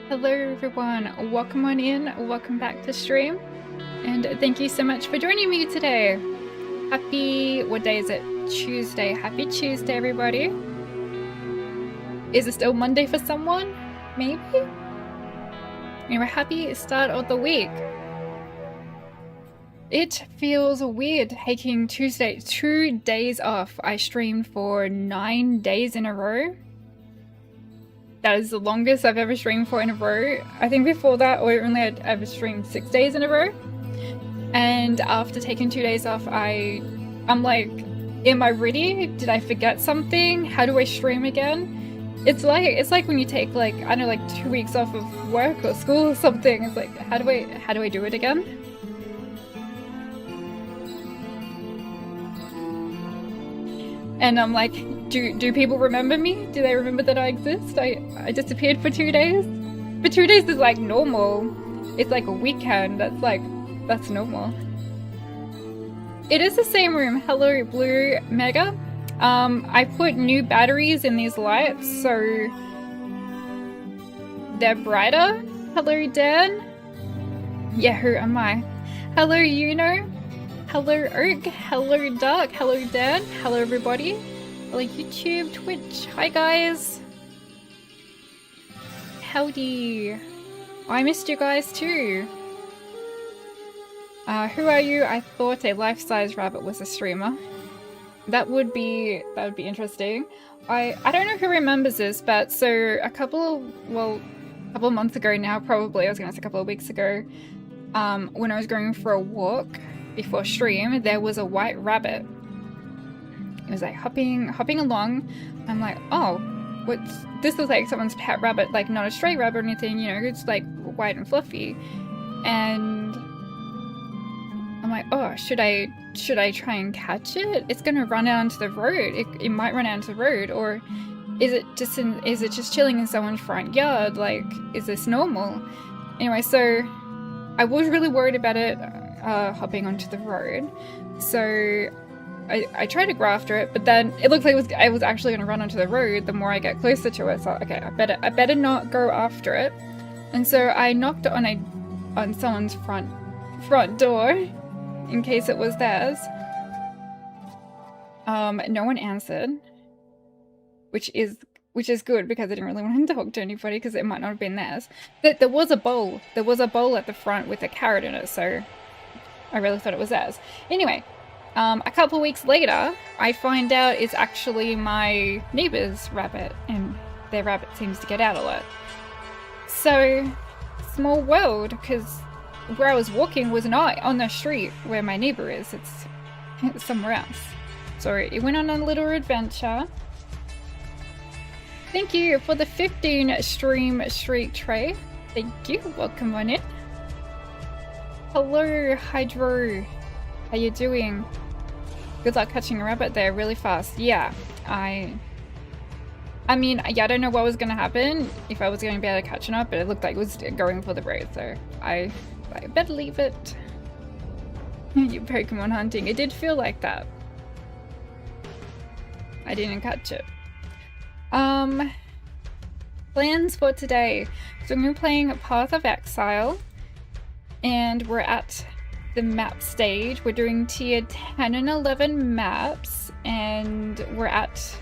Hello everyone, welcome on in, welcome back to stream, and thank you so much for joining me today. Happy, what day is it? Tuesday. Happy Tuesday, everybody. Is it still Monday for someone? Maybe? Anyway, happy start of the week. It feels weird taking 2 days off. I streamed for 9 days in a row. That is the longest I've ever streamed for in a row. I think before that, I only had ever streamed 6 days in a row. And after taking 2 days off, I'm like, am I ready? Did I forget something? How do I stream again? It's like when you take like, I don't know, like 2 weeks off of work or school or something. It's like, how do I do it again? And I'm like, do people remember me? Do they remember that I exist? I disappeared for 2 days. But 2 days is like normal. It's like a weekend. That's normal. It is the same room. Hello, Blue Mega. I put new batteries in these lights, so they're brighter. Hello, Dan. Yeah, who am I? Hello, Yuno. Hello, Oak. Hello, Dark. Hello, Dan. Hello, everybody. Hello, YouTube, Twitch. Hi, guys. Howdy. I missed you guys too. Who are you? I thought a life-size rabbit was a streamer. That would be interesting. I don't know who remembers this, but so a couple of months ago now, probably, I was gonna say a couple of weeks ago, when I was going for a walk before stream, there was a white rabbit. It was like hopping along. I'm like, oh, this is like someone's pet rabbit, like not a stray rabbit or anything, you know, it's like white and fluffy. And I'm like, oh, should I try and catch it? It's gonna run out onto the road. It might run out onto the road, or is it just chilling in someone's front yard? Like, is this normal? Anyway, so I was really worried about it hopping onto the road. So I tried to go after it, but then it looked like I was actually going to run onto the road the more I get closer to it. So okay, I better not go after it. And so I knocked on someone's front door in case it was theirs. No one answered, which is good because I didn't really want to talk to anybody because it might not have been theirs. There was a bowl. There was a bowl at the front with a carrot in it, so I really thought it was theirs. Anyway. A couple weeks later, I find out it's actually my neighbor's rabbit, and their rabbit seems to get out a lot. So, small world, because where I was walking was not on the street where my neighbor is, it's somewhere else. So it went on a little adventure. Thank you for the 15 stream streak tray. Thank you, welcome on in. Hello, Hydro. How you doing? Good luck catching a rabbit there really fast. Yeah, I mean, yeah, I don't know what was going to happen, if I was going to be able to catch it up, but it looked like it was going for the road, so I better leave it. You Pokemon hunting. It did feel like that. I didn't catch it. Plans for today. So I'm going to be playing Path of Exile, and we're at the map stage. We're doing tier 10 and 11 maps, and we're at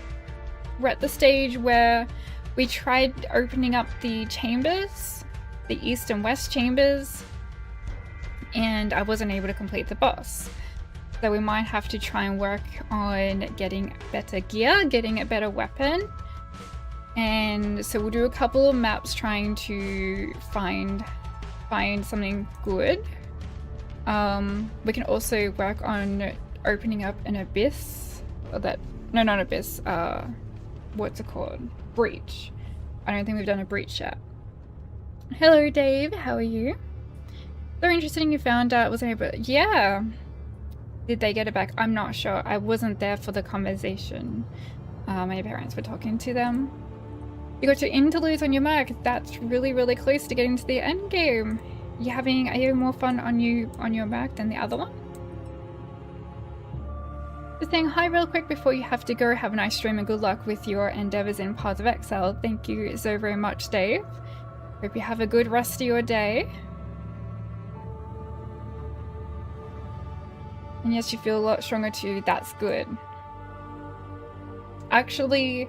the stage where we tried opening up the chambers, the east and west chambers, and I wasn't able to complete the boss. So we might have to try and work on getting better gear, getting a better weapon, and so we'll do a couple of maps trying to find something good. We can also work on opening up an abyss, no, not abyss, what's it called? Breach. I don't think we've done a breach yet. Hello, Dave, how are you? So interesting you found out it wasn't able, yeah. Did they get it back? I'm not sure. I wasn't there for the conversation. My parents were talking to them. You got your interludes on your mark. That's really, really close to getting to the end game. Are you having more fun on your Mac than the other one? Just saying hi real quick before you have to go. Have a nice stream and good luck with your endeavors in Path of Exile. Thank you so very much, Dave. Hope you have a good rest of your day. And yes, you feel a lot stronger too. That's good. Actually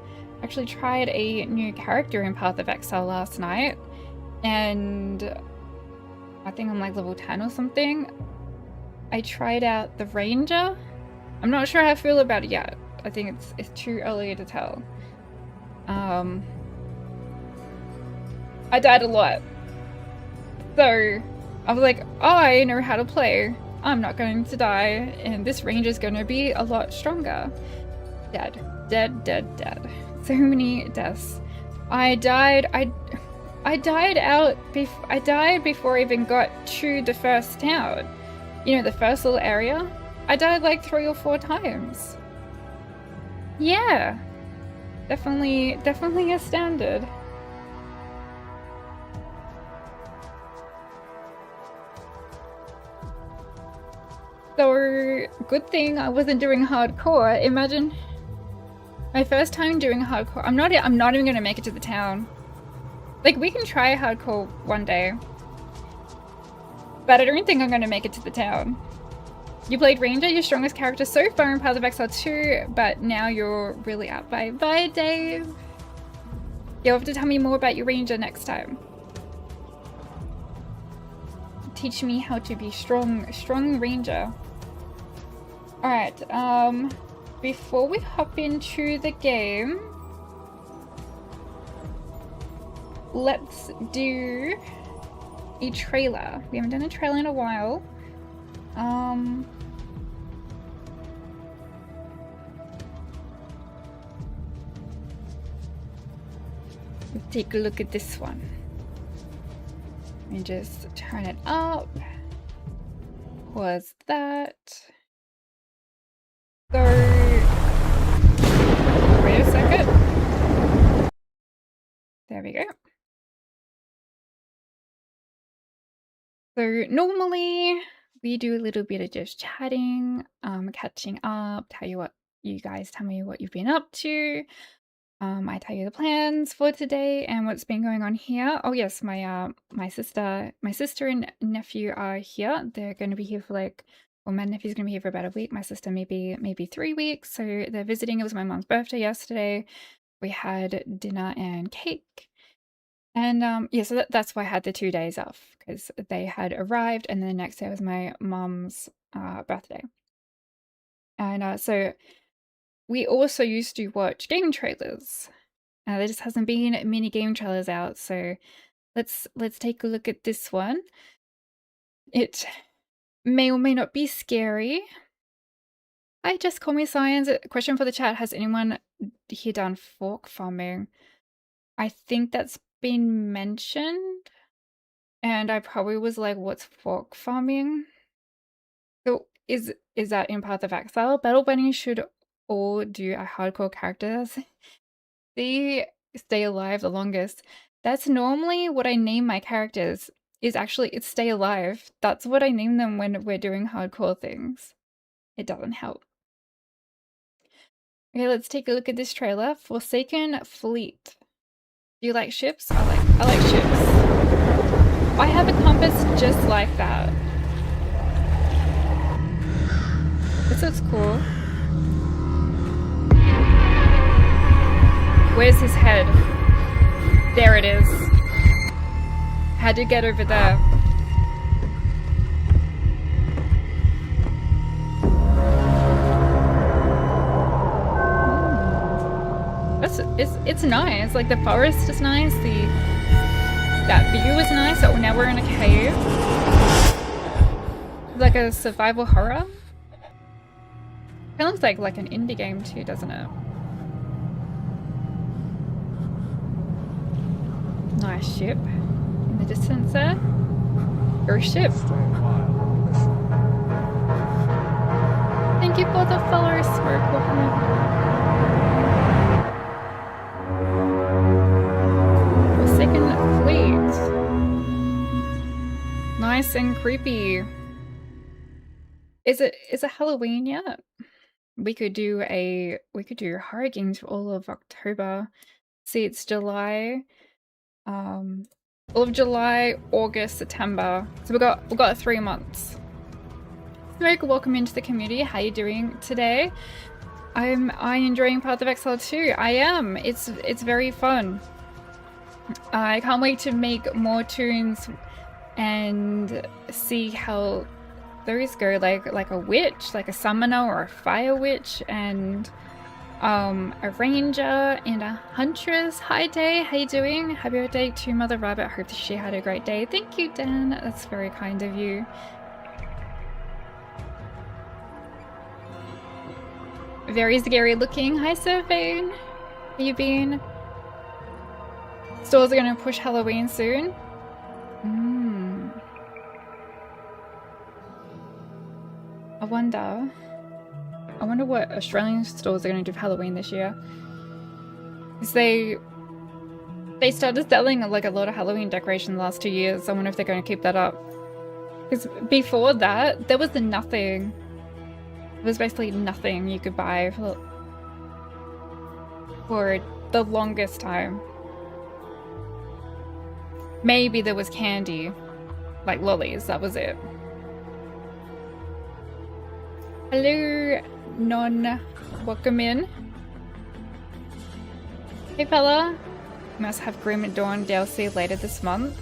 tried a new character in Path of Exile last night, and I think I'm like level 10 or something. I tried out the Ranger. I'm not sure how I feel about it yet. I think it's too early to tell. I died a lot. So I was like, oh, I know how to play. I'm not going to die, and this Ranger's gonna be a lot stronger. Dead. Dead, dead, dead. So many deaths. I died before I even got to the first town. You know, the first little area? I died like 3 or 4 times. Yeah. Definitely a standard. So, good thing I wasn't doing hardcore. Imagine my first time doing hardcore. I'm not even gonna make it to the town. Like, we can try hardcore one day, but I don't think I'm gonna make it to the town. You played Ranger, your strongest character so far in Path of Exile 2, but now you're really out. Bye, Dave. You'll have to tell me more about your Ranger next time. Teach me how to be strong Ranger. Alright, before we hop into the game, let's do a trailer. We haven't done a trailer in a while. Take a look at this one. Let me just turn it up. Was that? So, wait a second. There we go. So normally we do a little bit of just chatting, catching up, you guys tell me what you've been up to. I tell you the plans for today and what's been going on here. Oh yes, my sister and nephew are here. They're going to be here for my nephew's going to be here for about a week. My sister maybe 3 weeks. So they're visiting. It was my mom's birthday yesterday. We had dinner and cake. And yeah, so that's why I had the 2 days off, because they had arrived, and then the next day was my mom's birthday. And so we also used to watch game trailers. There just hasn't been many game trailers out, so let's take a look at this one. It may or may not be scary. Hi, Just Call Me Science. Question for the chat: has anyone here done fork farming? I think that's been mentioned, and I probably was like, "What's fork farming?" So is that in Path of Exile? Battle Bunny should all do a hardcore characters. They stay alive the longest. That's normally what I name my characters. It's stay alive. That's what I name them when we're doing hardcore things. It doesn't help. Okay, let's take a look at this trailer. Forsaken Fleet. Do you like ships? I like ships. I have a compass just like that. This looks cool. Where's his head? There it is. Had to get over there. It's nice. Like, the forest is nice. That view is nice. Oh, now we're in a cave. Like a survival horror. It looks like an indie game too, doesn't it? Nice ship in the distance there. Your ship. Thank you for the follow, Spark. Forsaken Fleet. Nice and creepy. Is it Halloween yet? We could do horror games for all of October. See, it's July. all of July, August, September. So we got 3 months. Smoke, welcome into the community. How you doing today? I enjoying Path of Exile too. I am. It's very fun. I can't wait to make more tunes and see how those go. Like a witch, like a summoner or a fire witch, and a ranger and a huntress. Hi Day, how you doing? Happy birthday to Mother Rabbit. Hope that she had a great day. Thank you, Dan. That's very kind of you. Very scary looking. Hi Surveyne. How you been? Stores are gonna push Halloween soon. I wonder what Australian stores are gonna do for Halloween this year. Because they started selling like a lot of Halloween decorations the last 2 years. I wonder if they're gonna keep that up. Because before that, there was nothing. There was basically nothing you could buy for the longest time. Maybe there was candy, like lollies, that was it. Hello, Non. Welcome in. Hey fella. Must have Grim Dawn DLC later this month.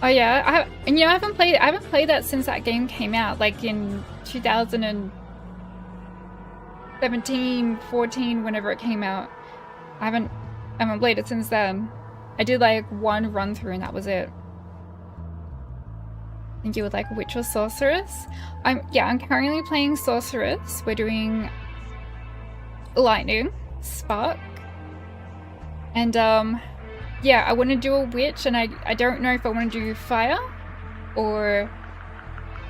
Oh yeah, I haven't played that since that game came out, like in 2017, 14, whenever it came out. I haven't played it since then. I did like one run through and that was it. I think you would like Witch or Sorceress. I'm currently playing Sorceress. We're doing Lightning, Spark, and yeah, I want to do a witch, and I don't know if I want to do fire or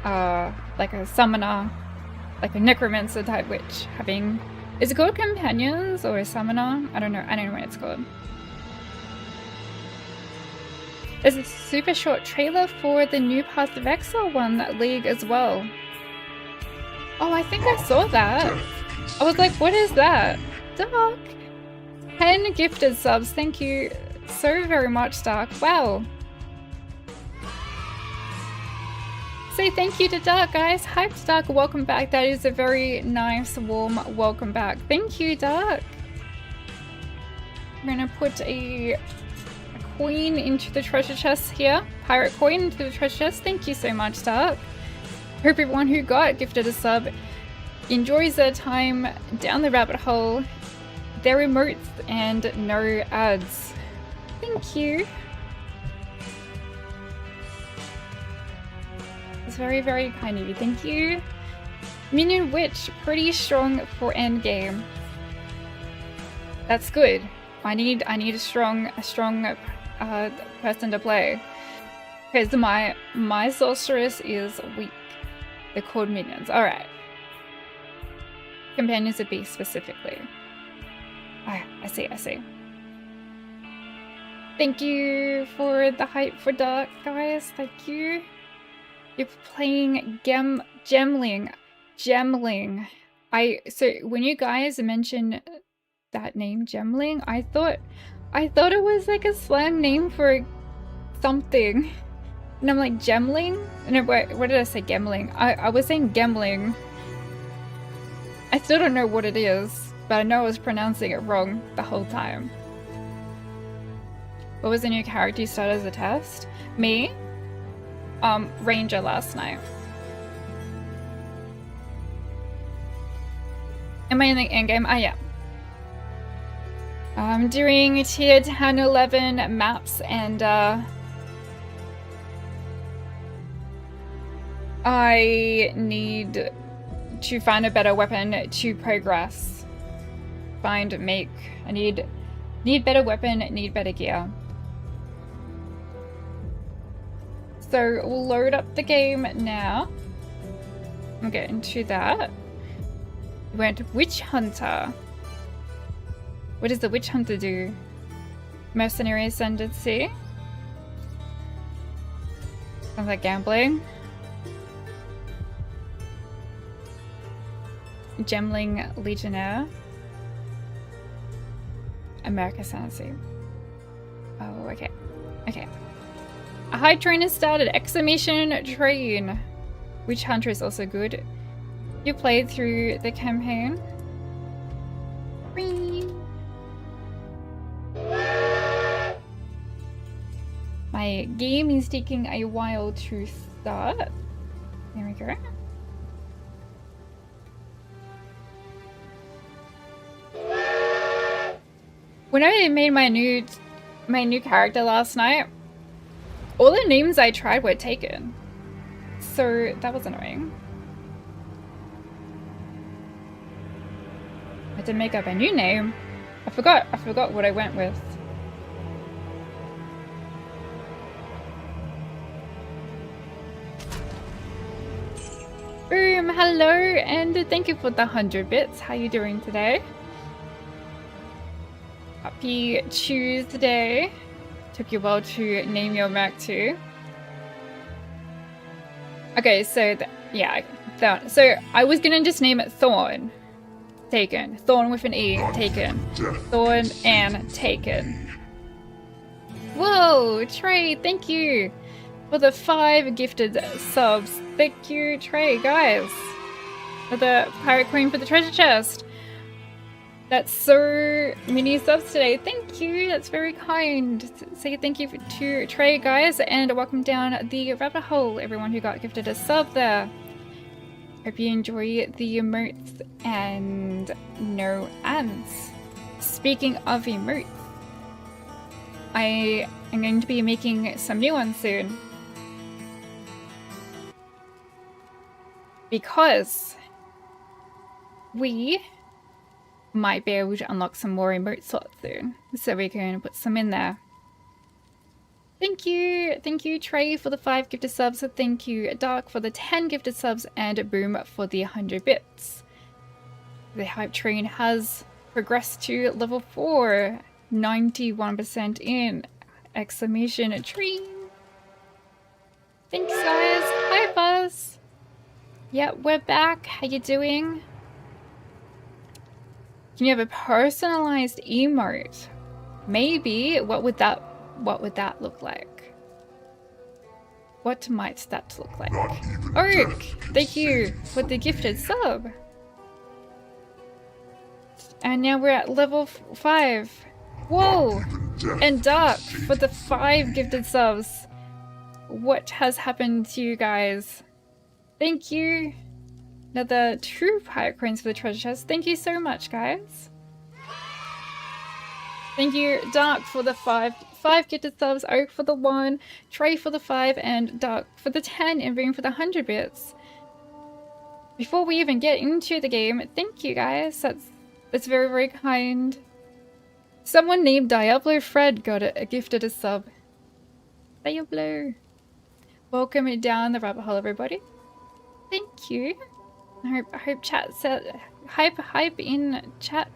like a summoner, like a necromancer type witch. Is it called companions or a summoner? I don't know what it's called. There's a super short trailer for the new Path of Exile league as well. Oh, I think I saw that. I was like, what is that? Dark. 10 gifted subs. Thank you so very much, Dark. Wow. Say thank you to Dark, guys. Hi, Dark. Welcome back. That is a very nice, warm welcome back. Thank you, Dark. I'm gonna put a coin into the treasure chest here. Pirate coin into the treasure chest. Thank you so much, Dark. Hope everyone who got gifted a sub enjoys their time down the rabbit hole, their emotes, and no ads. Thank you. It's very, very kind of you. Thank you. Minion Witch, pretty strong for endgame. That's good. I need a strong person to play. Because my sorceress is weak. They're called minions. Alright. Companions of Beast specifically. Ah, I see. Thank you for the hype for Dark, guys. Thank you. You're playing Gemling. So when you guys mentioned that name, Gemling, I thought it was like a slang name for something. And I'm like, Gemling? No, what did I say? Gemling. I was saying Gemling. I still don't know what it is, but I know I was pronouncing it wrong the whole time. What was the new character you started as a test? Me? Ranger last night. Am I in the endgame? I am. I'm doing tier 10, 11 maps, and I need to find a better weapon to progress. I need better weapon, need better gear. So we'll load up the game now. We'll get into that. We went Witch Hunter. What does the Witch Hunter do? Mercenary Ascendancy. Sounds like gambling. Gemling Legionnaire. America Ascendancy. Oh, okay. Okay. A high train has started. Exclamation train. Witch Hunter is also good. You played through the campaign. Whee! My game is taking a while to start. There we go. When I made my new character last night, all the names I tried were taken. So that was annoying. I had to make up a new name. I forgot what I went with. Boom, hello, and thank you for the 100 bits. How you doing today? Happy Tuesday. Took you a while to name your Mac too. Okay, so so I was gonna just name it Thorn. Taken. Thorn with an E. Taken. Thorn and taken. Whoa, Trey, thank you for the 5 gifted subs. Thank you, Trey, guys. For the Pirate Queen for the treasure chest. That's so many subs today. Thank you. That's very kind. Say thank you to Trey, guys, and welcome down the rabbit hole, everyone who got gifted a sub there. Hope you enjoy the emotes and no ads. Speaking of emotes, I am going to be making some new ones soon. Because we might be able to unlock some more emote slots soon. So we're going to put some in there. Thank you Trey for the 5 gifted subs. Thank you Dark for the 10 gifted subs, and Boom for the 100 bits. The hype train has progressed to level 4, 91% in! Exclamation train. Thanks guys. Hi Buzz. Yeah, we're back. How you doing? Can you have a personalized emote? Maybe. What would that look like? What might that look like? Oak, thank you for the gifted sub. And now we're at level 5. Whoa! And Dark for the 5 gifted subs. What has happened to you guys? Thank you. Another 2 pirate coins for the treasure chest. Thank you so much, guys. Thank you, Dark, for the 5 gifted subs, Oak for the 1, Trey for the 5, and Dark for the 10, and Boom for the 100 bits. Before we even get into the game, thank you, guys. That's very, very kind. Someone named Diablo Fred got gifted a sub. Diablo. Welcome down the rabbit hole, everybody. Thank you. I hope chat said hype in chat.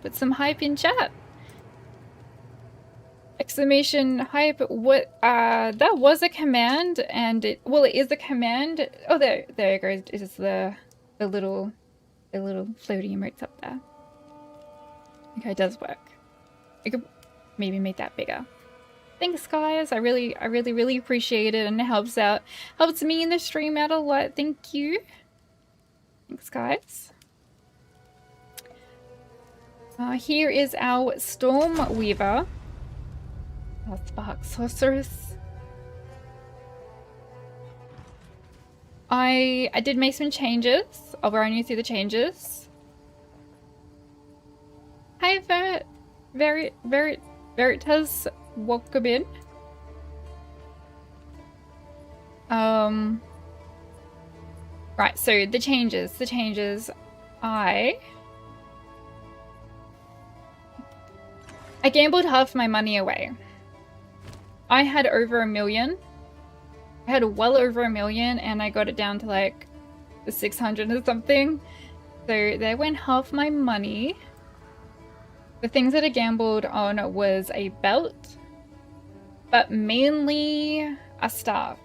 Put some hype in chat. Exclamation hype. What that was a command, and it is a command. Oh, there it goes. It is the little floaty emotes up there. Okay, it does work. I could maybe make that bigger. Thanks guys, I really appreciate it, and it helps me in the stream out a lot. Thank you. Thanks guys. Here is our Storm Weaver. Our Spark Sorceress. I did make some changes. I'll run you through the changes. Hi Veritas, welcome in. Right, so the changes. I gambled half my money away. I had over 1 million. I had well over 1 million, and I got it down to like the 600 or something. So there went half my money. The things that I gambled on was a belt, but mainly a staff.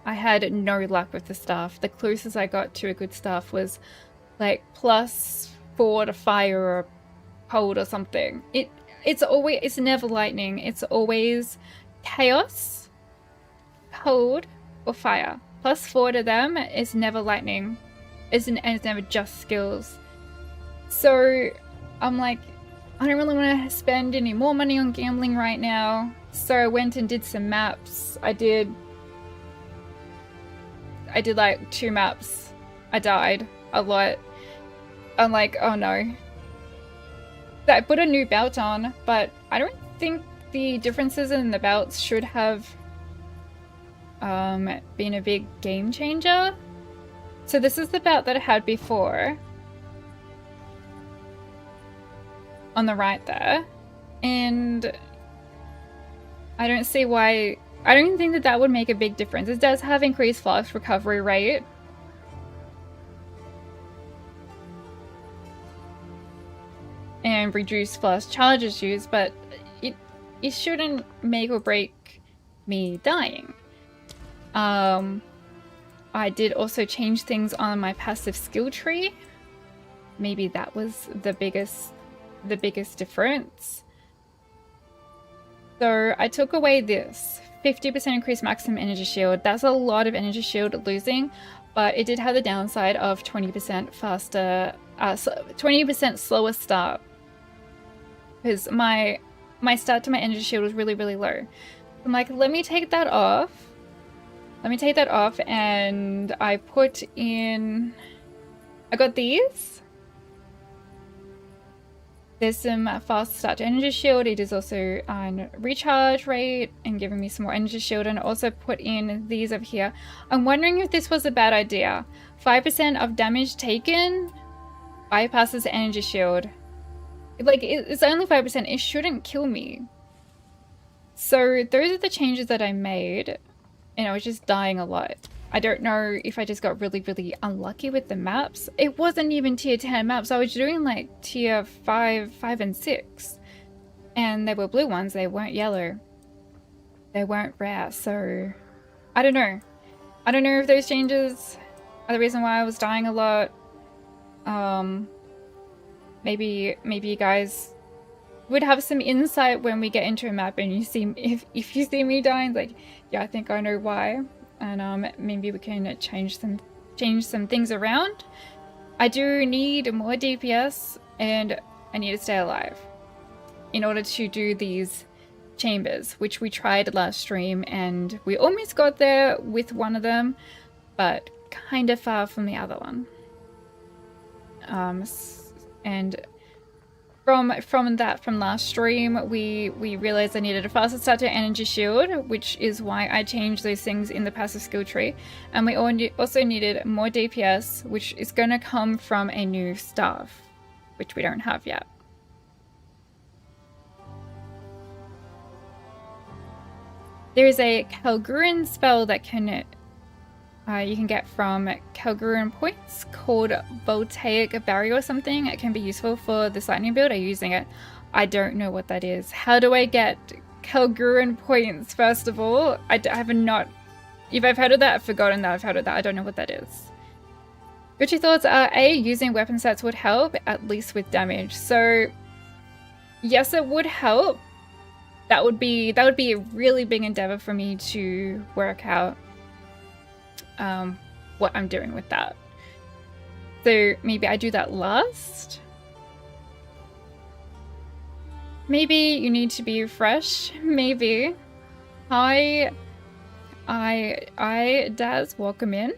I had no luck with the staff. The closest I got to a good staff was like +4 to fire or cold or something. It's never lightning. It's always chaos, cold, or fire. +4 to them is never lightning. And it's never just skills. So I'm like, I don't really want to spend any more money on gambling right now. So I went and did some maps. I did like 2 maps. I died a lot. I'm like, oh no. I put a new belt on, but I don't think the differences in the belts should have been a big game changer. So this is the belt that I had before. On the right there. And I don't see why... I don't think that that would make a big difference. It does have increased flask recovery rate. And reduced flask charges used, but it shouldn't make or break me dying. I did also change things on my passive skill tree. Maybe that was the biggest difference. So I took away this 50% increased maximum energy shield. That's a lot of energy shield losing, but it did have the downside of 20% faster, 20% slower start. Because my start to my energy shield was really, really low. I'm like, let me take that off. Let me take that off, and I put in... I got these. There's some fast start to energy shield. It is also on recharge rate and giving me some more energy shield, and also put in these over here. I'm wondering if this was a bad idea. 5% of damage taken bypasses the energy shield. Like, it's only 5%. It shouldn't kill me. So those are the changes that I made, and I was just dying a lot. I don't know if I just got really, really unlucky with the maps. It wasn't even tier 10 maps. I was doing like tier 5, 5 and 6. And they were blue ones. They weren't yellow. They weren't rare. So I don't know. I don't know if those changes are the reason why I was dying a lot. Maybe you guys would have some insight when we get into a map and you see if you see me dying, like, yeah, I think I know why. And maybe we can change some things around. I do need more DPS, and I need to stay alive in order to do these chambers, which we tried last stream, and we almost got there with one of them, but kind of far from the other one. And from last stream, we realized I needed a faster start to energy shield, which is why I changed those things in the passive skill tree. And we also needed more DPS, which is going to come from a new staff, which we don't have yet. There is a Kalgurin spell that you can get from Kalgurin points called Voltaic Barrier or something. It can be useful for this lightning build. I'm using it. I don't know what that is. How do I get Kalgurin points, first of all? I have not... If I've heard of that, I've forgotten that I've heard of that. I don't know what that is. But your thoughts are, A, using weapon sets would help, at least with damage. So, yes, it would help. That would be a really big endeavor for me to work out what I'm doing with that. So maybe I do that last. Maybe you need to be fresh. Maybe. Hi, Daz, welcome in. How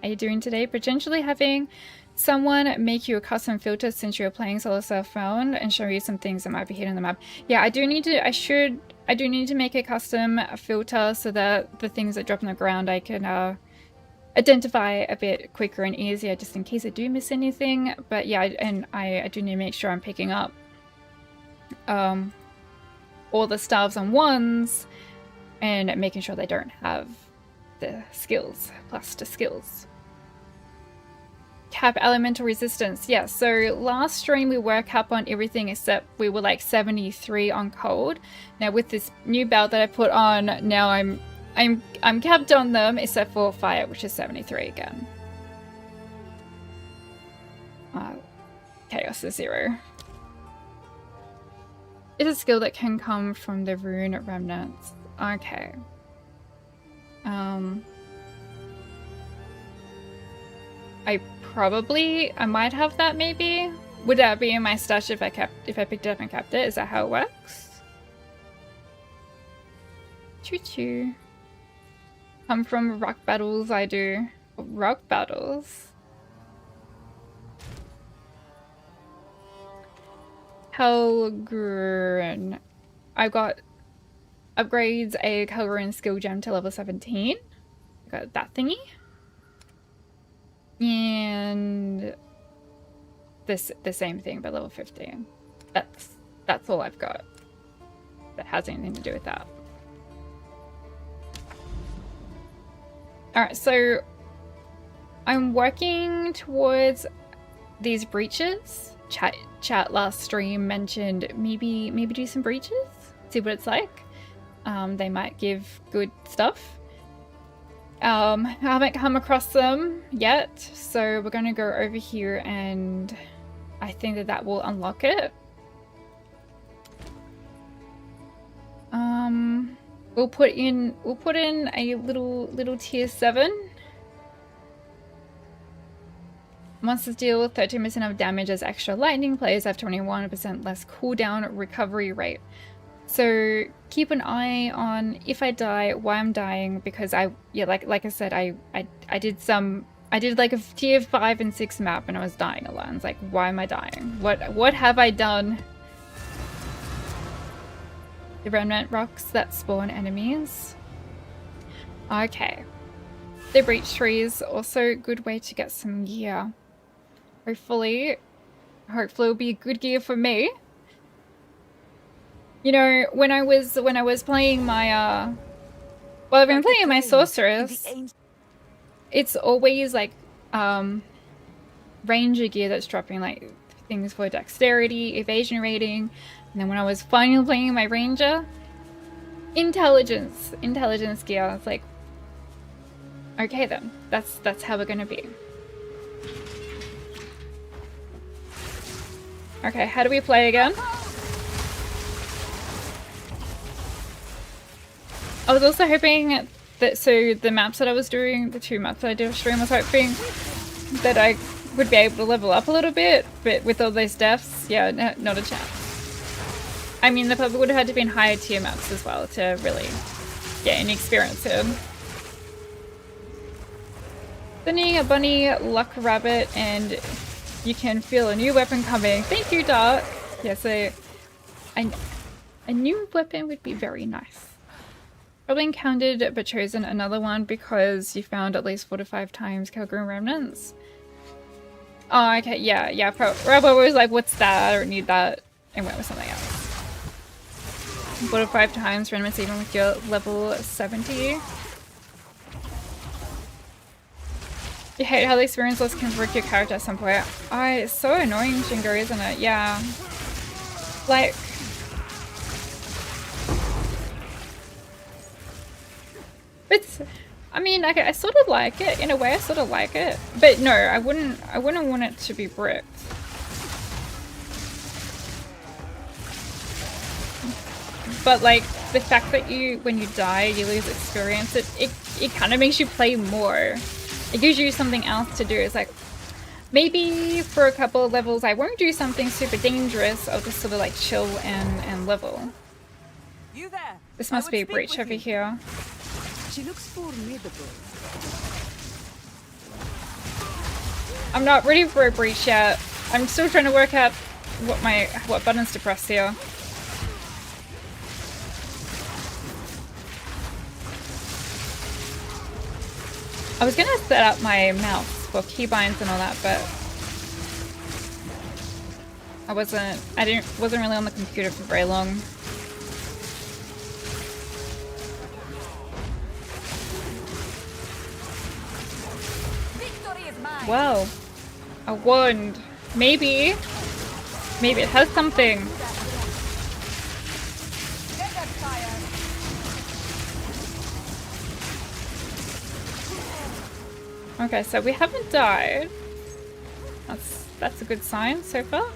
are you doing today? Potentially having someone make you a custom filter since you're playing solo self-found and show you some things that might be hidden on the map. Yeah, I do need to make a custom filter so that the things that drop on the ground I can identify a bit quicker and easier, just in case I do miss anything. But yeah, and I do need to make sure I'm picking up all the stars on ones and making sure they don't have the skills plus the skills. Cap elemental resistance. Yeah, so last stream we were cap on everything except we were like 73 on cold. Now with this new belt that I put on, now I'm capped on them except for fire, which is 73 again. Chaos is 0. It's a skill that can come from the rune remnants. Okay. I might have that maybe. Would that be in my stash if I picked it up and kept it? Is that how it works? Choo choo. Come from rock battles, I do. Rock battles. Helgren. I got upgrades a Helgren skill gem to level 17. I got that thingy. And the same thing but level 15. That's all I've got that has anything to do with that. Alright, so I'm working towards these breaches. Chat last stream mentioned maybe do some breaches, see what it's like. They might give good stuff. I haven't come across them yet, so we're gonna go over here and I think that will unlock it. We'll put in a little tier 7. Monsters deal 13% of damage as extra lightning. Players have 21% less cooldown recovery rate. So keep an eye on if I die, why I'm dying, because like I said, I did like a tier 5 and 6 map and I was dying a lot. And it's like, why am I dying? What have I done? The remnant rocks that spawn enemies. Okay. The breach trees, also a good way to get some gear. Hopefully it'll be a good gear for me. You know, when I was playing my well, I've been playing my sorceress. It's always like ranger gear that's dropping like things for dexterity, evasion rating, and then when I was finally playing my ranger, intelligence gear. It's like, okay then, that's how we're gonna be. Okay, how do we play again? I was also hoping that, so the maps that I was doing, the 2 maps that I did off stream, I was hoping that I would be able to level up a little bit, but with all those deaths, yeah, not a chance. I mean, they probably would have had to be in higher tier maps as well to really get any experience in. Sending a bunny, luck rabbit, and you can feel a new weapon coming. Thank you, Dark. Yeah, so a new weapon would be very nice. Probably encountered but chosen another one because you found at least 4 to 5 times Kelgrim remnants. Oh, okay, yeah. Robo was like, what's that? I don't need that. And went with something else. 4 to 5 times remnants even with your level 70. You hate how the experience loss can break your character at some point. It's so annoying, Shingo, isn't it? Yeah. Like... I mean, I sort of like it. In a way, I sort of like it. But no, I wouldn't want it to be bricked. But like, the fact that when you die, you lose experience, it kind of makes you play more. It gives you something else to do. It's like, maybe for a couple of levels I won't do something super dangerous. I'll just sort of like chill and level. You there? This must be a breach over here. She looks formidable. I'm not ready for a breach yet. I'm still trying to work out what buttons to press here. I was gonna set up my mouse for keybinds and all that, but I wasn't really on the computer for very long. Well, a wand. Maybe it has something. Okay, so we haven't died. That's a good sign so far.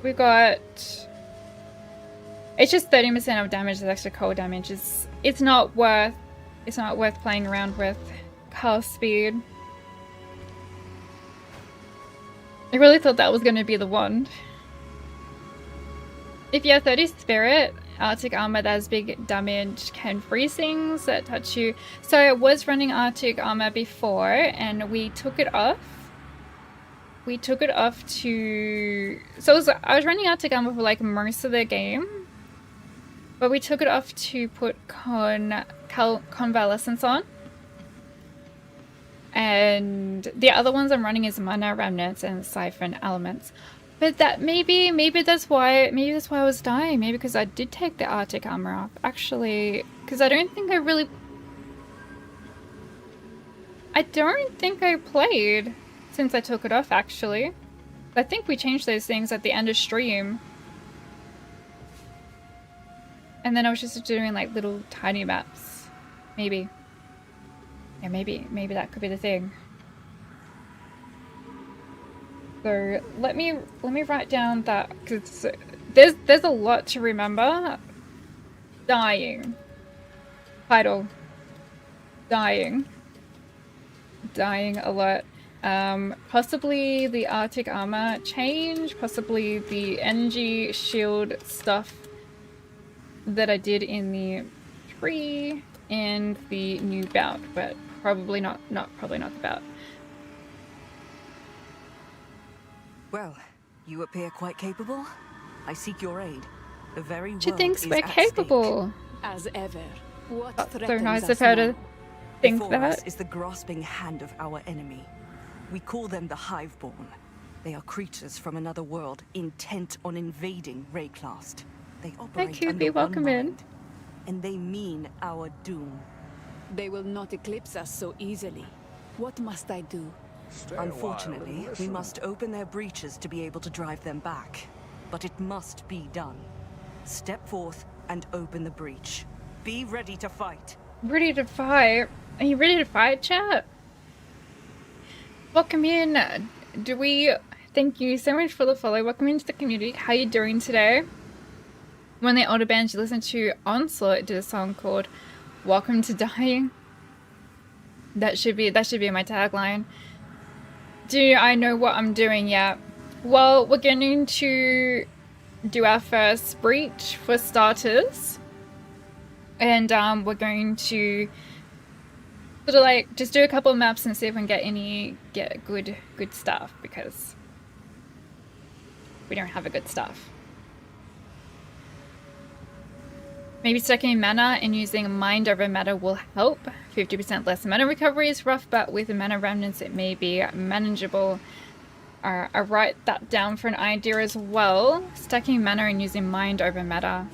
We got It's just 30% of damage is extra cold damage. It's not worth playing around with cast speed. I really thought that was going to be the one. If you have 30 spirit, Arctic armor that has big damage can freeze things that touch you. So I was running Arctic armor before and we took it off. We took it off to... So I was running Arctic armor for like most of the game. But we took it off to put Convalescence on. And the other ones I'm running is Mana Remnants and Siphon Elements. But that maybe that's why I was dying. Maybe because I did take the Arctic armor off. Actually, because I don't think I played since I took it off, actually. I think we changed those things at the end of stream. And then I was just doing like little tiny maps. Maybe. Yeah, maybe that could be the thing. So let me write down that, because there's a lot to remember. Dying. Title. Dying. Dying a lot. Possibly the Arctic armor change, possibly the energy shield stuff that I did in the tree and the new bout, but probably not the bout. Well, you appear quite capable. I seek your aid. The very world She thinks is we're at capable. stake. As ever. What That's so threatens nice us of her to now? think Before us that. is the grasping hand of our enemy. We call them the Hiveborn. They are creatures from another world intent on invading Rayclast. They operate Cupid, under welcome one in. mind, and they mean our doom. They will not eclipse us so easily. What must I do? Unfortunately, we must open their breaches to be able to drive them back. But it must be done. Step forth and open the breach. Be ready to fight. Ready to fight? Are you ready to fight, chat? Welcome in. Thank you so much for the follow. Welcome into the community. How you doing today? One of the older bands you listen to, Onslaught, did a song called Welcome to Dying. That should be my tagline. Do I know what I'm doing yet? Well, we're going to do our first breach for starters. And we're going to sort of like just do a couple of maps and see if we can get good stuff, because we don't have a good stuff. Maybe stacking mana and using mind over matter will help. 50% less mana recovery is rough, but with mana remnants it may be manageable. I write that down for an idea as well. Stacking mana and using mind over matter.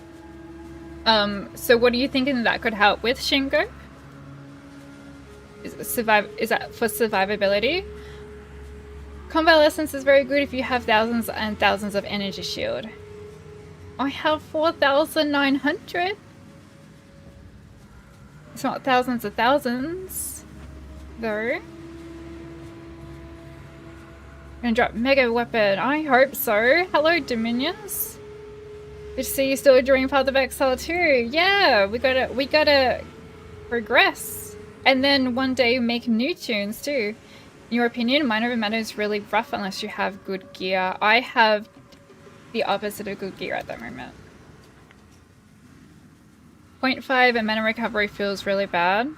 So what are you thinking that could help with, Shingo? Is that for survivability? Convalescence is very good if you have thousands and thousands of energy shield. I have 4,900. It's not thousands of thousands, though. Gonna drop mega weapon. I hope so. Hello, Dominions. Good to see you still enjoying Path of Exile too. Yeah, we gotta progress, and then one day make new tunes too. In your opinion, Mind Over Matter is really rough unless you have good gear. I have the opposite of good gear at the moment. 0.5 and mana recovery feels really bad.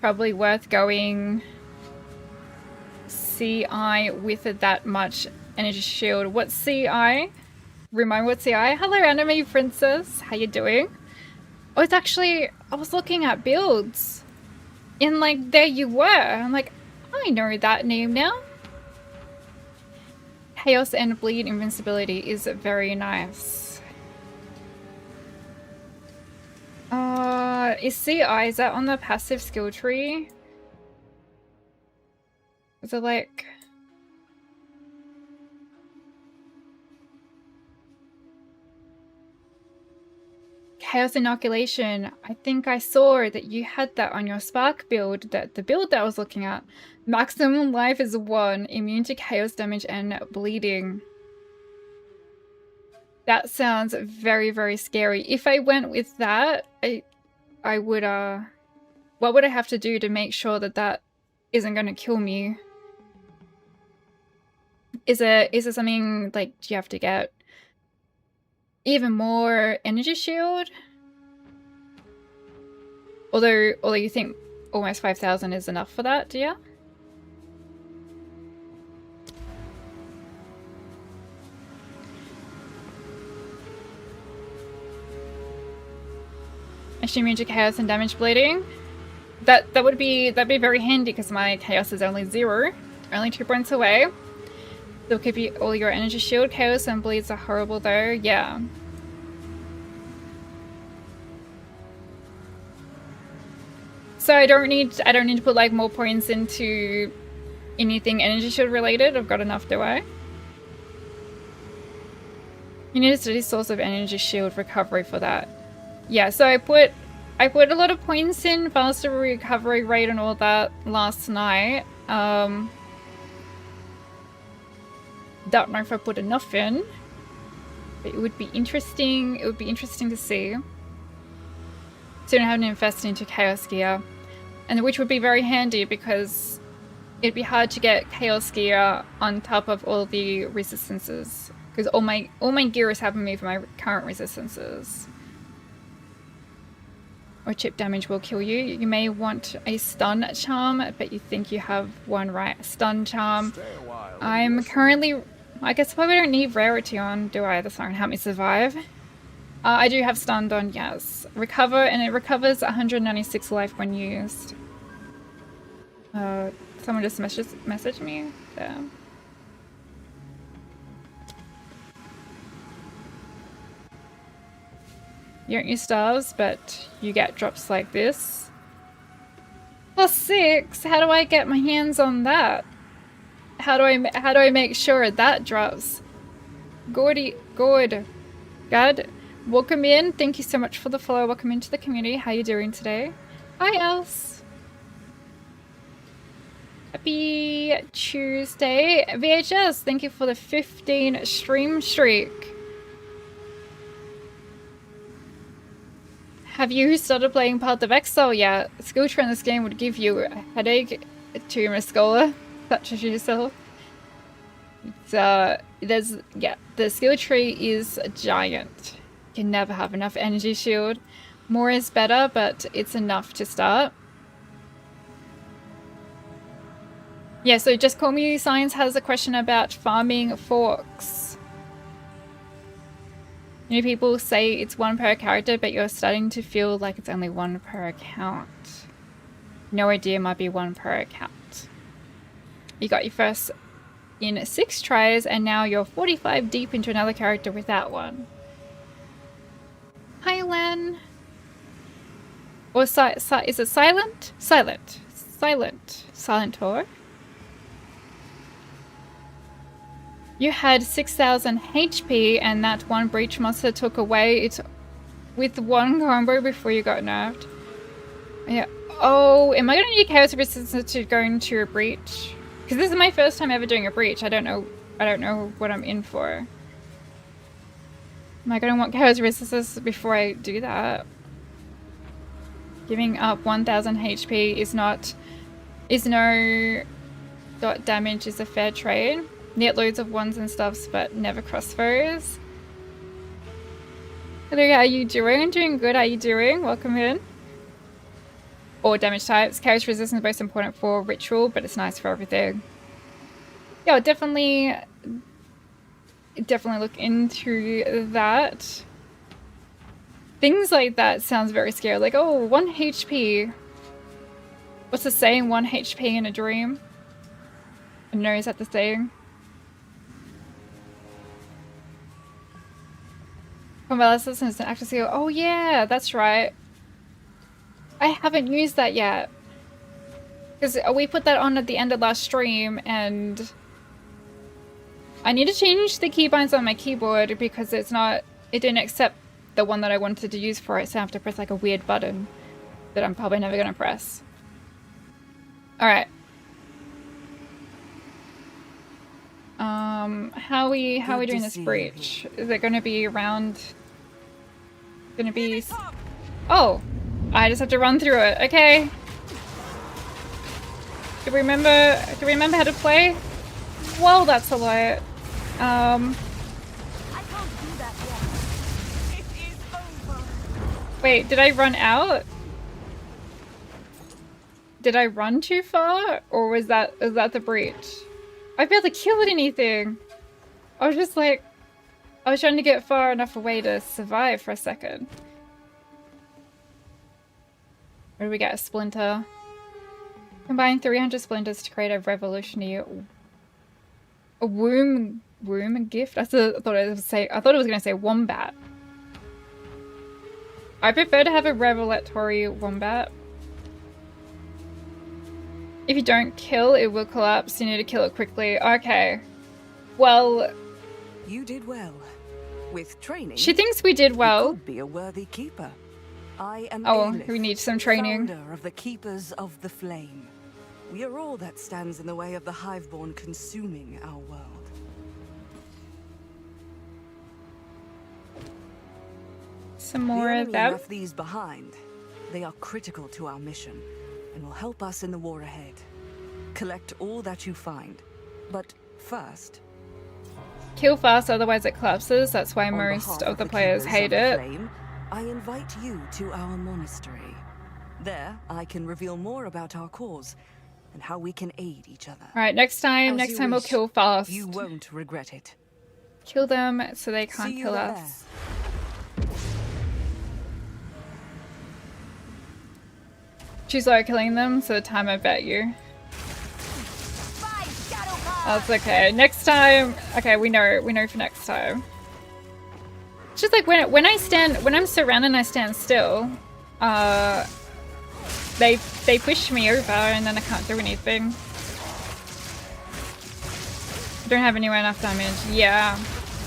Probably worth going CI with that much energy shield. What's CI? Remind me what CI? Hello, Anime Princess. How you doing? Oh, it's actually, I was looking at builds. And like, there you were. I'm like, I know that name now. Chaos and Bleed Invincibility is very nice. Is CI, is that on the passive skill tree? Is it like... Chaos Inoculation. I think I saw that you had that on your Spark build, the build that I was looking at. Maximum life is 1, immune to chaos damage and bleeding. That sounds very, very scary. If I went with that, I would, what would I have to do to make sure that that isn't going to kill me? Is there something, like, do you have to get even more energy shield? Although you think almost 5,000 is enough for that, do you? Assuming to chaos and damage bleeding. That'd be very handy because my chaos is only 0, only 2 points away. They'll keep you all your energy shield. Chaos and bleeds are horrible though. Yeah. So I don't need to put like more points into anything energy shield related. I've got enough, do I? You need a steady source of energy shield recovery for that. Yeah, so I put a lot of points in, faster recovery rate and all that last night. Don't know if I put enough in, but it would be interesting. It would be interesting to see. Soon having to invest into chaos gear, and which would be very handy because it'd be hard to get chaos gear on top of all the resistances because all my gear is having me for my current resistances. Or chip damage will kill you. You may want a stun charm, but you think you have one right. Stun charm. I'm currently... I guess probably don't need rarity on, do I? That's not going to help me survive. I do have stunned on, yes. Recover, and it recovers 196 life when used. Someone just messaged me there. You don't use stars, but you get drops like this. +6? How do I get my hands on that? How do I make sure that drops? Good. God, welcome in. Thank you so much for the follow. Welcome into the community. How you doing today? Hi, Else. Happy Tuesday. VHS, thank you for the 15 stream streak. Have you started playing Path of Exile yet? Skill tree in this game would give you a headache to your Muscola, such as yourself. It's, the skill tree is giant. You can never have enough energy shield. More is better, but it's enough to start. Yeah, so Just Call Me Science has a question about farming forks. You know, people say it's 1 per character, but you're starting to feel like it's only 1 per account. No idea, might be 1 per account. You got your first in 6 tries, and now you're 45 deep into another character without one. Hi, Len. Or is it silent? Silent. Silentor. You had 6,000 HP, and that one breach monster took away it with 1 combo before you got nerfed. Yeah. Oh, am I gonna need chaos resistance to go into a breach? Because this is my first time ever doing a breach. I don't know what I'm in for. Am I gonna want chaos resistance before I do that? Giving up 1,000 HP is no dot damage is a fair trade. Get loads of ones and stuffs, but never crossbows. Hello, how are you doing? I'm doing good. How are you doing? Welcome in. All damage types. Chaos resistance is most important for ritual, but it's nice for everything. Yeah, I'll definitely look into that. Things like that sounds very scary. Like, oh, 1 HP. What's the saying? 1 HP in a dream? I don't know, is that the saying? Convalescence is an active skill. Oh yeah, that's right. I haven't used that yet. Because we put that on at the end of last stream, and I need to change the keybinds on my keyboard because it didn't accept the one that I wanted to use for it, so I have to press like a weird button that I'm probably never gonna press. Alright. How are we doing this breach? Is it gonna be around? Gonna be? Oh, I just have to run through it. Okay. Do we remember how to play? Well, that's a lot. I can't do that yet. It is over. Wait, did I run out? Did I run too far? Or was that the breach? I'd be able to kill anything. I was just like, I was trying to get far enough away to survive for a second. Where do we get? A splinter. Combine 300 splinters to create a revolutionary womb gift. I thought it was gonna say wombat. I prefer to have a revelatory wombat. If you don't kill, it will collapse. You need to kill it quickly. Okay. Well, you did well. With training, she thinks we did well. You could be a worthy keeper. I am Aelith, we need some training. Founder of the Keepers of the Flame. We are all that stands in the way of the Hiveborn consuming our world. Some more of them. them. Left these behind. They are critical to our mission and will help us in the war ahead. Collect all that you find, but first, kill fast, otherwise it collapses. That's why most of the players hate it. Flame, I invite you to our monastery. There, I can reveal more about our cause and how we can aid each other. Alright, next time we'll kill fast. You won't regret it. Kill them so they can't kill us. Choose low killing them, so the time I bet you. That's okay. Next time, okay, we know for next time. It's just like when I'm surrounded and I stand still, they push me over and then I can't do anything. I don't have anywhere enough damage. Yeah,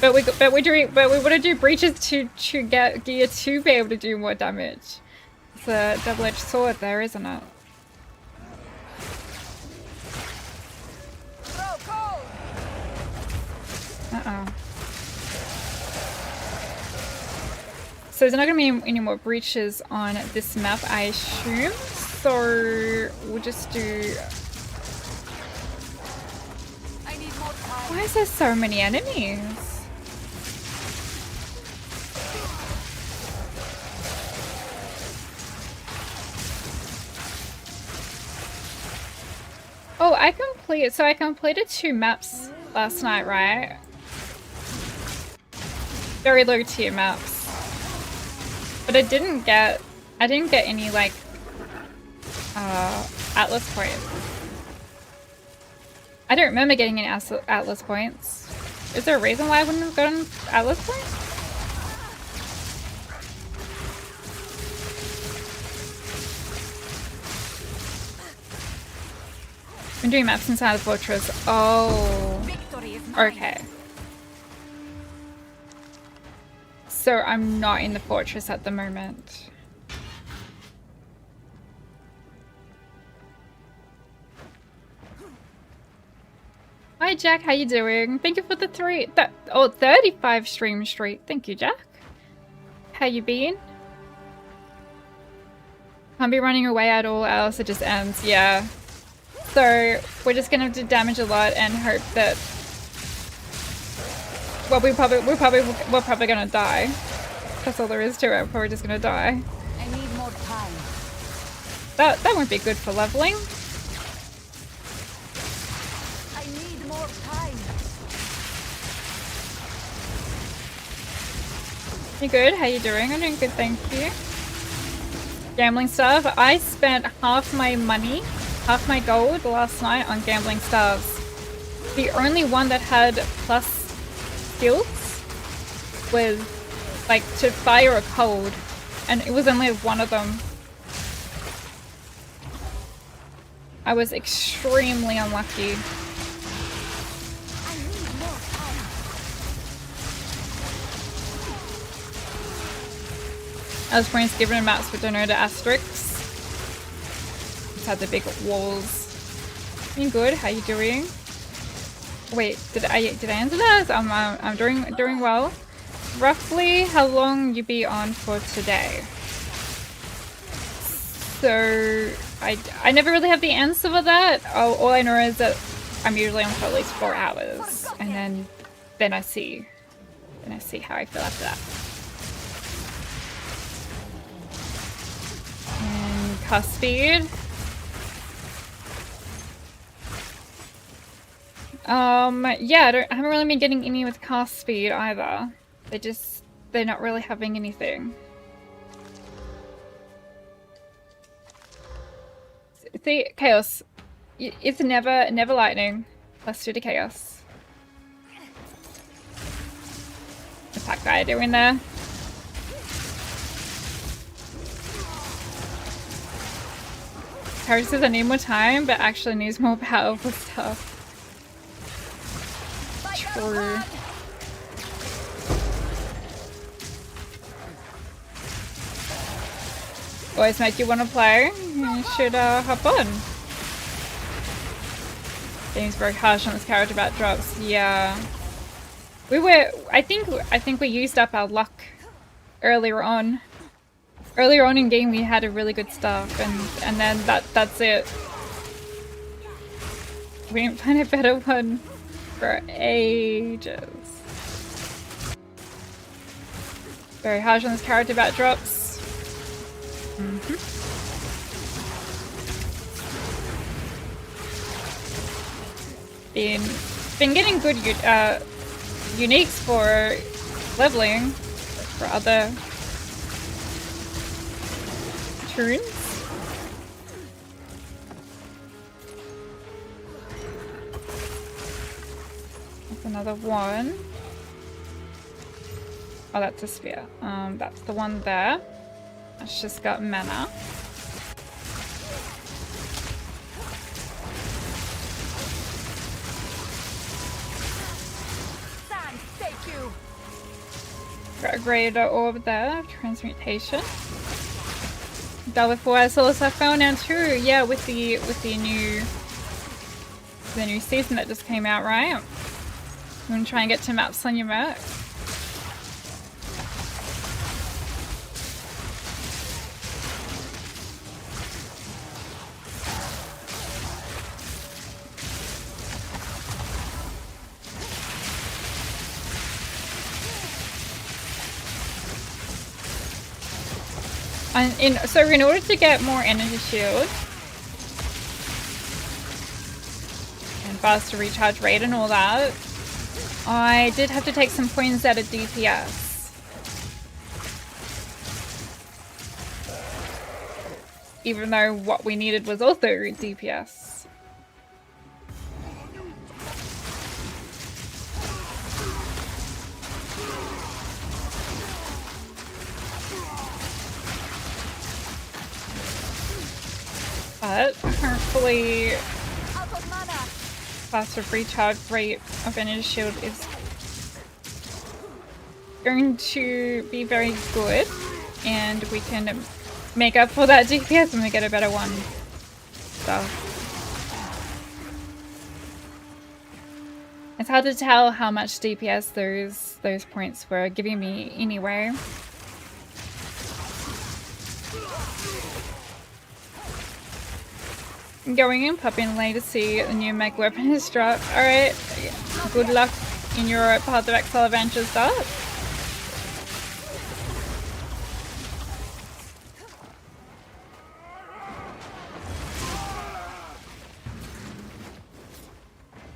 but we want to do breaches to get gear to be able to do more damage. It's a double-edged sword there, isn't it? Uh-oh. So there's not going to be any more breaches on this map, I assume. So we'll just do... Why is there so many enemies? Oh, I completed 2 maps last night, right? Very low tier maps. But I didn't get any like Atlas points. I don't remember getting any Atlas points. Is there a reason why I wouldn't have gotten Atlas points? I'm doing maps inside the fortress. Oh. Okay. So I'm not in the fortress at the moment. Hi Jack, how you doing? Thank you for the 35 stream streak. Thank you, Jack. How you been? Can't be running away at all, else it just ends. Yeah. So we're just gonna do damage a lot and hope that. Well, we're probably gonna die. That's all there is to it. We're probably just gonna die. I need more time. That won't be good for leveling. I need more time. You good? How you doing? I'm doing good, thank you. Gambling stuff. I spent half my money, half my gold last night on gambling stars. The only one that had plus skills was like to fire a cold, and it was only one of them. I was extremely unlucky. I need more time. As points given in maps with denoted asterisks. Just had the big walls. You good? How you doing? Wait, did I answer that? I'm doing well. Roughly how long you be on for today? So I never really have the answer for that. All I know is that I'm usually on for at least 4 hours, and then I see how I feel after that. And cast speed. Yeah, I haven't really been getting any with cast speed either. They're not really having anything. See, chaos. It's never lightning. Let's do the chaos. Attack guy doing there. Harry says I need more time, but actually needs more powerful stuff. True. Always make you want to play. You should hop on. Game's very harsh on this character about drops. Yeah. I think we used up our luck earlier on. Earlier on in game we had a really good stuff, and then that's it. We didn't find a better one for ages. Very harsh on this character about drops. Been getting good uniques for leveling for other turns. That's another one. Oh, that's a spear. That's the one there. It's just got mana. Got a greater orb there, transmutation. Double 4 I saw this I found now too. Yeah, with the new season that just came out, right? You wanna try and get to maps on your Mac? So in order to get more energy shield and faster recharge rate and all that, I did have to take some points out of DPS. Even though what we needed was also DPS. But hopefully faster recharge rate of energy shield is going to be very good, and we can make up for that DPS when we get a better one. So it's hard to tell how much DPS those points were giving me anyway. Going in Puppin Lane to see the new mag weapon has dropped. Alright, good luck in your Path of Exile adventure start.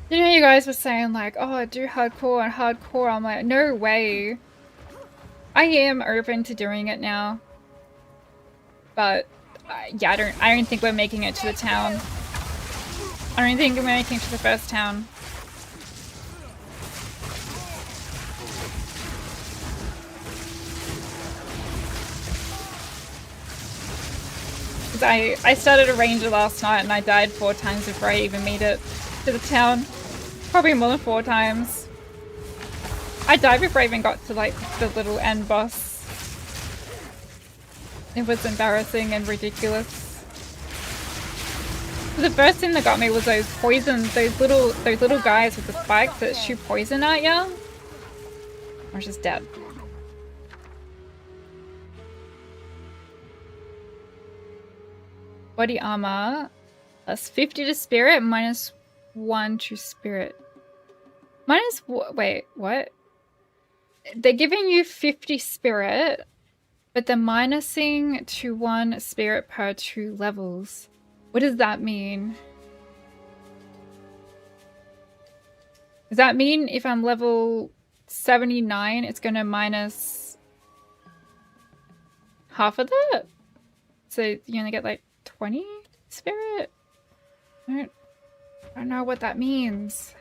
You know, you guys were saying like, oh, do hardcore and hardcore. I'm like, no way. I am open to doing it now. But yeah, I don't think we're making it to the town. I don't think we're making it to the first town. Cause I started a ranger last night and I died 4 times before I even made it to the town. Probably more than 4 times. I died before I even got to like the little end boss. It was embarrassing and ridiculous. The first thing that got me was those poisons, those little guys with the spikes that shoot poison at you. I was just dead. Body armor plus 50 to spirit, minus 1 to spirit. Wait, what? They're giving you 50 spirit, but they're minusing to 1 spirit per 2 levels. What does that mean? Does that mean if I'm level 79, it's going to minus half of that? So you only get like 20 spirit? I don't know what that means.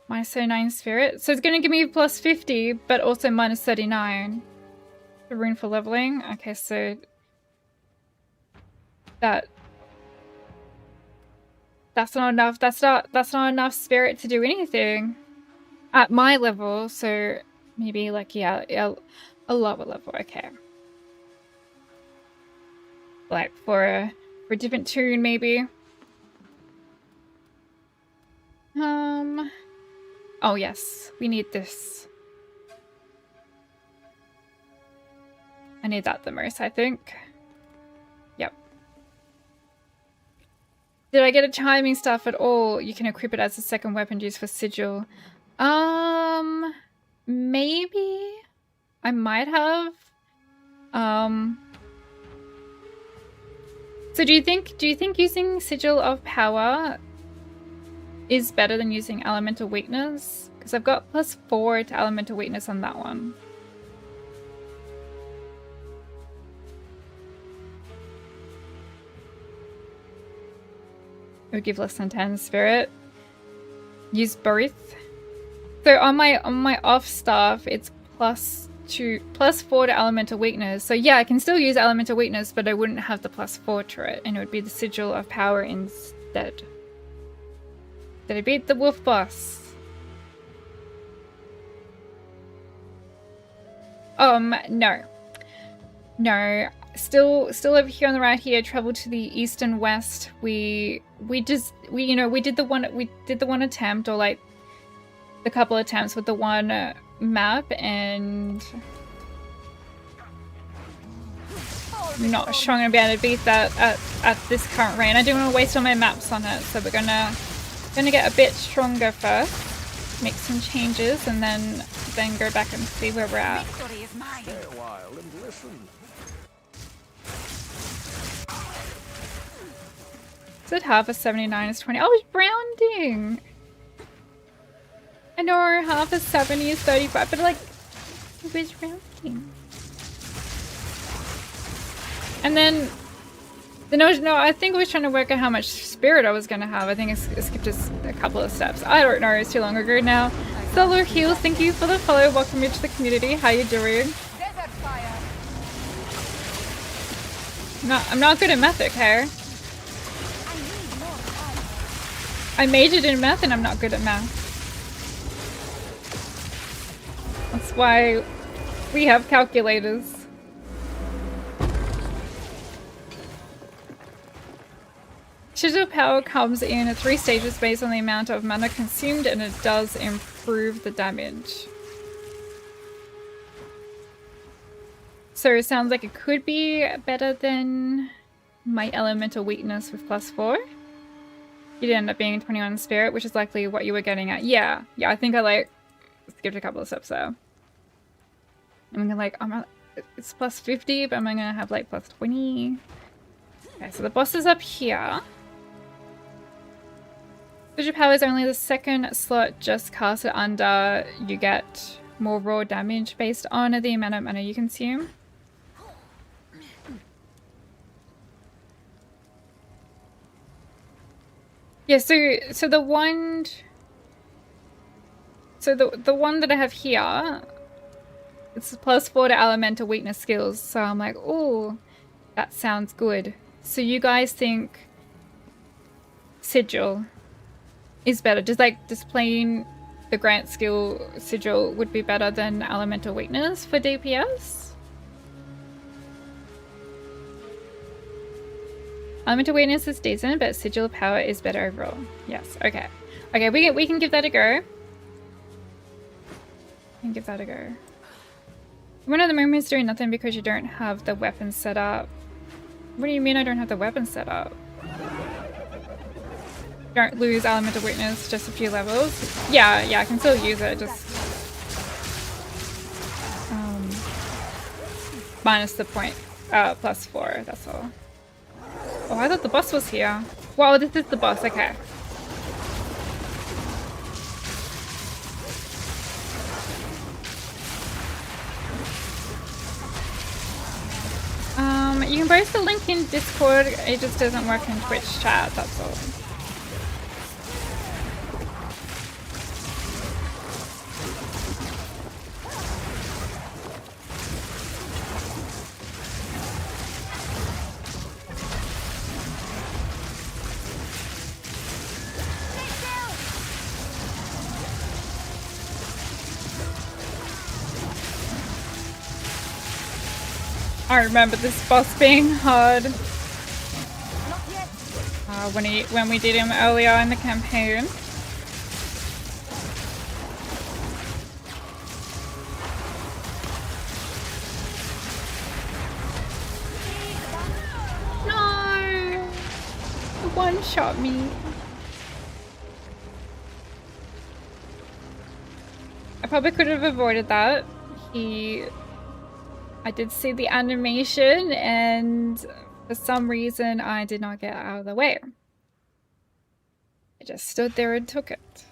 Minus 39 spirit. So it's going to give me plus 50, but also minus 39. The rune for leveling. Okay, so that's not enough. That's not enough spirit to do anything at my level. So maybe like yeah, a lower level. Okay. Like for a different tune maybe. Oh yes, we need this. I need that the most, I think. Yep. Did I get a chiming staff at all? You can equip it as a second weapon used for sigil. Maybe I might have. So do you think using Sigil of Power is better than using Elemental Weakness? Because I've got plus 4 to Elemental Weakness on that one. It would give less than 10 spirit. Use both. So on my off staff, it's plus 4 to Elemental Weakness. So yeah, I can still use Elemental Weakness, but I wouldn't have the plus 4 to it, and it would be the Sigil of Power instead. Did I beat the wolf boss? No. No. Still over here on the right here, travel to the east and west. We did the one attempt, or like the couple attempts with the one map, and I'm not sure I'm gonna be able to beat that at this current rate. I don't want to waste all my maps on it, so we're gonna get a bit stronger first, make some changes, and then go back and see where we're at. Stay a while and listen. Is it half of 79 is 20? Oh, it's rounding! I know half of 70 is 35, but like, it was rounding. And then no, I think I was trying to work out how much spirit I was going to have. I think I skipped just a couple of steps. I don't know, it's too long ago now. Solo Heals, thank you for the follow. Welcome you to the community. How you doing? I'm not good at math, okay? I majored in math and I'm not good at math. That's why we have calculators. Sigil Power comes in 3 stages based on the amount of mana consumed, and it does improve the damage. So it sounds like it could be better than my Elemental Weakness with plus 4. You did end up being 21 spirit, which is likely what you were getting at. Yeah, I think I like skipped a couple of steps there. I'm gonna like, it's plus 50, but I'm gonna have like plus 20. Okay, so the boss is up here. Sigil Power is only the second slot just cast it under. You get more raw damage based on the amount of mana you consume. Yeah, so the one that I have here, it's plus 4 to Elemental Weakness skills. So I'm like, oh, that sounds good. So you guys think Sigil is better? Just plain the Grant skill Sigil would be better than Elemental Weakness for DPS? Elemental weakness is decent, but sigil power is better overall. Yes, okay. Okay, we can give that a go. We can give that a go. One of the moment is doing nothing because you don't have the weapon set up. What do you mean I don't have the weapon set up? Don't lose elemental weakness, just a few levels. Yeah, I can still use it, just minus the point, +4, that's all. Oh, I thought the boss was here. Wow, this is the boss, okay. You can post the link in Discord, it just doesn't work in Twitch chat, that's all. I remember this boss being hard when we did him earlier in the campaign. No! One shot me. I probably could have avoided that. I did see the animation, and for some reason I did not get out of the way. I just stood there and took it.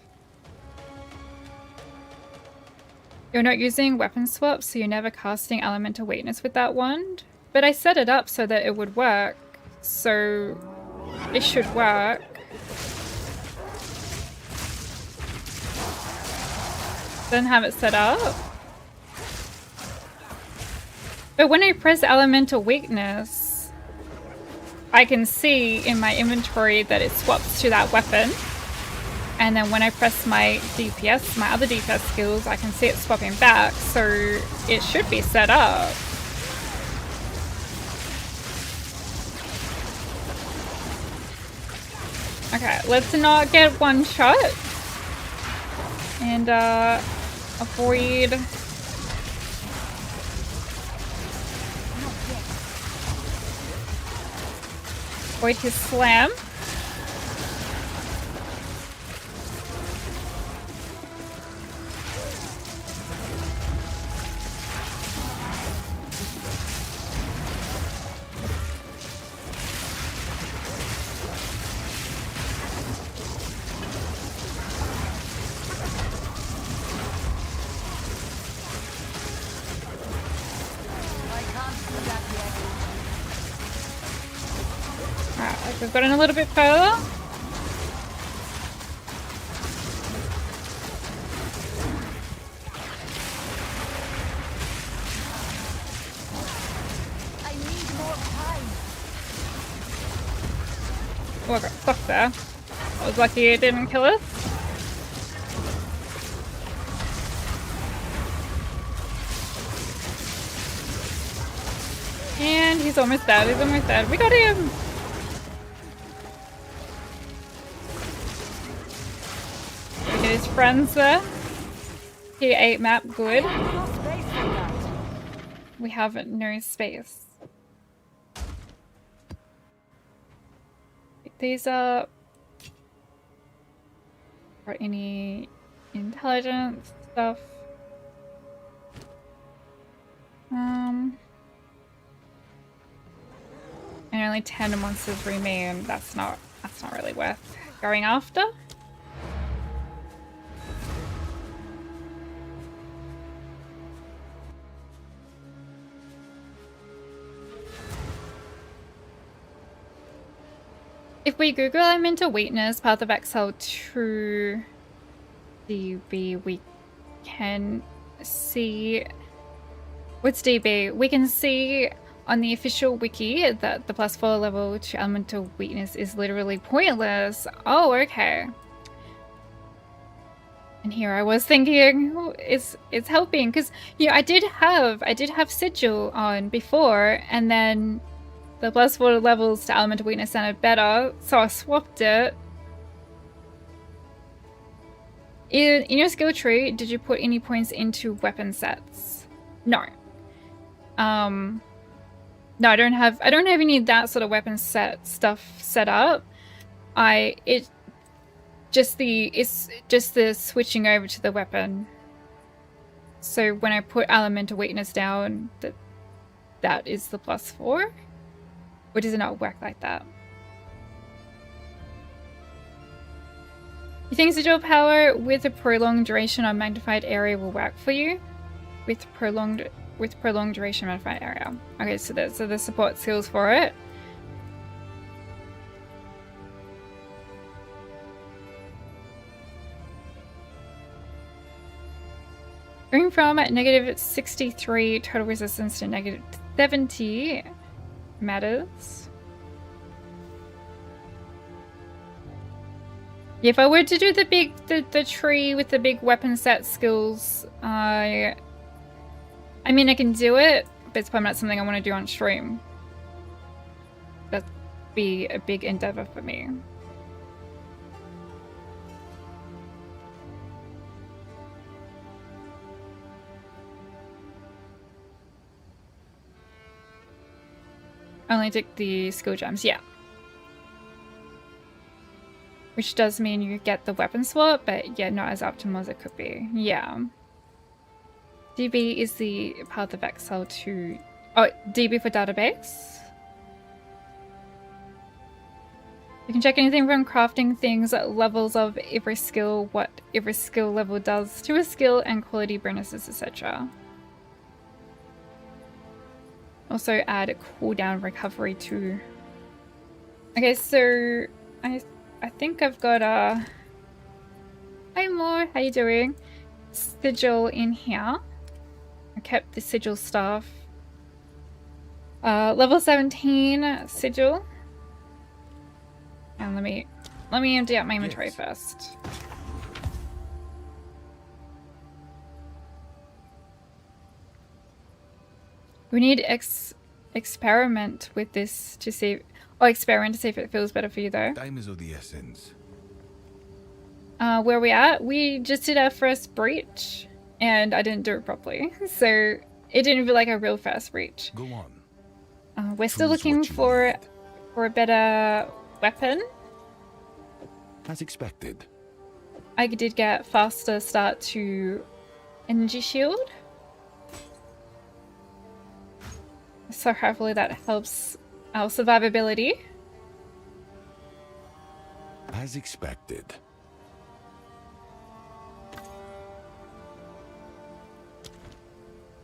You're not using weapon swaps, so you're never casting elemental weakness with that wand. But I set it up so that it would work, so it should work. Then have it set up. But when I press elemental weakness, I can see in my inventory that it swaps to that weapon. And then when I press my DPS, my other DPS skills, I can see it swapping back. So it should be set up. Okay, let's not get one shot. And avoid... Avoid his slam. We've gotten a little bit further. I need more time. Oh, I got stuck there. I was lucky it didn't kill us. And he's almost dead. He's almost dead. We got him! His friends there. Tier 8 map, good. We have no space. These are... Or any intelligence stuff. And only 10 monsters remain. That's not really worth going after. If we Google elemental weakness, Path of Exile 2 DB, we can see... What's DB? We can see on the official wiki that the +4 level to elemental weakness is literally pointless. Oh, okay. And here I was thinking, oh, it's helping, because I did have sigil on before, and then The +4 levels to elemental weakness sounded better, so I swapped it. In your skill tree, did you put any points into weapon sets? No. No, I don't have any of that sort of weapon set stuff set up. It's just the switching over to the weapon. So when I put elemental weakness down, that is the +4? Or does it not work like that? You think sigil power with a prolonged duration on magnified area will work for you? With prolonged duration magnified area. Okay, so there's the support skills for it. Going from -63 total resistance to -70 matters. If I were to do the tree with the big weapon set skills, I mean I can do it, but it's probably not something I want to do on stream. That'd be a big endeavor for me. Only take the skill gems, yeah. Which does mean you get the weapon swap, but yeah, not as optimal as it could be. Yeah. DB is the Path of Exile to... Oh, DB for database. You can check anything from crafting things, levels of every skill, what every skill level does to a skill, and quality bonuses, etc. Also add a cooldown recovery too. Okay, so I think I've got a... Hi Moore, how you doing? Sigil in here. I kept the sigil staff. Level 17 sigil. And let me empty out my inventory first. We need experiment with this to see. Oh, experiment to see if it feels better for you though. Time is of the essence. Where are we at? We just did our first breach, and I didn't do it properly, so it didn't feel like a real first breach. Go on. We're still looking for a better weapon. As expected. I did get faster start to energy shield. So hopefully that helps our survivability. As expected.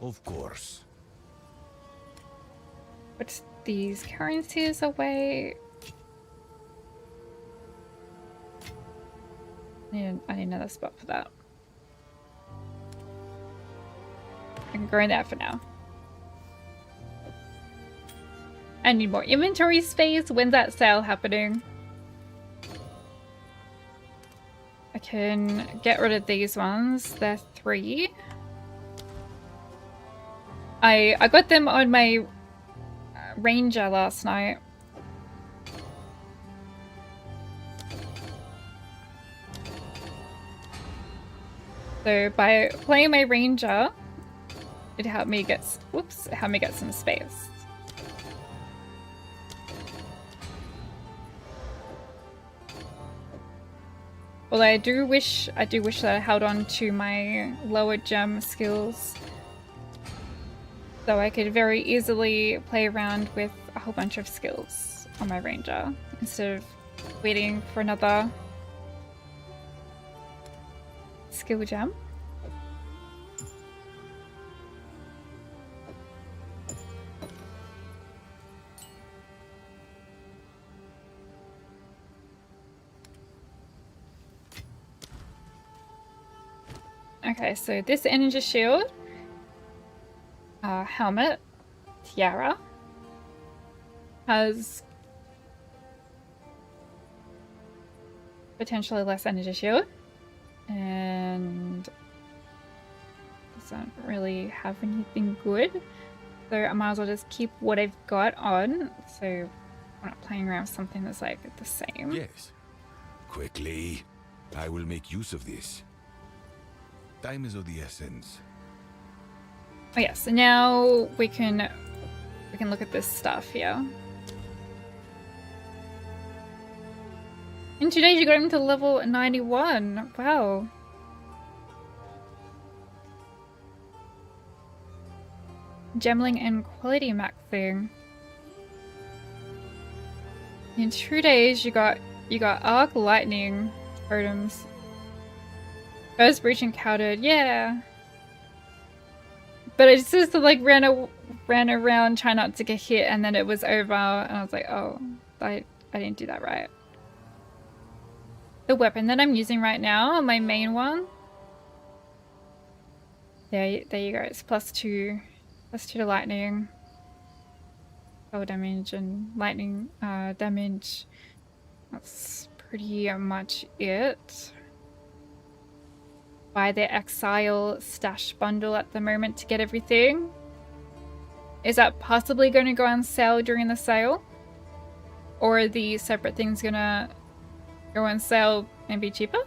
Of course. Put these currencies away. I need another spot for that. I can grow that for now. I need more inventory space. When's that sale happening? I can get rid of these ones. They're 3. I got them on my ranger last night. So by playing my ranger, it helped me get some space. Although I do wish that I held on to my lower gem skills, so I could very easily play around with a whole bunch of skills on my ranger instead of waiting for another skill gem. Okay, so this energy shield, helmet, tiara, has potentially less energy shield, and doesn't really have anything good. So I might as well just keep what I've got on. So we're not playing around with something that's like the same. Yes. Quickly. I will make use of this. Time is of the essence. Oh yeah, so now we can look at this stuff here. In 2 days you got him to level 91. Wow. Gemling and quality maxing. In 2 days you got arc lightning totems. First breach encountered, yeah. But it just like ran around trying not to get hit, and then it was over, and I was like, oh, I didn't do that right. The weapon that I'm using right now, my main one. Yeah, there you go. It's +2 to lightning, spell damage, and lightning damage. That's pretty much it. Buy the Exile stash bundle at the moment to get everything. Is that possibly going to go on sale during the sale? Or are the separate things going to go on sale and be cheaper?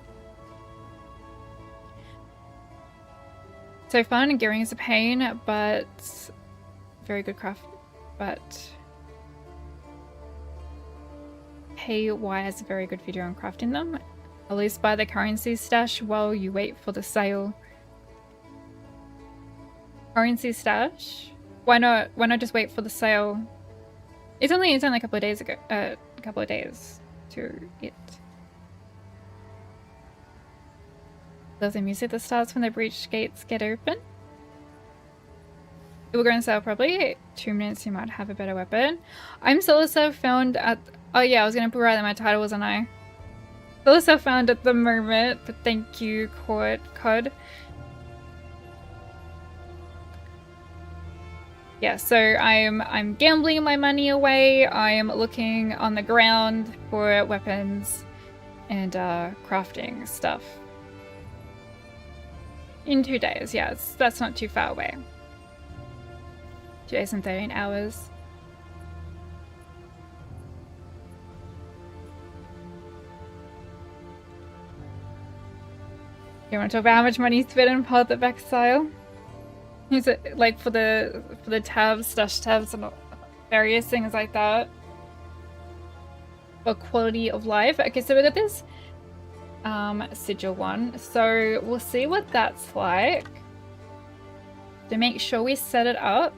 So fun, and gearing is a pain, but very good craft. But KY has a very good video on crafting them. At least buy the currency stash while you wait for the sale. Currency stash? Why not just wait for the sale? It's only a couple of days ago. A couple of days to it. There's the music that starts when the breach gates get open. It will go on sale probably 2 minutes. You might have a better weapon. I'm Solisa found at. Oh yeah, I was gonna put right that my title, wasn't I? Also found at the moment, but thank you, Cod. Yeah, so I'm gambling my money away. I'm looking on the ground for weapons and crafting stuff. In 2 days, yeah, that's not too far away. 2 days and 13 hours. You want to talk about how much money you spent on Path of Exile? Is it like for the tabs, stash tabs, and various things like that? For quality of life. Okay, so we got this sigil one. So we'll see what that's like. To make sure we set it up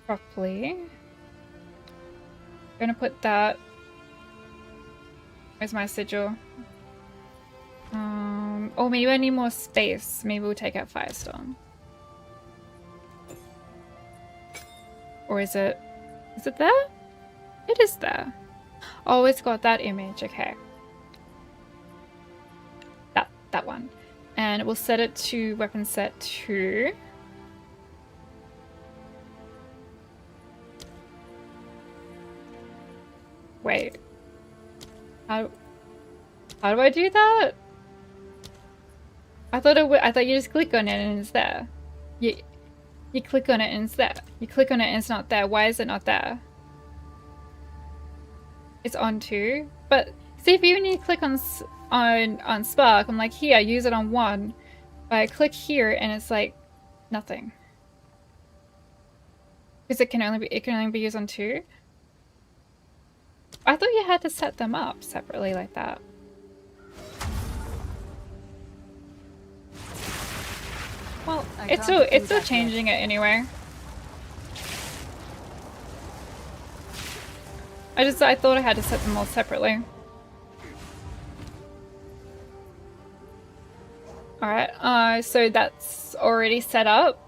properly. I'm gonna put that. Where's my sigil? Oh, maybe I need more space. Maybe we'll take out Firestone. Or is it there? It is there. Oh, it's got that image. Okay. That one. And we'll set it to weapon set 2. Wait. How do I do that? I thought you just click on it and it's there. You click on it and it's there. You click on it and it's not there. Why is it not there? It's on 2. But see, if you need to click on Spark, I'm like, here, use it on 1. But I click here and it's like nothing. Because it can only be used on 2. I thought you had to set them up separately like that. Well, it's still changing it anyway. I thought I had to set them all separately. Alright, so that's already set up.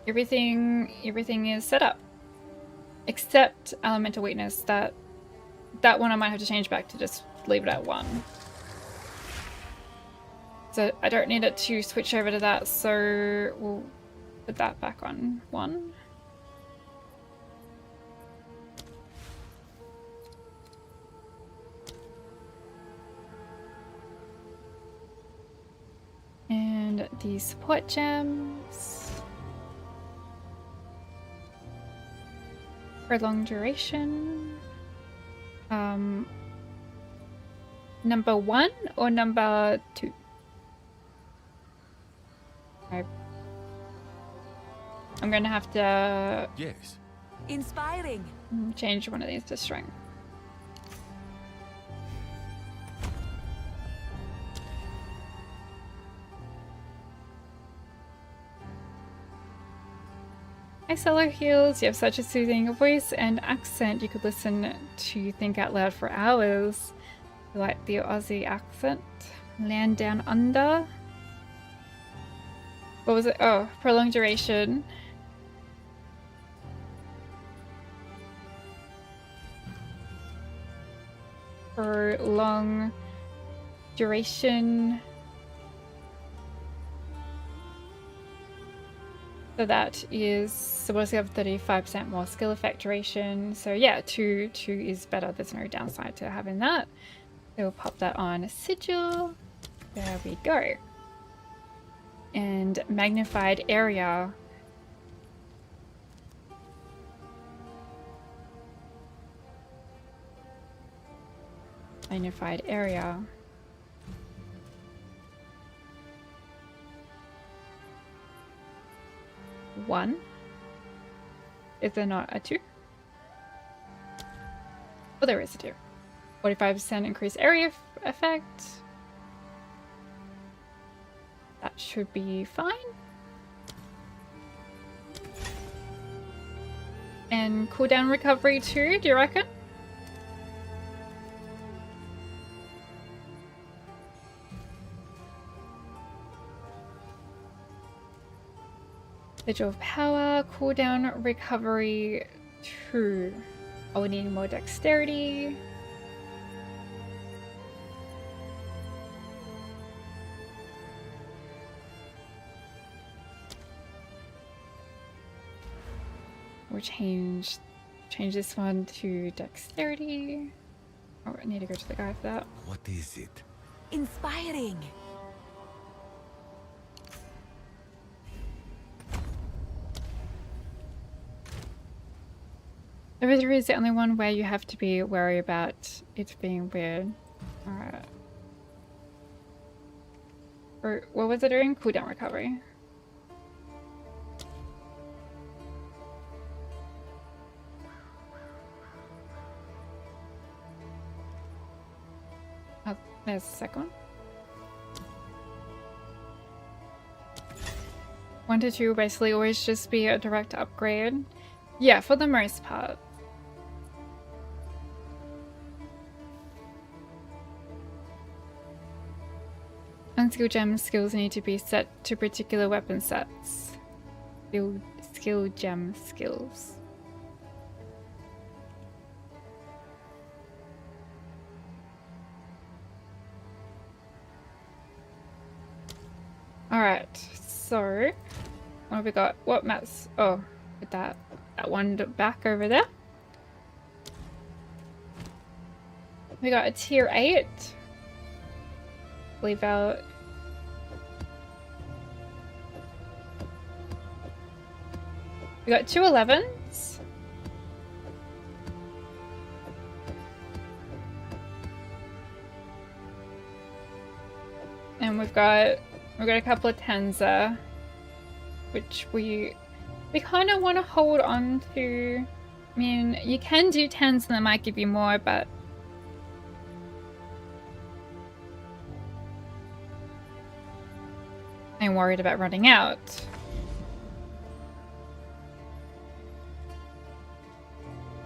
Everything is set up. Except elemental weakness. That one I might have to change back to just leave it at 1. So I don't need it to switch over to that, so we'll put that back on 1. And the support gems. Prolonged duration. Number 1 or number 2? I'm gonna have to Yes. Inspiring. change one of these to strength. Hi, Solo Heels. You have such a soothing voice and accent. You could listen to think out loud for hours. You like the Aussie accent. Land down under. What was it? Oh, prolonged duration. For long duration. So that is supposed to have 35% more skill effect duration. So yeah, 2 is better. There's no downside to having that. So we'll pop that on sigil. There we go. And magnified area. Magnified area. One. Is there not a 2? Oh, there is a 2. 45% increased area effect. That should be fine. And cooldown recovery too, do you reckon? Vigil of Power, cooldown recovery 2. Oh, we need more dexterity. We'll change this one to dexterity. Oh, I need to go to the guy for that. What is it? Inspiring. Level 3 is the only one where you have to be wary about it being weird. Alright. Or what was it doing? Cooldown recovery. Oh, there's the second one. 1 to 2 will basically always just be a direct upgrade. Yeah, for the most part. Unskilled gem skills need to be set to particular weapon sets. Skill gem skills. Alright, so what have we got? What maps? Oh, with that one back over there. We got a tier 8. Leave out. We got 2 11s. And we've got a couple of 10s there, which we kind of want to hold on to. I mean, you can do 10s and that might give you more, but I'm worried about running out.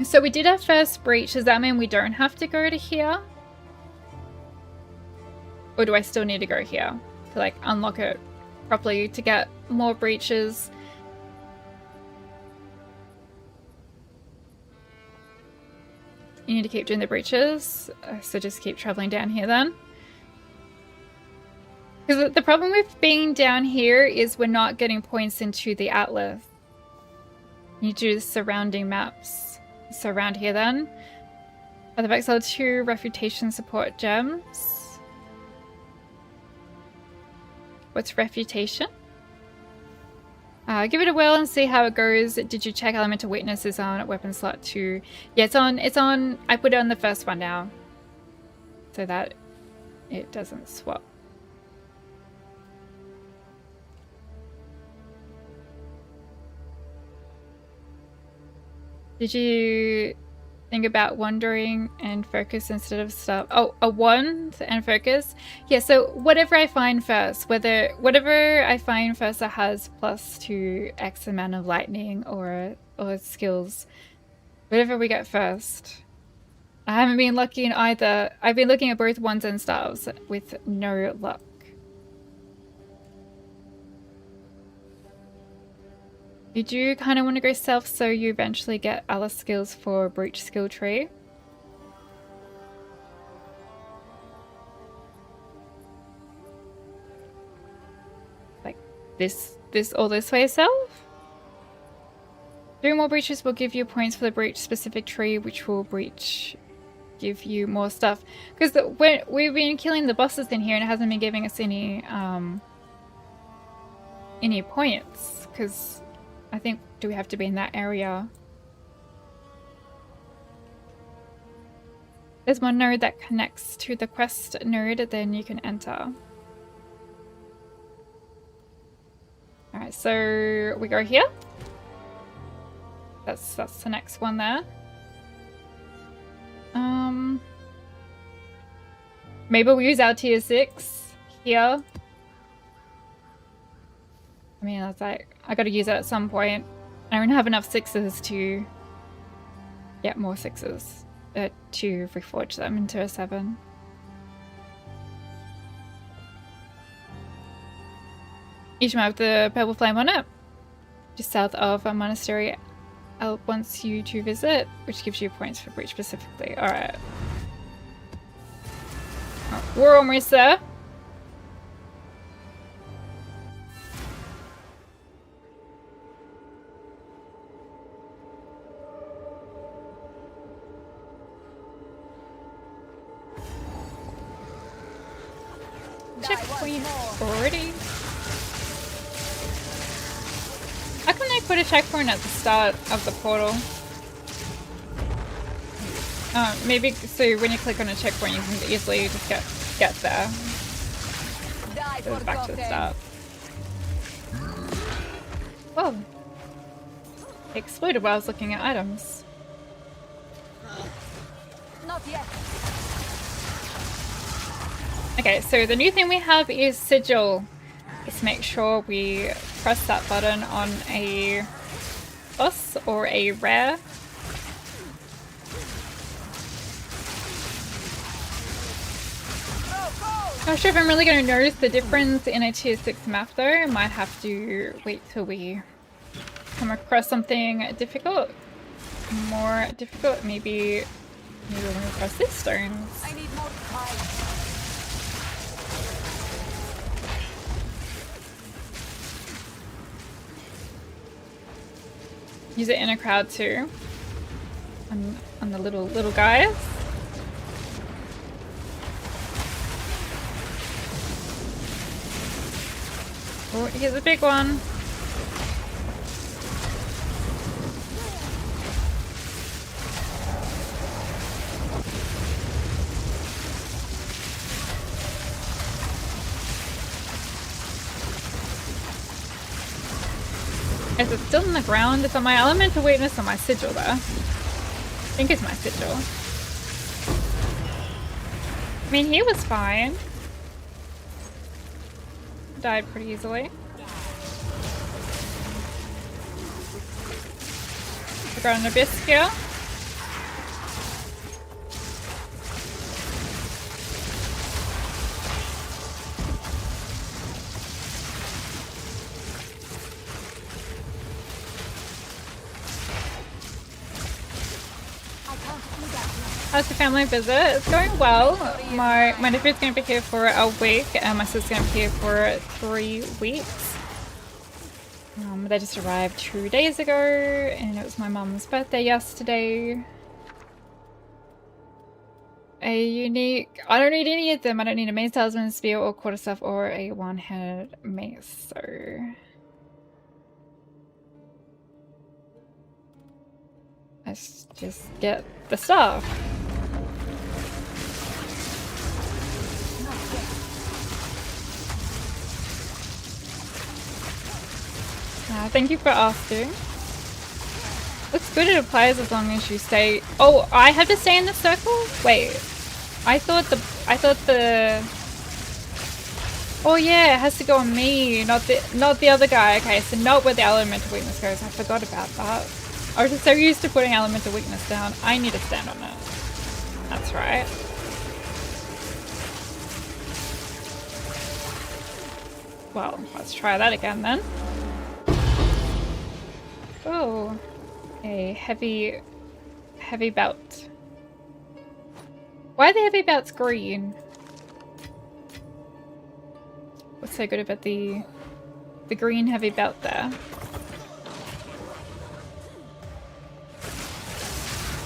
So we did our first breach. Does that mean we don't have to go to here? Or do I still need to go here to like unlock it properly to get more breaches? You need to keep doing the breaches, so just keep traveling down here then. Because the problem with being down here is we're not getting points into the atlas. You do the surrounding maps. So around here then. Path of Exile 2 refutation support gems. What's refutation? Give it a whirl and see how it goes. Did you check elemental weaknesses on weapon slot 2? Yeah, it's on. I put it on the first one now, so that it doesn't swap. Did you think about wandering and focus instead of stuff? Oh, a wand and focus? Yeah, so whatever I find first, whatever I find first that has plus to X amount of lightning or skills, whatever we get first. I haven't been lucky in either. I've been looking at both wands and staves with no luck. You do kind of want to go stealth so you eventually get other skills for breach skill tree. Like this or this way self. Doing more breaches will give you points for the breach specific tree, which will give you more stuff. Because we've been killing the bosses in here and it hasn't been giving us any points. Because I think, do we have to be in that area? There's one node that connects to the quest node, then you can enter. Alright, so we go here. That's the next one there. Maybe we'll use our tier 6 here. I mean, that's like, I gotta use it at some point. I don't have enough 6s to get more 6s to reforge them into a 7. Each map with the purple flame on it, just south of a monastery, wants you to visit, which gives you points for breach specifically. Alright. We're almost there. Checkpoint already. How can I put a checkpoint at the start of the portal? Maybe so when you click on a checkpoint you can easily just get there. Goes back to the start. Whoa. It exploded while I was looking at items. Not yet. Okay, so the new thing we have is sigil. Just make sure we press that button on a boss or a rare. I'm not sure if I'm really going to notice the difference in a tier 6 map though. I might have to wait till we come across something difficult. More difficult. Maybe when we cross these stones. I need more time. Use it in a crowd too. On the little guys. Oh, here's a big one. Is it still in the ground? Is it my elemental weakness or my sigil there? I think it's my sigil. I mean, he was fine. Died pretty easily. We got an abyss here. How's the family visit? It's going well. My nephew's going to be here for a week and my sister's going to be here for 3 weeks. They just arrived 2 days ago and it was my mum's birthday yesterday. A unique... I don't need any of them. I don't need a mace, talisman, spear or quarterstaff or a one-handed mace. So... Let's just get the stuff. Thank you for asking. Looks good, it applies as long as you stay. Oh, I have to stay in the circle? Wait. I thought the Oh yeah, it has to go on me, not the other guy. Okay, so not where the elemental weakness goes. I forgot about that. I was just so used to putting elemental weakness down. I need to stand on it. That's right. Well, let's try that again then. Oh, a heavy belt. Why are the heavy belts green? What's so good about the green heavy belt there?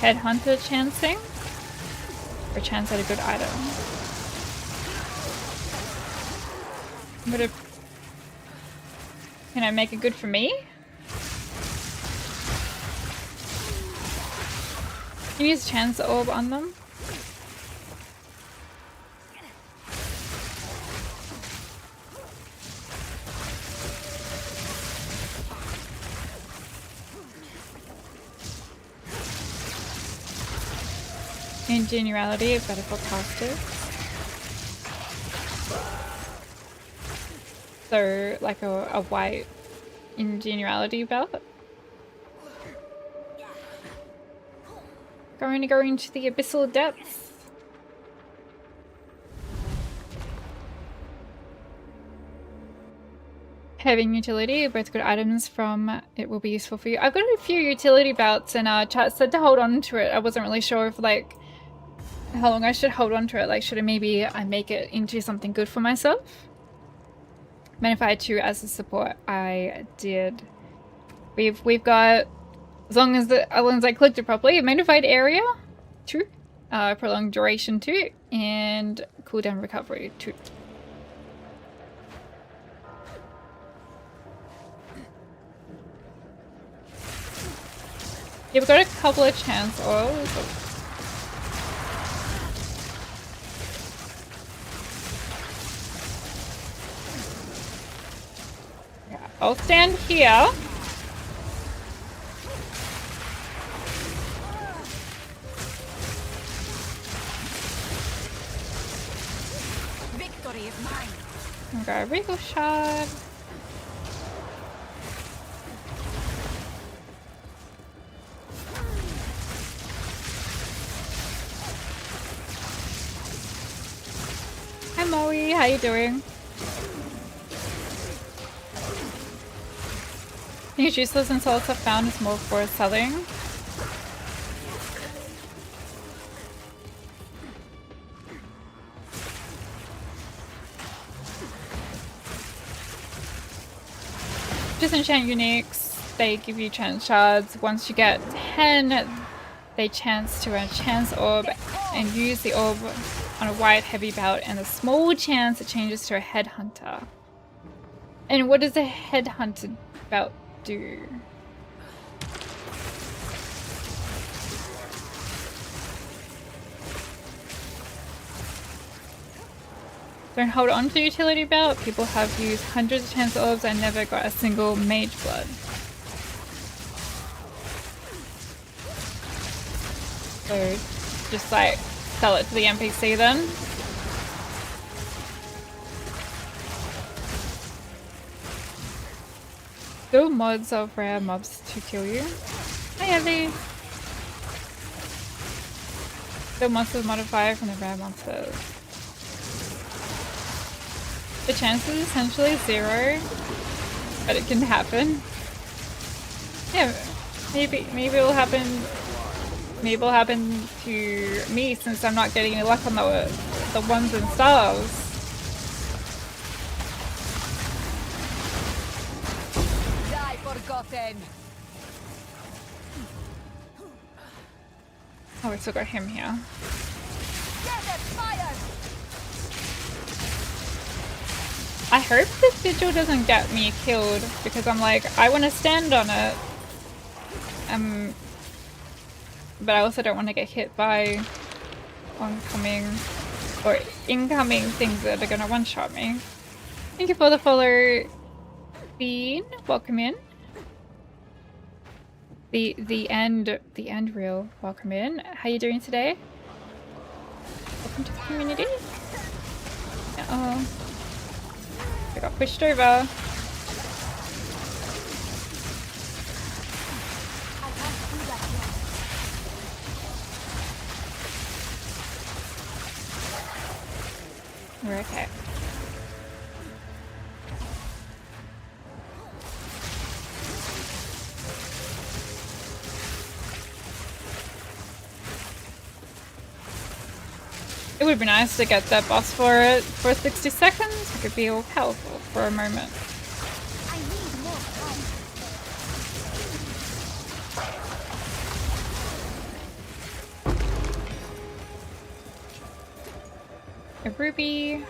Headhunter chancing? Or chance at a good item? Can I make it good for me? Can you use chance orb on them? In generality, better for casters. So, like a white in generality belt. Going to go into the abyssal depths. Having utility, both good items from it will be useful for you. I've got a few utility belts and chat said to hold on to it. I wasn't really sure if like how long I should hold on to it. Like should I make it into something good for myself? But if I had to as a support, I did. We've got as long as I clicked it properly, a magnified area 2, prolonged duration 2, and cooldown recovery 2. Yeah, we've got a couple of chance oils. Yeah, I'll stand here. Victory is mine. Okay, Regal Shard. Hi Moe, how you doing? These useless insults I've found is more for selling. Disenchant uniques, they give you chance shards. Once you get 10, they chance to a chance orb and use the orb on a white heavy belt, and a small chance it changes to a headhunter. And what does a headhunter belt do? Don't hold on to the utility belt. People have used hundreds of chance orbs and never got a single mage blood. So just like sell it to the NPC then. Do mods of rare mobs to kill you. Hi Evie! The monsters modifier from the rare monsters. The chance is essentially 0, but it can happen. Yeah, maybe it'll happen. Maybe it'll happen to me since I'm not getting any luck on the ones and stars. Die forgotten. Oh, we still got him here. Get it, fire! I hope this vigil doesn't get me killed because I'm like, I want to stand on it. but I also don't want to get hit by oncoming or incoming things that are going to one-shot me. Thank you for the follow, Bean. Welcome in. The end reel. Welcome in. How you doing today? Welcome to the community. Uh-oh. I got pushed over. We're okay. It would be nice to get that boss for it for 60 seconds. We could be all powerful for a moment. I need more time. A ruby.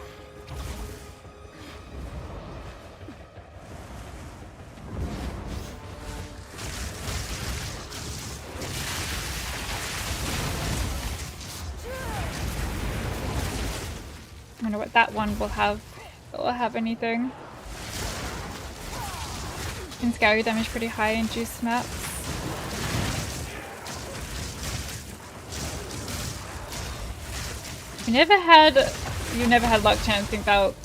I wonder what that one will have. If it will have anything. And scary damage pretty high in juice maps. You never had luck chancing belt.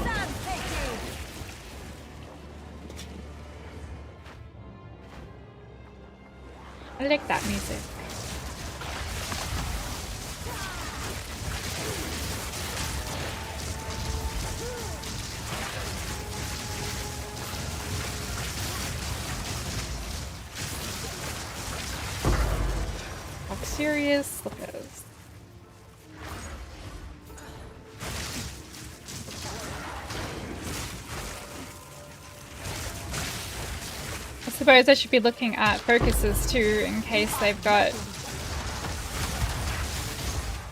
Sam, take you. I like that music. Serious, look at this. I suppose I should be looking at focuses too in case they've got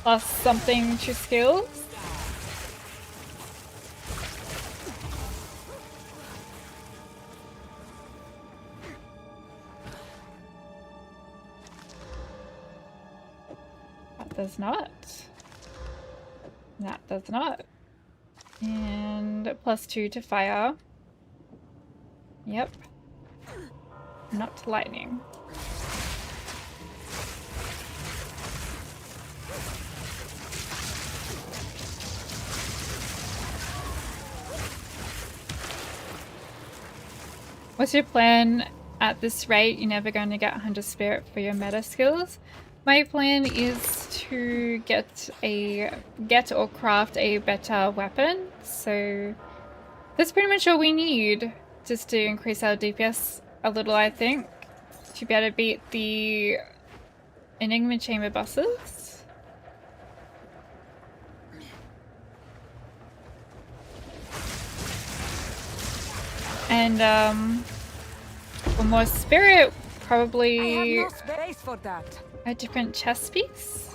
plus something to skills. Does not. That does not. And +2 to fire. Yep. Not to lightning. What's your plan? At this rate, you're never going to get 100 spirit for your meta skills. My plan is to get or craft a better weapon, so that's pretty much all we need, just to increase our DPS a little, I think, to be able to beat the Enigma Chamber bosses. And for more spirit, probably I have no space for that. a different chest piece.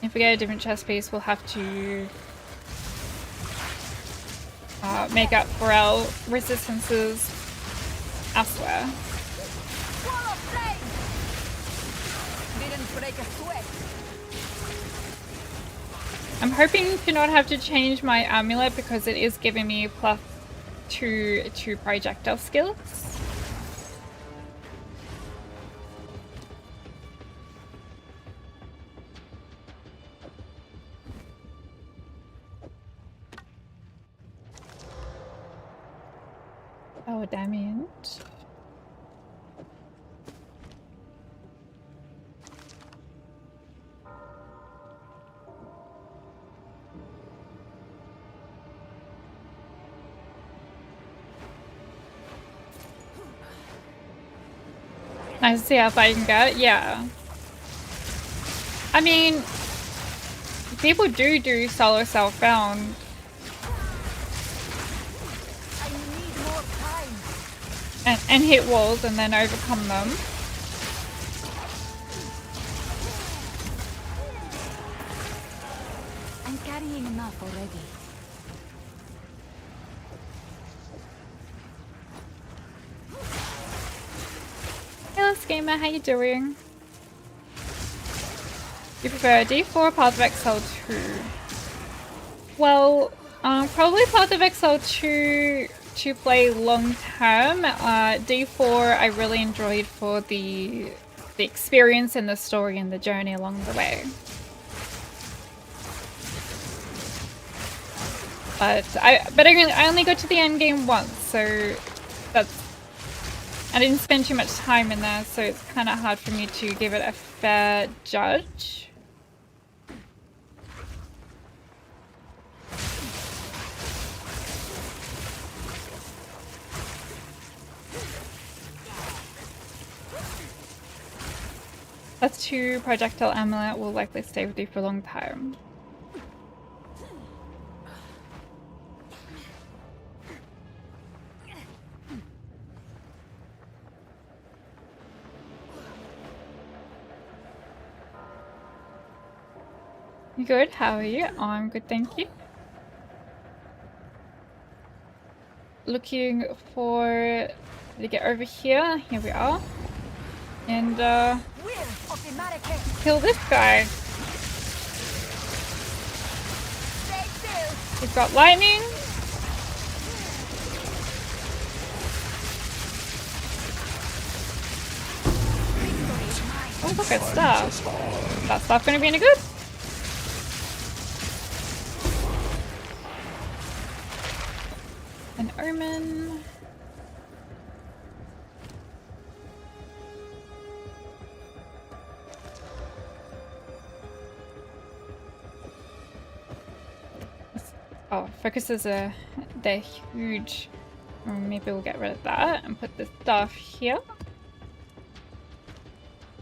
If we get a different chest piece, we'll have to make up for our resistances elsewhere. Wall of flame. Didn't break a sweat. I'm hoping to not have to change my amulet because it is giving me +2 to projectile skills. Oh, damage. Nice to see how far you can get. Yeah. I mean, people do solo self-found. I need more time. And hit walls and then overcome them. I'm carrying carrying enough already. Hello, Gamer, how you doing? You prefer D4 Path of Exile 2? Well, probably Path of Exile 2 to play long term. D4 I really enjoyed for the experience and the story and the journey along the way. But I only got to the end game once, so I didn't spend too much time in there, so it's kind of hard for me to give it a fair judge. That's 2 projectile amulet will likely stay with you for a long time. Good, how are you? I'm good, thank you. Looking for to get over here. Here we are. And kill this guy. He's got lightning. Oh, look at stuff. That stuff gonna be any good? An omen. Oh, focuses they're huge. Maybe we'll get rid of that and put the stuff here.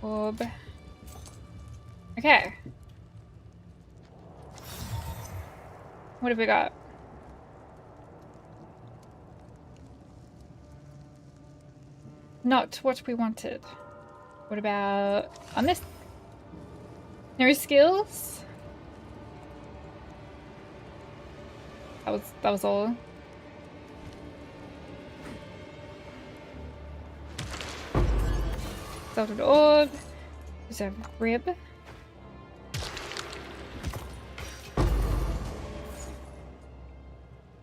Orb. Okay. What have we got? Not what we wanted. What about on this? No skills? That was all. Salted orb. Reserve rib.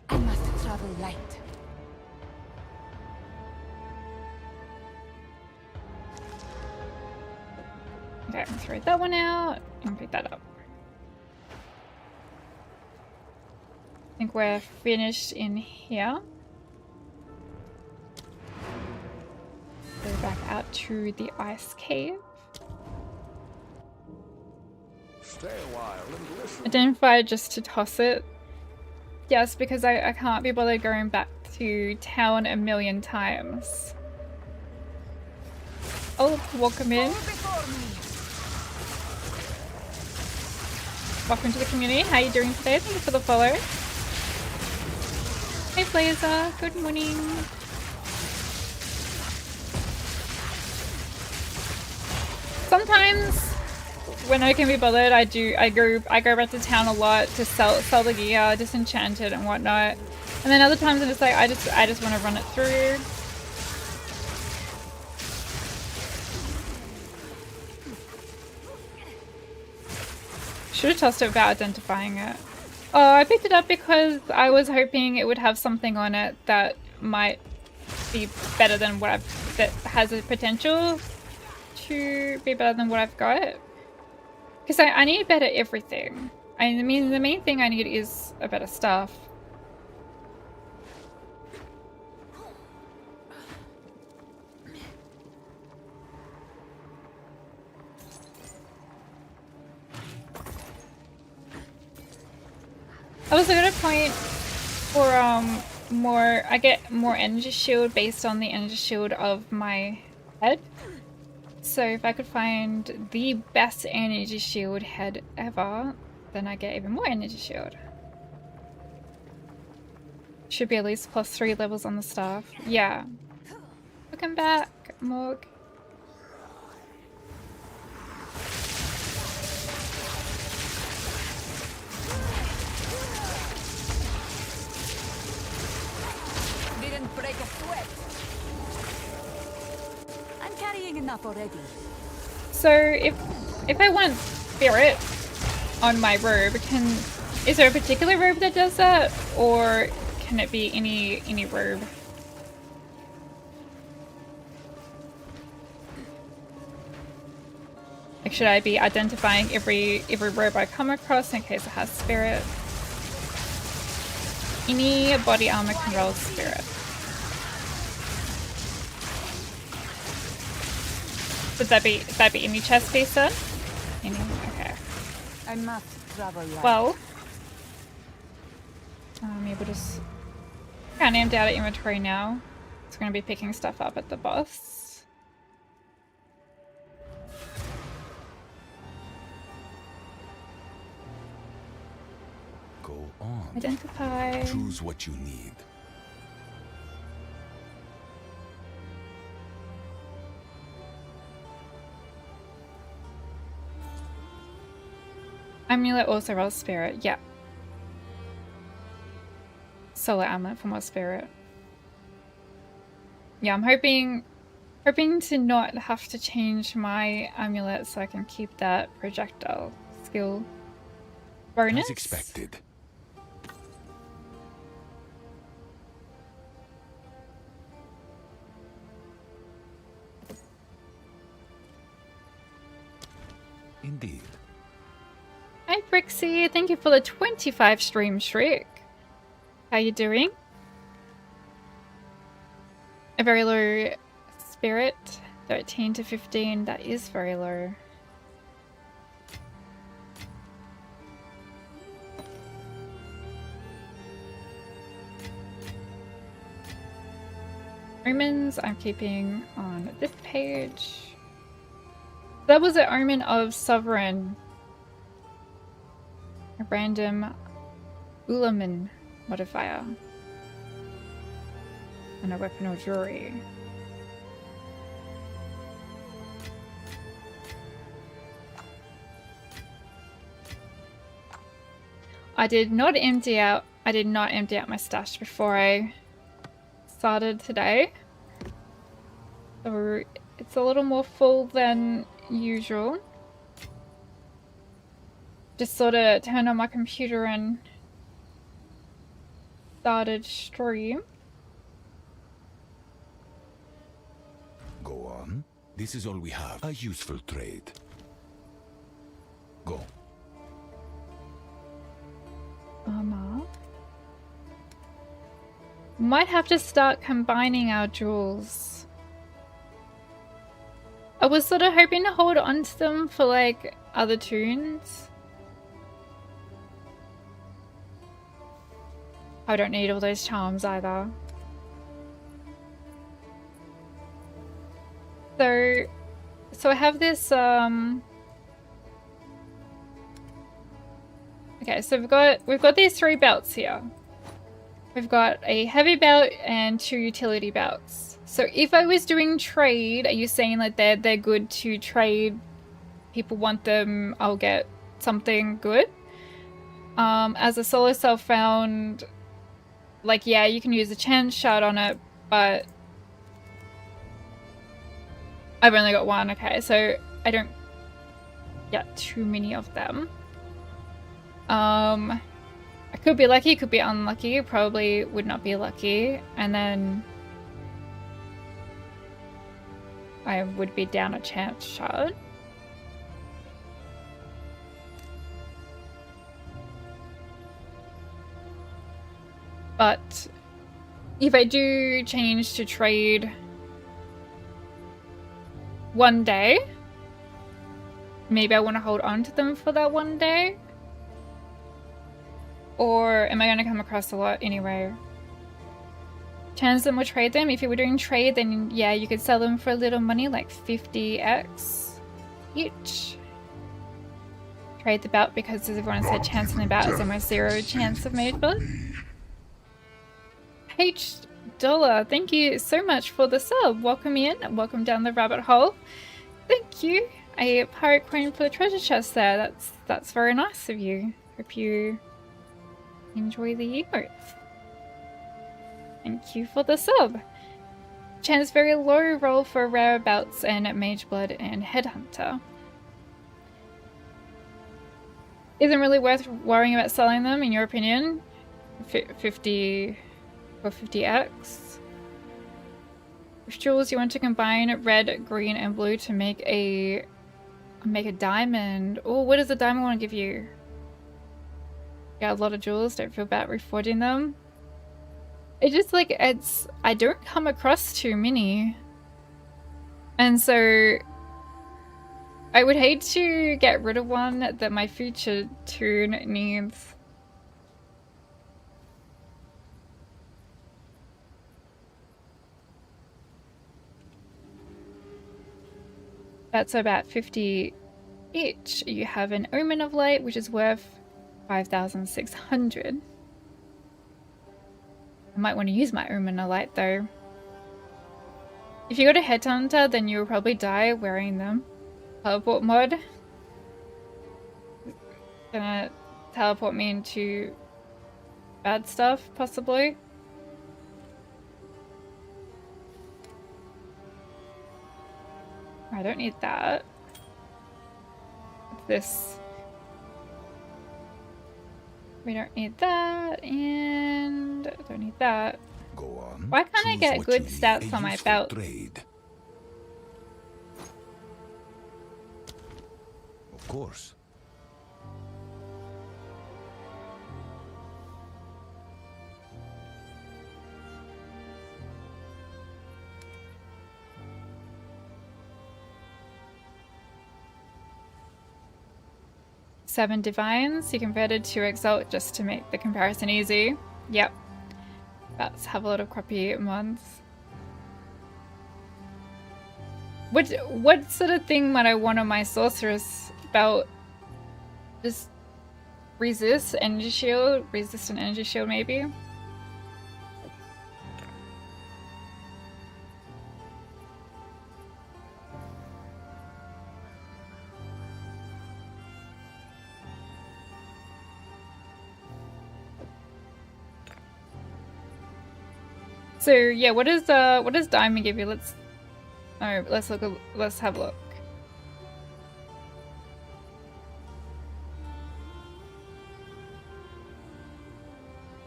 I must travel light. Okay, let's write that one out and pick that up. I think we're finished in here. Go back out to the ice cave. Stay a while and listen. Identify just to toss it. Yes, because I can't be bothered going back to town a million times. Oh, welcome in. Welcome to the community. How are you doing today? Thank you for the follow. Hey Blazer, good morning. Sometimes when I can be bothered, I go back to town a lot to sell the gear, disenchanted and whatnot. And then other times I'm just like I just want to run it through. Should have tossed it without identifying it. Oh, I picked it up because I was hoping it would have something on it that might be better than what that has a potential to be better than what I've got. Because I need better everything. I mean, the main thing I need is a better stuff. I was at a point for I get more energy shield based on the energy shield of my head. So if I could find the best energy shield head ever, then I get even more energy shield. Should be at least +3 levels on the staff. Yeah. Welcome back, Morg. enough already. So if I want spirit on my robe, is there a particular robe that does that, or can it be any robe? Like, should I be identifying every robe I come across in case it has spirit? Any body armor can roll spirit. Would that be any chest piece then? Any? Okay. I must travel light. Well, maybe we'll just kind of empty out our inventory now. It's going to be picking stuff up at the boss. Go on. Identify. Choose what you need. Amulet also rolls spirit. Yeah. Solar amulet for more spirit. Yeah, I'm hoping to not have to change my amulet so I can keep that projectile skill bonus. As expected. Indeed. Hi Brixie, thank you for the 25 stream streak. How you doing? A very low spirit, 13 to 15, that is very low. Omens I'm keeping on this page. That was an omen of Sovereign. A random Ulaman modifier. And a weapon or jewelry. I did not empty out my stash before I started today. So it's a little more full than usual. Just sort of turned on my computer and started stream. Go on. This is all we have. A useful trade. Go. Might have to start combining our jewels. I was sort of hoping to hold on to them for like other tunes. I don't need all those charms either. So I have this okay, so we've got these 3 belts here. We've got a heavy belt and 2 utility belts. So if I was doing trade, are you saying like they're good to trade? People want them, I'll get something good. As a solo self found, like yeah, you can use a chance shard on it, but I've only got 1, okay, so I don't get too many of them. I could be lucky, could be unlucky, probably would not be lucky, and then I would be down a chance shard. But if I do change to trade one day, maybe I want to hold on to them for that one day. Or am I going to come across a lot anyway? Chance them or trade them. If you were doing trade, then yeah, you could sell them for a little money, like 50x each. Trade the belt because as everyone said, chance in the belt is almost 0 chance of mage bullet. H Dollar, thank you so much for the sub. Welcome in, welcome down the rabbit hole. Thank you. A pirate coin for the treasure chest there. That's very nice of you. Hope you enjoy the emotes. Thank you for the sub. Chance very low, roll for rare belts and mage blood and headhunter. Isn't really worth worrying about selling them, in your opinion? 50 or 50x. Which jewels you want to combine red, green, and blue to make a diamond? Oh, what does the diamond want to give you? Got a lot of jewels, don't feel bad reforging them. It just like, I don't come across too many. And so I would hate to get rid of one that my future toon needs. That's about 50 each. You have an Omen of Light, which is worth 5,600. I might want to use my Omen of Light though. If you go to Headhunter, then you'll probably die wearing them. Teleport mod. Gonna teleport me into bad stuff, possibly. I don't need that. This. We don't need that, and I don't need that. Go on. Why can't I Choose get what good you need. stats A on my useful belt? Trade. Of course. Seven divines, you converted to exalt just to make the comparison easy. Yep. Let's have a lot of crappy ones. What sort of thing might I want on my sorceress belt? Just resist energy shield, resistant energy shield maybe? So yeah, what does diamond give you? Let's have a look.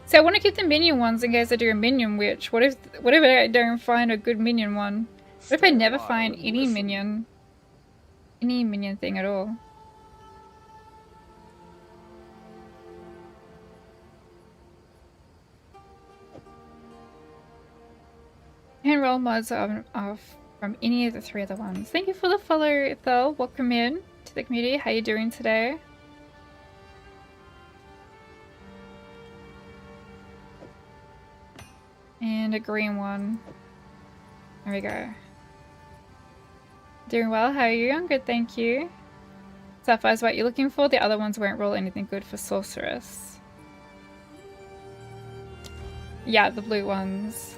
So I want to keep the minion ones in case I do a minion witch. What if I don't find a good minion one? What if I never find any minion thing at all? And roll mods are from any of the three other ones. Thank you for the follow, Thel. Welcome in to the community. How you doing today? And a green one. There we go. Doing well. How are you? I'm good, thank you. Sapphire's what you're looking for. The other ones won't roll anything good for Sorceress. Yeah, the blue ones.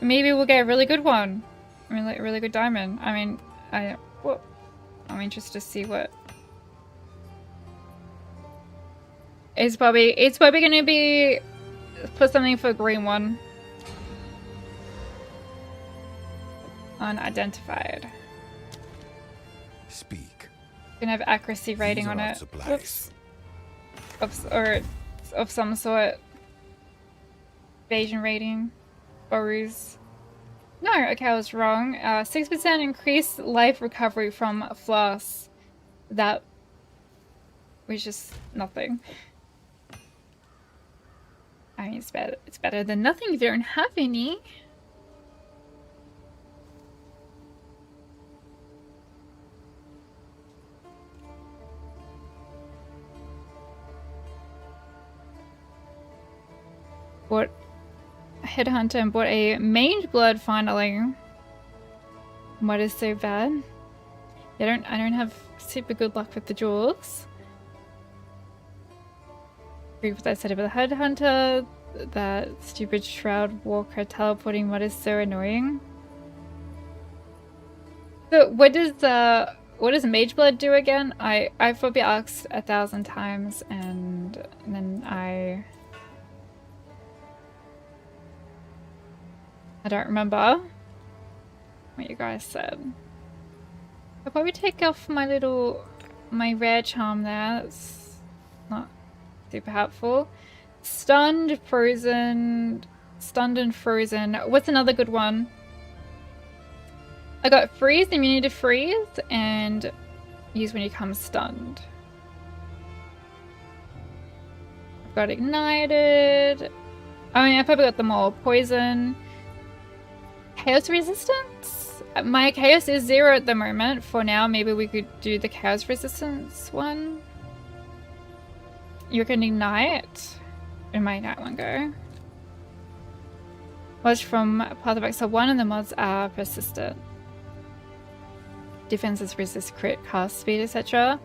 Maybe we'll get a really good one. I mean, like a really good diamond. I mean, I'm interested to see what. It's probably gonna be put something for a green one. Unidentified. Speak. Gonna have accuracy rating on it. Whoops. Of some sort. Evasion rating. Ruse. No, okay, I was wrong. 6% increased life recovery from floss. That was just nothing. I mean, it's better than nothing if you don't have any. What? Headhunter and bought a mage blood finally. What is so bad? I don't have super good luck with the jewels. Agree with what I said about the headhunter. That stupid shroud walker teleporting what is so annoying. So what does mage blood do again? I've probably asked 1,000 times and then I I don't remember what you guys said. I'll probably take off my rare charm there. That's not super helpful. Stunned and frozen. What's another good one? I got freeze, immunity to freeze, and use when you become stunned. I've got ignited. I mean, I probably got them all. Poison. Chaos resistance? My chaos is 0 at the moment. For now, maybe we could do the chaos resistance one. You can ignite. Where might ignite one go? Mods from Path of Exile 1 and the mods are persistent. Defenses resist crit, cast speed, etc.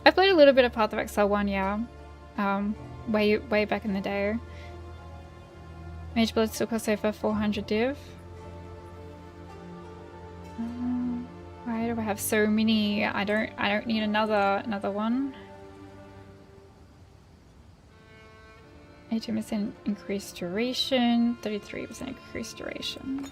I played a little bit of Path of Exile 1, yeah. Way back in the day. Mage Blood still costs over 400 div. Why do I have so many? I don't need another one. 18% increased duration, 33% increased duration.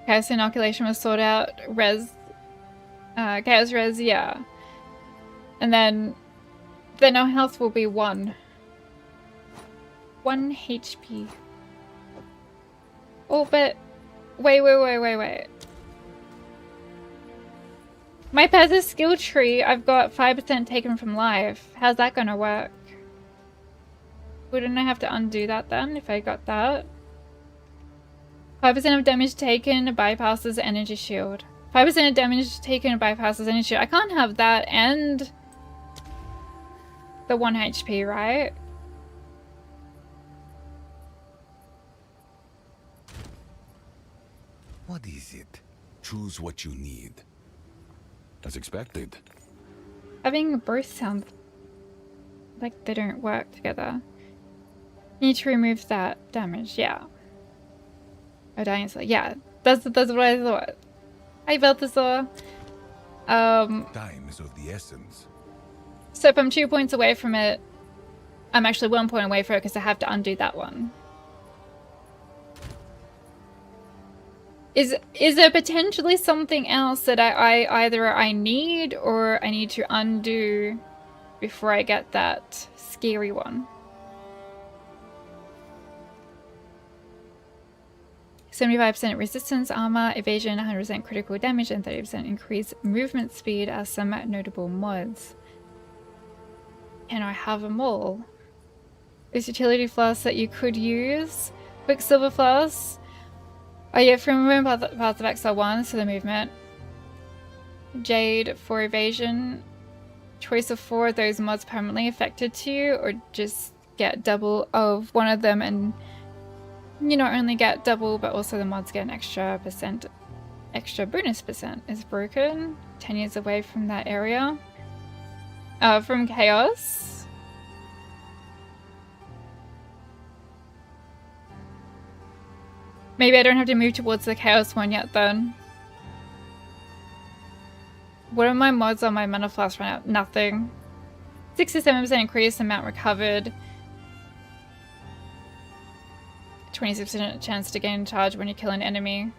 Chaos inoculation was sorted out. Chaos res, yeah. And then our health will be 1. 1 HP. Oh, but wait. My passive skill tree, I've got 5% taken from life. How's that gonna work? Wouldn't I have to undo that then if I got that? 5% of damage taken bypasses energy shield. 5% of damage taken bypasses energy shield. I can't have that and the 1 HP, right? What is it? Choose what you need. As expected. Having both sound like they don't work together. Need to remove that damage, yeah. Oh, dying is like, yeah, that's what I thought. Hi, Balthazar. Time is of the essence. So if I'm 2 points away from it, I'm actually 1 point away from it because I have to undo that one. Is there potentially something else that I either need or I need to undo before I get that scary one? 75% resistance armor, evasion, 100% critical damage, and 30% increased movement speed are some notable mods. Can I have them all? There's utility flasks that you could use. Quicksilver flasks. Oh yeah, from remember Path of Exile 1, so the movement. Jade for evasion. Choice of 4 of those mods permanently affected to you, or just get double of one of them and you not only get double, but also the mods get an extra bonus percent is broken. 10 years away from that area. From Chaos. Maybe I don't have to move towards the Chaos one yet then. What are my mods on my mana flask right now? Nothing. 67% increase amount recovered. 26% chance to gain charge when you kill an enemy.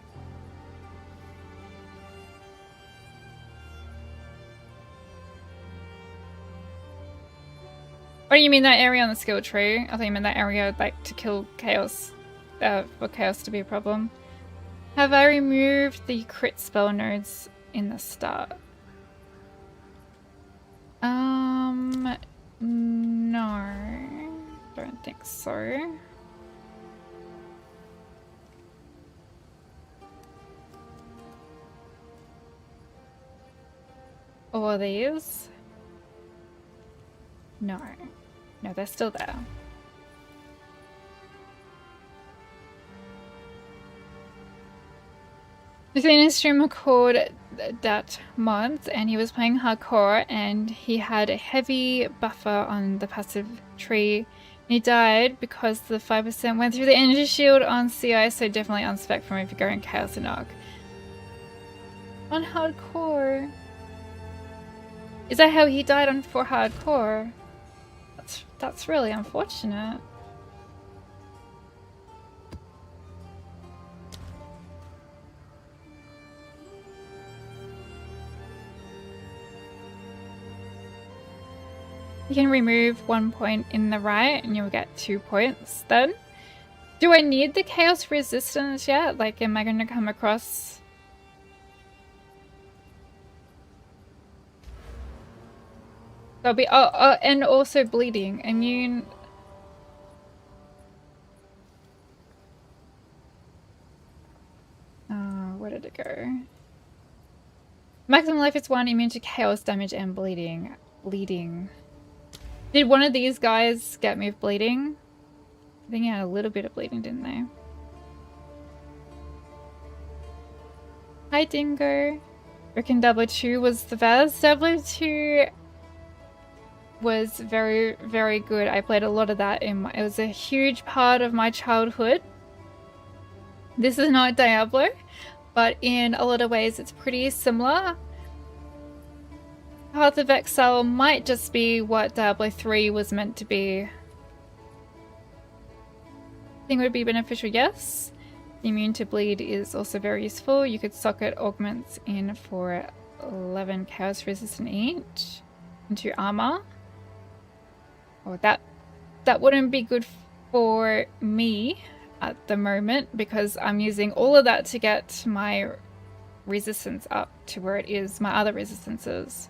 What do you mean that area on the skill tree? I thought you meant that area like to kill Chaos. For Chaos to be a problem. Have I removed the crit spell nodes in the start? No. Don't think so. All of these? No. No, they're still there. I've seen a streamer called Dat Mods, and he was playing hardcore, and he had a heavy buffer on the passive tree. And he died because the 5% went through the energy shield on CI, so definitely unspec from if you're going Chaos and Arc. On hardcore. Is that how he died on for hardcore? That's really unfortunate. You can remove 1 point in the right and you'll get 2 points then. Do I need the chaos resistance yet? Like, am I going to come across... There'll be... Oh, and also bleeding. Immune... Where did it go? Maximum life is 1, immune to chaos damage and bleeding. Bleeding. Did one of these guys get me with bleeding? I think he had a little bit of bleeding, didn't they? Hi, Dingo. Reckon Diablo 2 was the best. Diablo 2 was very, very good. I played a lot of that in my... It was a huge part of my childhood. This is not Diablo, but in a lot of ways it's pretty similar. Path of Exile might just be what Diablo 3 was meant to be. I think it would be beneficial, yes. Immune to bleed is also very useful. You could socket augments in for 11 chaos resistant each into armor. Oh, that wouldn't be good for me at the moment because I'm using all of that to get my resistance up to where it is, my other resistances.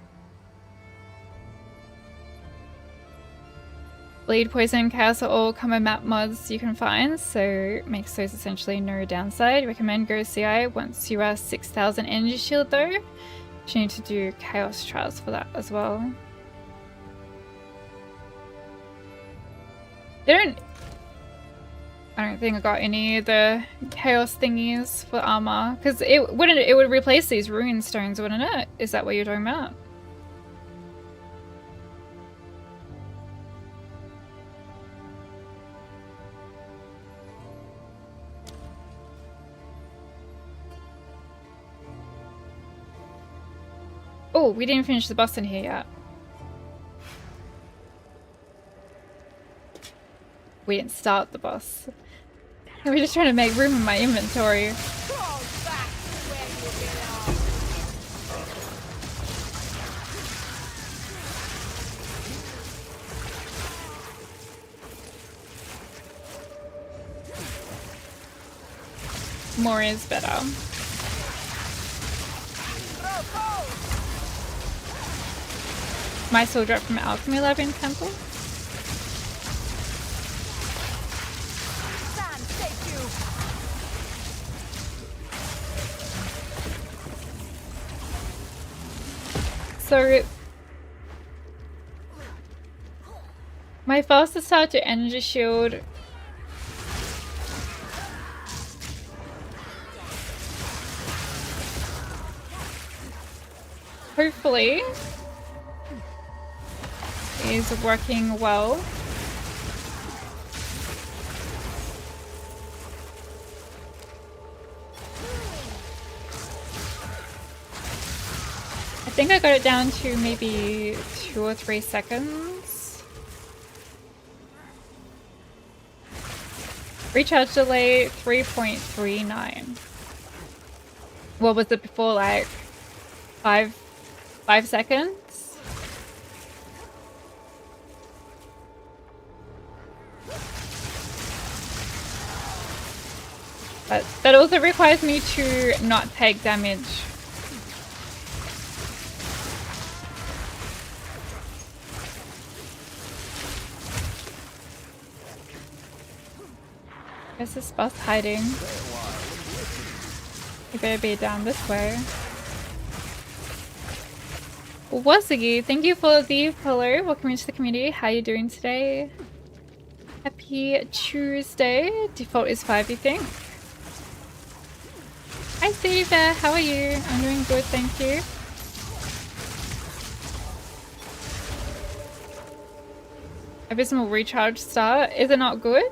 Bleed, Poison, Chaos are all common map mods you can find, so makes those essentially no downside. Recommend Go CI once you are 6,000 energy shield though. You need to do Chaos Trials for that as well. I don't think I got any of the Chaos thingies for armor, because it would replace these rune stones, wouldn't it? Is that what you're talking about? Oh, we didn't finish the boss in here yet. We didn't start the boss. We're just trying to make room in my inventory. Crawl back to where you belong. More is better. My soul drop from Alchemy Lab in Temple. Sand, take you. So my fastest start to energy shield hopefully is working well. I think I got it down to maybe 2 or 3 seconds. Recharge delay 3.39. What was it before, like 5 seconds? But that also requires me to not take damage. Where's this boss hiding? You better be down this way. Wasagi, thank you for the follow. Welcome into the community. How are you doing today? Happy Tuesday. Default is 5, you think? Hi Steve, how are you? I'm doing good, thank you. Abysmal recharge start. Is it not good?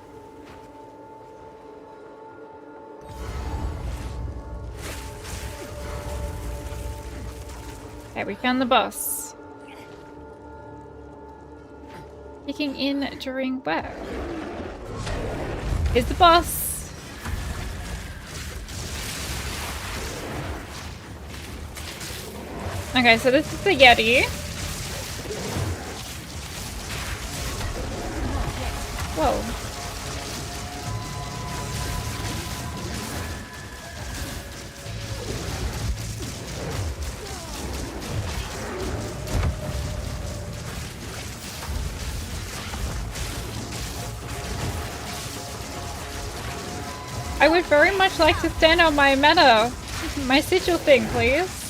Okay, we found the boss. kicking in during work. Here's the boss. Okay, so this is the Yeti. Whoa. I would very much like to stand on my mana, my sigil thing, please.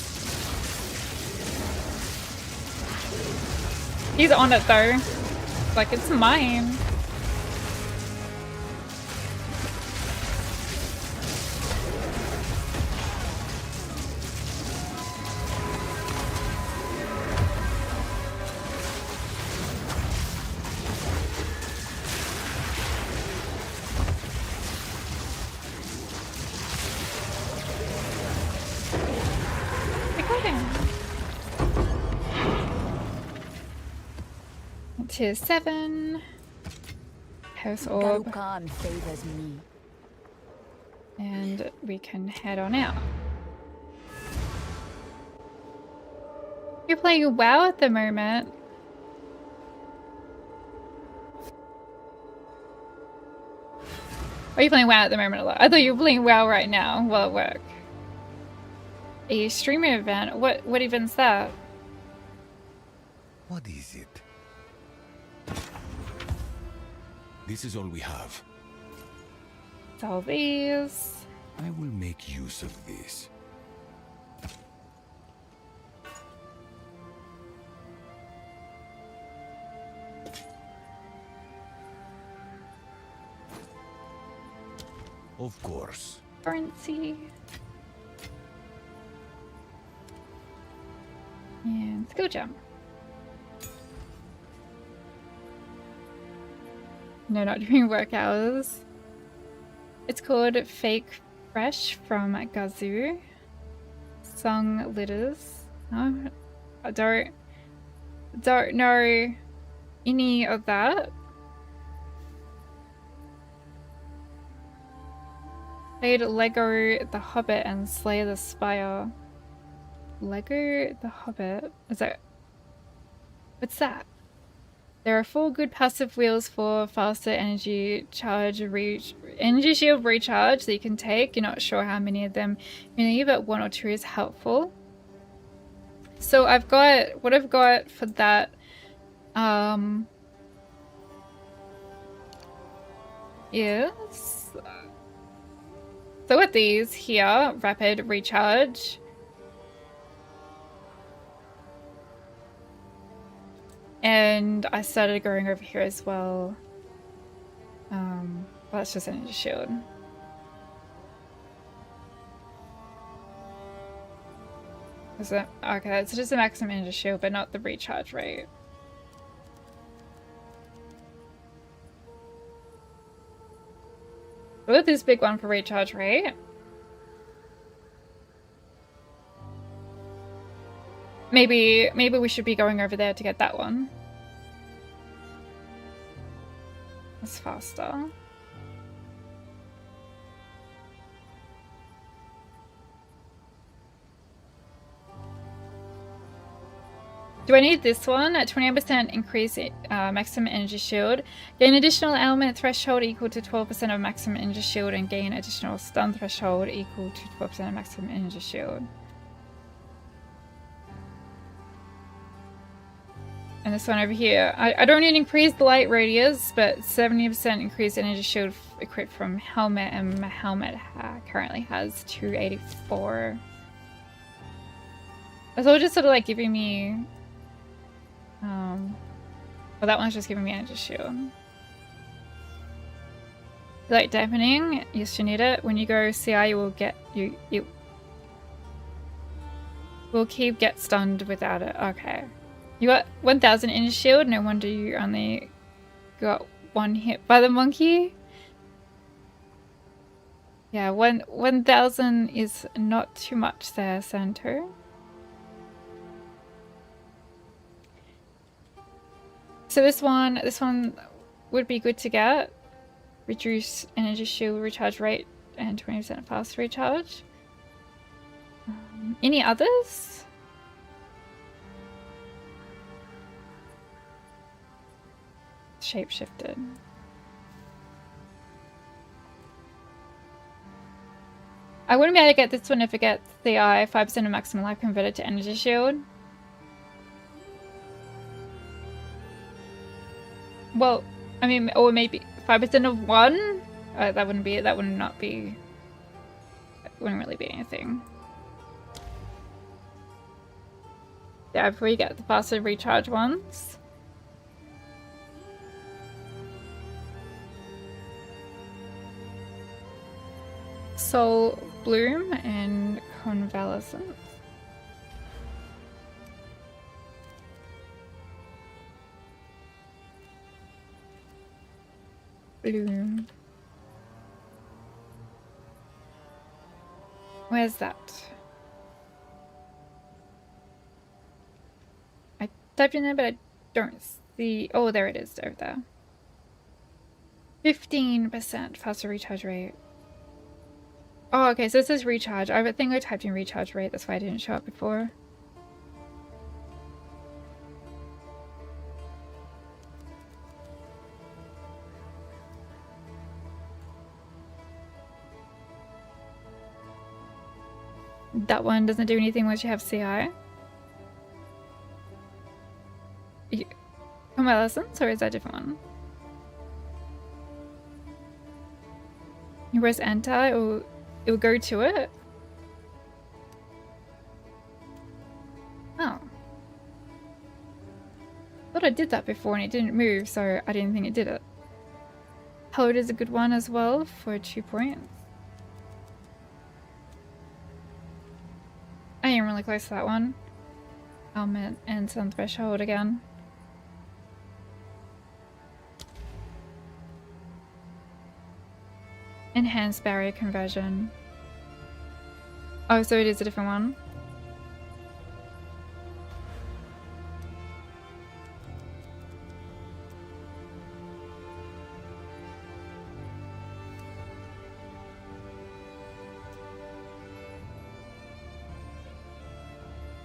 He's on it though. Like, it's mine. Tier 7. House Orb. Garukan favors me. And we can head on out. You're playing WoW at the moment. Are you playing WoW at the moment a lot? I thought you were playing WoW right now while at work. A streamer event? What event's that? What is it? This is all we have. It's all these. I will make use of this. Of course. Currency. And skill gem. No, not during work hours. It's called Fake Fresh from Gazoo. Song Litters. No, I don't know any of that. Played Lego The Hobbit and Slay the Spire. Lego The Hobbit? Is that... What's that? There are 4 good passive wheels for faster energy shield recharge that you can take. You're not sure how many of them you need, but 1 or 2 is helpful. So I've got what I've got for that. Is so with these here, rapid recharge. And I started going over here as well. Well, that's just energy shield. Is that okay? It's just a maximum energy shield, but not the recharge rate. Oh, this big one for recharge rate. Maybe we should be going over there to get that one. That's faster. Do I need this one? At 28% increase maximum energy shield. Gain additional element threshold equal to 12% of maximum energy shield and gain additional stun threshold equal to 12% of maximum energy shield. And this one over here. I don't need increased light radius, but 70% increased energy shield equipped from helmet, and my helmet currently has 284. It's all just sort of like giving me... well, that one's just giving me energy shield. Light dampening, yes, you need it. When you go CI, you will get you will get stunned without it. Okay. You got 1000 energy shield, no wonder you only got 1 hit by the monkey. Yeah, 1000 is not too much there, Santo. So this one would be good to get. Reduce energy shield recharge rate and 20% fast recharge. Any others? Shapeshifted. I wouldn't be able to get this one if it gets the 5% of maximum life converted to energy shield. Well, I mean, or maybe 5% of one? That wouldn't be, that would not be, that wouldn't really be anything. Yeah, before you get the faster recharge ones. Soul Bloom and Convalescence. Bloom. Where's that? I typed in there, but I don't see. Oh, there it is, over there. 15% faster recharge rate. Oh, okay, so this is recharge. I think I typed in recharge rate, that's why I didn't show up before. That one doesn't do anything once you have CI. Convalescence, or is that a different one? You press enter, it will go to it. Oh. Thought I did that before and it didn't move, so I didn't think it did it. Hold is a good one as well for 2 points. I am really close to that one. Element and Sun Threshold again. Enhanced barrier conversion. Oh, so it is a different one.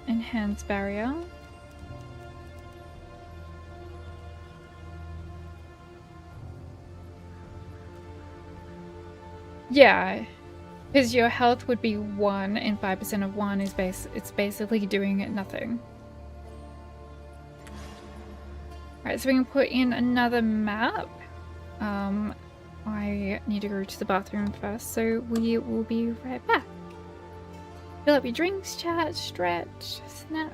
Enhanced barrier. Yeah, because your health would be 1 and 5% of 1 is it's basically doing nothing. Alright, so we can put in another map. I need to go to the bathroom first, so we will be right back. Fill up your drinks, chat, stretch, snap.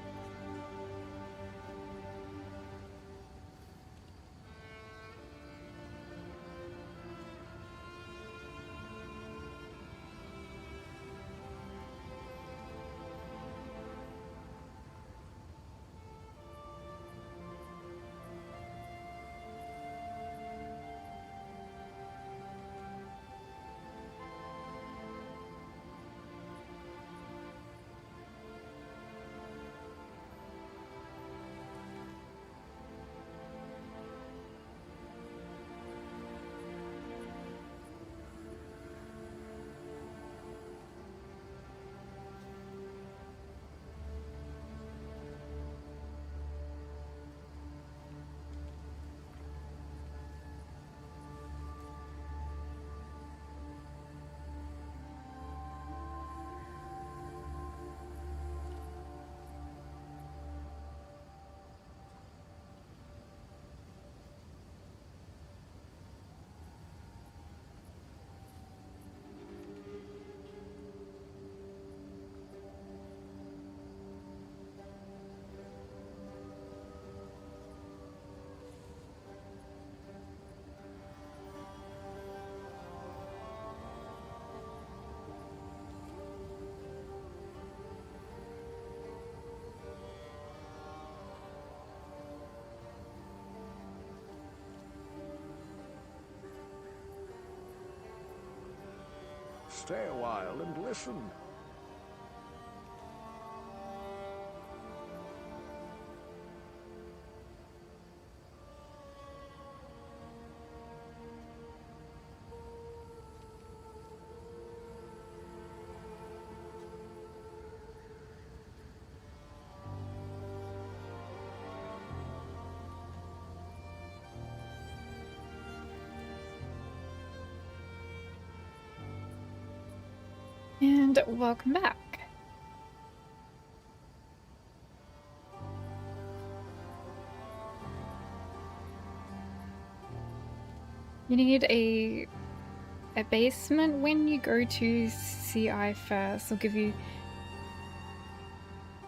Stay a while and listen. And welcome back. You need a basement when you go to CI first. It'll give you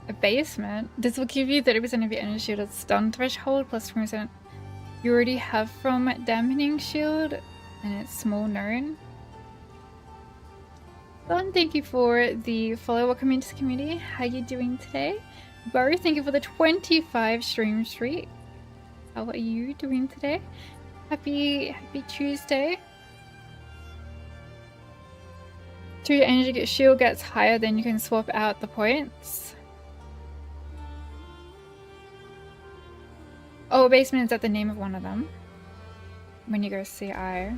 a basement. This will give you 30% of your energy shield at stun threshold plus 20% you already have from dampening shield, and it's small known. Don, thank you for the follow. Welcome into the community. How you doing today? Bo, thank you for the 25 stream streak. How are you doing today? Happy Tuesday. So your energy shield gets higher, then you can swap out the points. Oh, basement is at the name of one of them. When you go CI.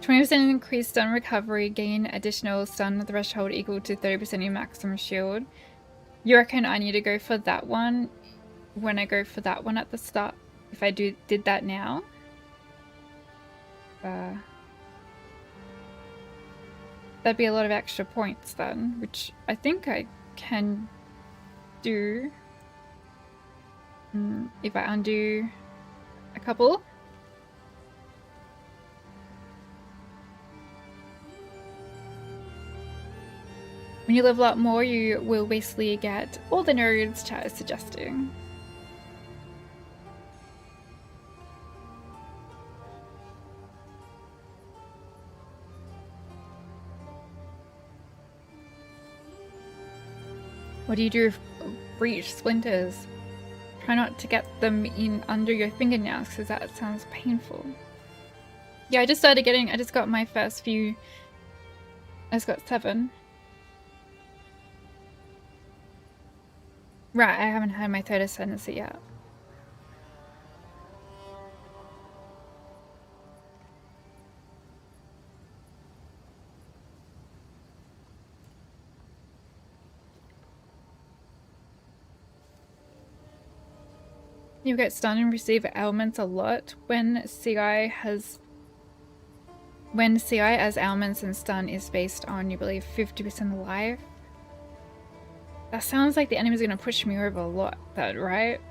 %20 increased stun recovery, gain additional stun threshold equal to 30% of your maximum shield. You reckon I need to go for that one when I go for that one at the start? If I did that now? That'd be a lot of extra points then, which I think I can do if I undo a couple. When you level up more, you will basically get all the nodes chat is suggesting. What do you do if breach splinters? Try not to get them in under your fingernails because that sounds painful. Yeah, I just got my first few. I just got 7. Right, I haven't had my third ascendancy yet. You get stunned and receive ailments a lot when CI as ailments and stun is based on, you believe, 50% life. That sounds like the enemy's gonna push me over a lot, that right?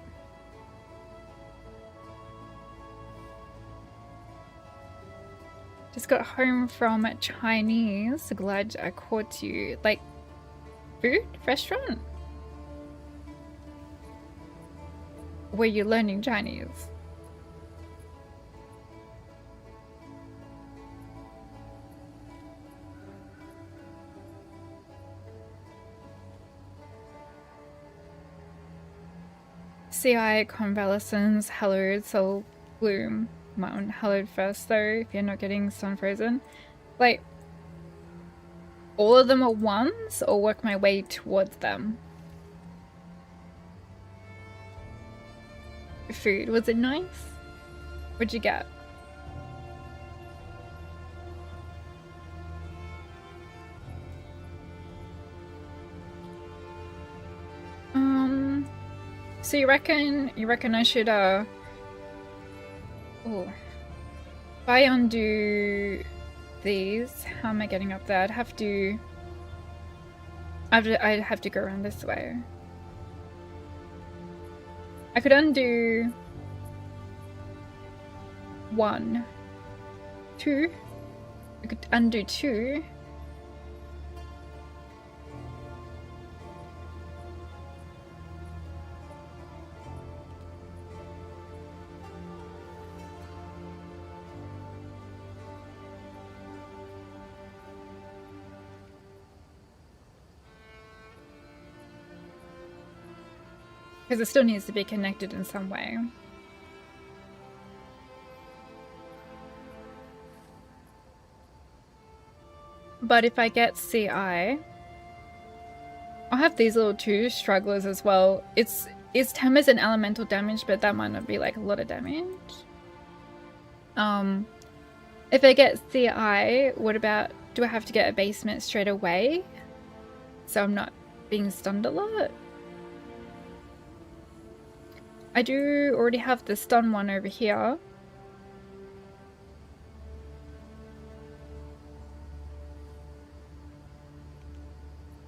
Just got home from Chinese. Glad I caught you. Like, food? Restaurant? Were you learning Chinese? CI convalescence, hallowed, soul bloom. Might want hallowed first though, if you're not getting sun frozen. Like, all of them at once, or work my way towards them? Food, was it nice? What'd you get? So you reckon I should if I undo these, how am I getting up there? I'd have to go around this way. I could undo 1, 2. I could undo 2. Because it still needs to be connected in some way. But if I get CI, I'll have these little 2 strugglers as well. It's 10% elemental damage, but that might not be like a lot of damage. If I get CI, what about, do I have to get a basement straight away? So I'm not being stunned a lot? I do already have the stun one over here.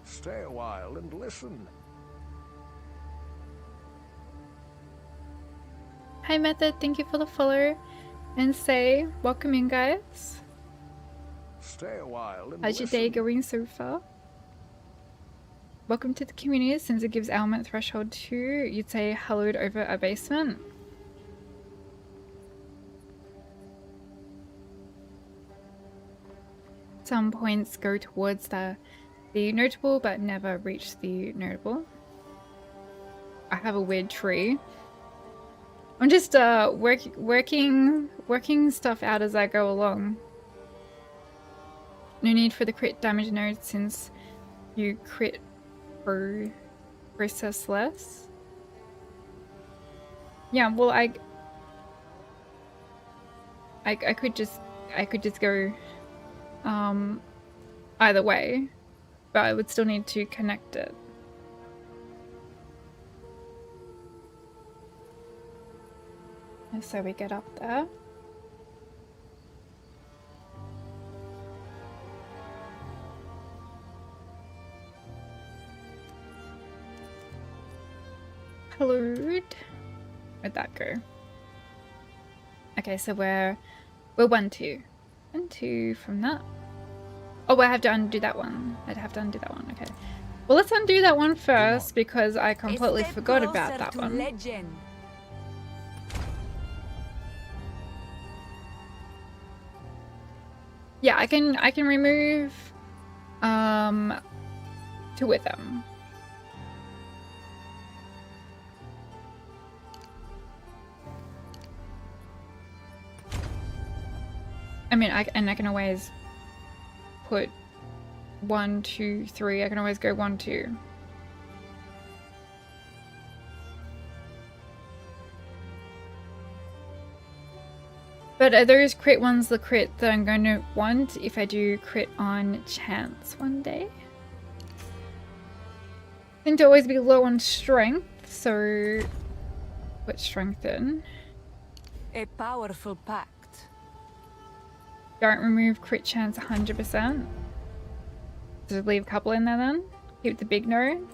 Stay a while and listen. Hi Method, thank you for the follow. And say, welcome in guys. Stay a while and How's your day going so far? Welcome to the community. Since it gives ailment threshold 2, you'd say hallowed over abasement. Some points go towards the notable but never reach the notable. I have a weird tree. I'm just working stuff out as I go along. No need for the crit damage node since you crit process less. Yeah, well I could just go either way, but I would still need to connect it. And so we get up there. Hello. Where'd that go? Okay, so we're 1-2. 1-2 from that. Oh, I have to undo that one. I'd have to undo that one. Okay. Well, let's undo that one first because I completely forgot about that one. Legend. Yeah, I can remove 2 of them. I mean, I can always put 1, 2, 3. I can always go 1, 2. But are those crit ones the crit that I'm going to want if I do crit on chance one day? I think to always be low on strength, so put strength in. A powerful pact. Don't remove crit chance 100%. Just leave a couple in there then. Keep the big no.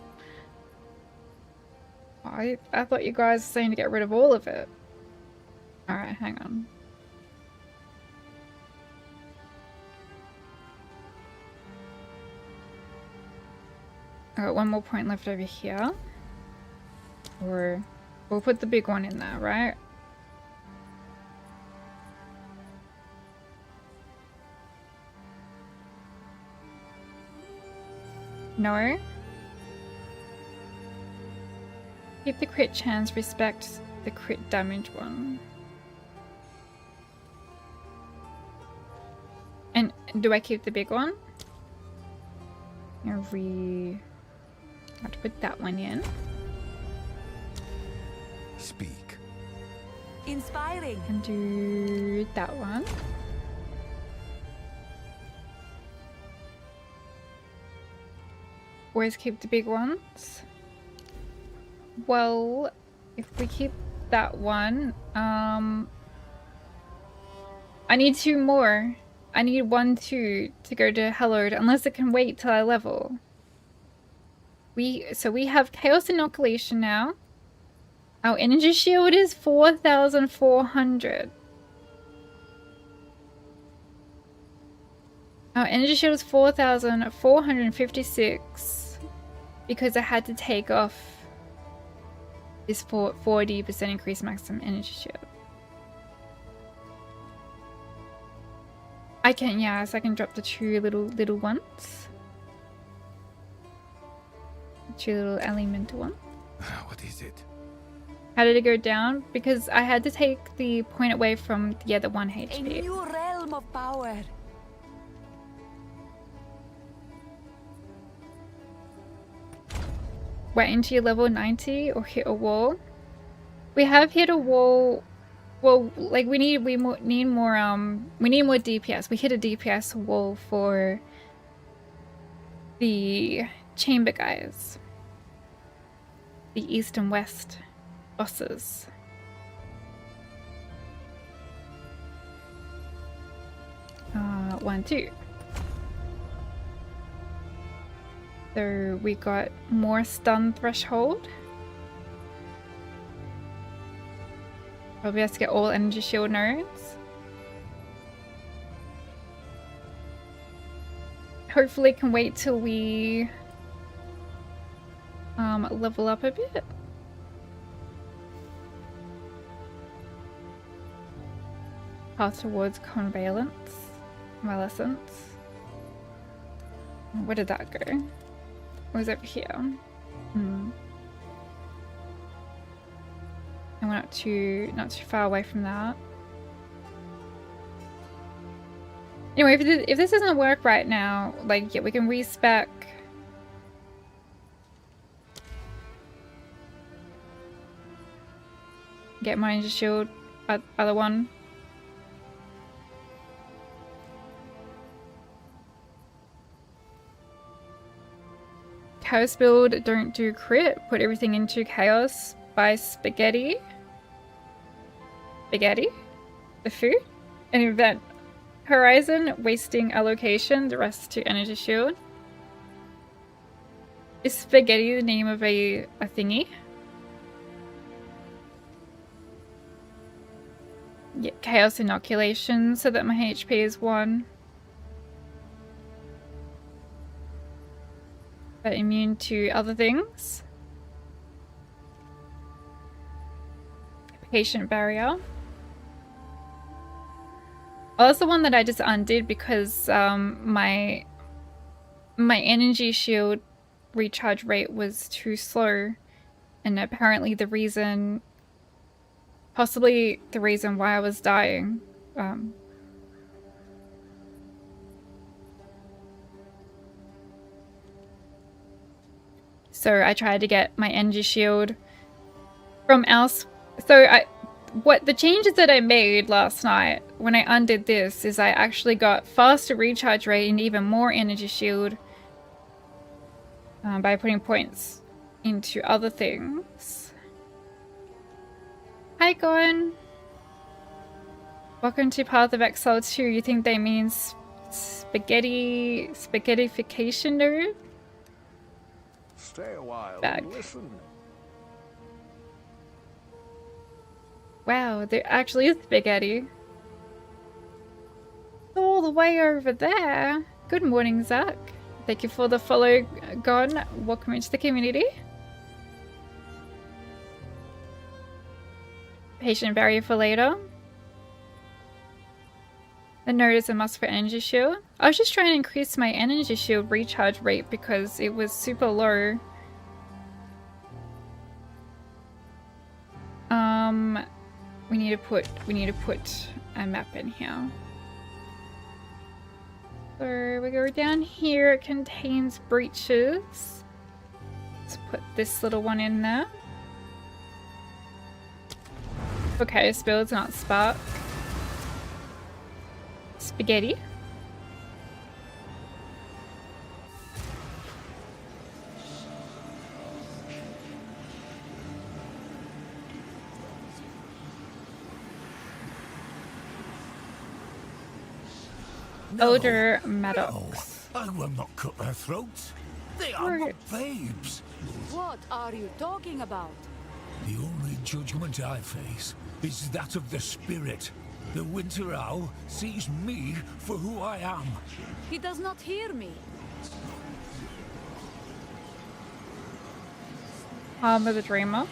I thought you guys were saying to get rid of all of it. Alright, hang on. I got one more point left over here. Or we'll put the big one in there, right? No. Keep the crit chance, respect the crit damage one. And do I keep the big one? Have to put that one in. Speak. Inspiring. And do that one. Always keep the big ones. Well, if we keep that one, I need 2 more. I need 1, 2 to go to hallowed, unless it can wait till I level. So we have Chaos Inoculation now. Our energy shield is 4,400. Our energy shield is 4,456 because I had to take off this 40% increased maximum energy shield. I can, yeah, so I can drop the 2 little ones. 2 little elemental ones. What is it? How did it go down? Because I had to take the point away from the other 1 A HP. new realm of power. Wait until you level 90 or hit a wall. We have hit a wall. Well, like we need more DPS. We hit a DPS wall for the chamber guys. The east and west bosses. One, two. So we got more stun threshold. Probably has to get all energy shield nodes. Hopefully can wait till we level up a bit. Path towards convalescence. Where did that go? It was over here. And we're not too far away from that. Anyway, if this doesn't work right now, like, yeah, we can respec. Get my energy shield, other one. Chaos build, don't do crit. Put everything into chaos by Spaghetti. Spaghetti? The food? An event. Horizon, wasting allocation, the rest to energy shield. Is Spaghetti the name of a thingy? Yeah, chaos inoculation so that my HP is 1. But immune to other things. Patient barrier. Oh, that's the one that I just undid because my energy shield recharge rate was too slow, and apparently the reason, possibly the reason why I was dying. So I tried to get my energy shield from else. So what the changes that I made last night when I undid this is I actually got faster recharge rate and even more energy shield by putting points into other things. Hi, Gwen. Welcome to Path of Exile 2. You think they mean spaghettification node? Stay a while Back. and listen. Wow, there actually is spaghetti. All the way over there. Good morning, Zach. Thank you for the follow, Gon. Welcome into the community. Patient barrier for later. The node is a must for energy shield. I was just trying to increase my energy shield recharge rate because it was super low. We need to put a map in here. So we go down here, it contains breaches. Let's put this little one in there. Okay, spills, not spark. Spaghetti. Elder Maddox. No, I will not cut their throats. They are not babes. What are you talking about? The only judgment I face is that of the spirit. The Winter Owl sees me for who I am. He does not hear me. Harbour the Dreamer.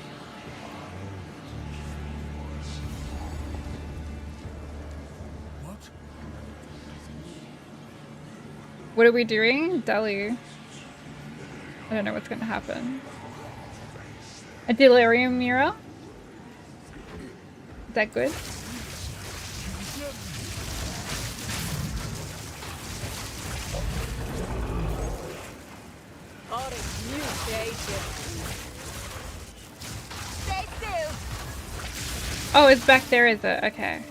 What? What are we doing? Delhi. I don't know what's going to happen. A delirium mirror? Is that good? Orange new creation. Stay still. Oh, it's back there, is it? Okay.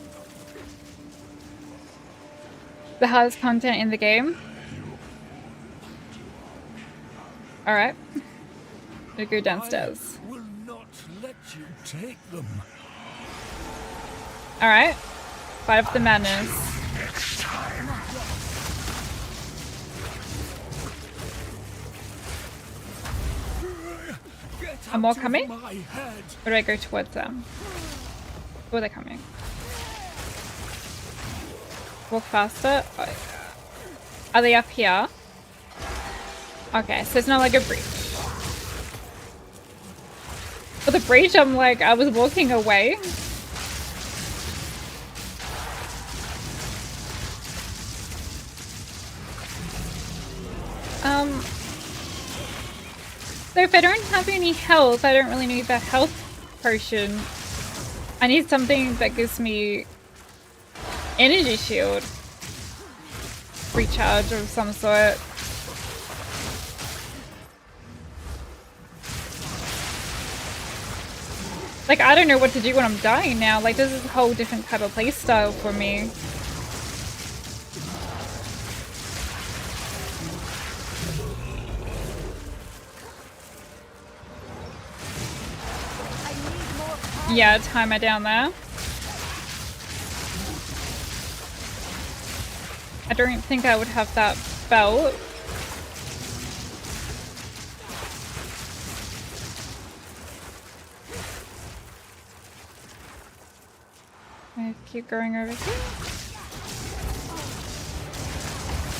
The hardest content in the game? Alright. We'll go downstairs. I will not let you take them. Alright. Fight of the Madness. Are more coming? Or do I go towards them? Or are they coming? Walk faster? Oh, are they up here? Okay, so it's not like a breach. For the breach, I'm like, I was walking away. So if I don't have any health, I don't really need that health potion. I need something that gives me energy shield. Recharge of some sort. Like, I don't know what to do when I'm dying now. Like, this is a whole different type of playstyle for me. Yeah, timer down there. I don't think I would have that belt. I keep going over here.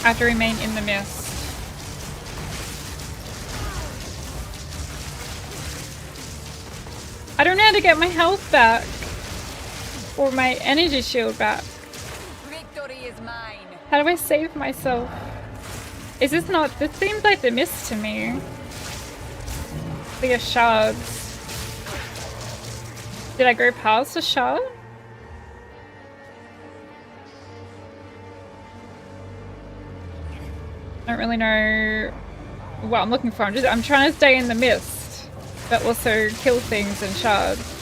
I have to remain in the mist. I don't know how to get my health back. Or my energy shield back. Victory is mine. How do I save myself? Is this not... This seems like the mist to me. The shards. Did I go past the shard? I don't really know what I'm looking for. I'm trying to stay in the mist, but also kill things in shards.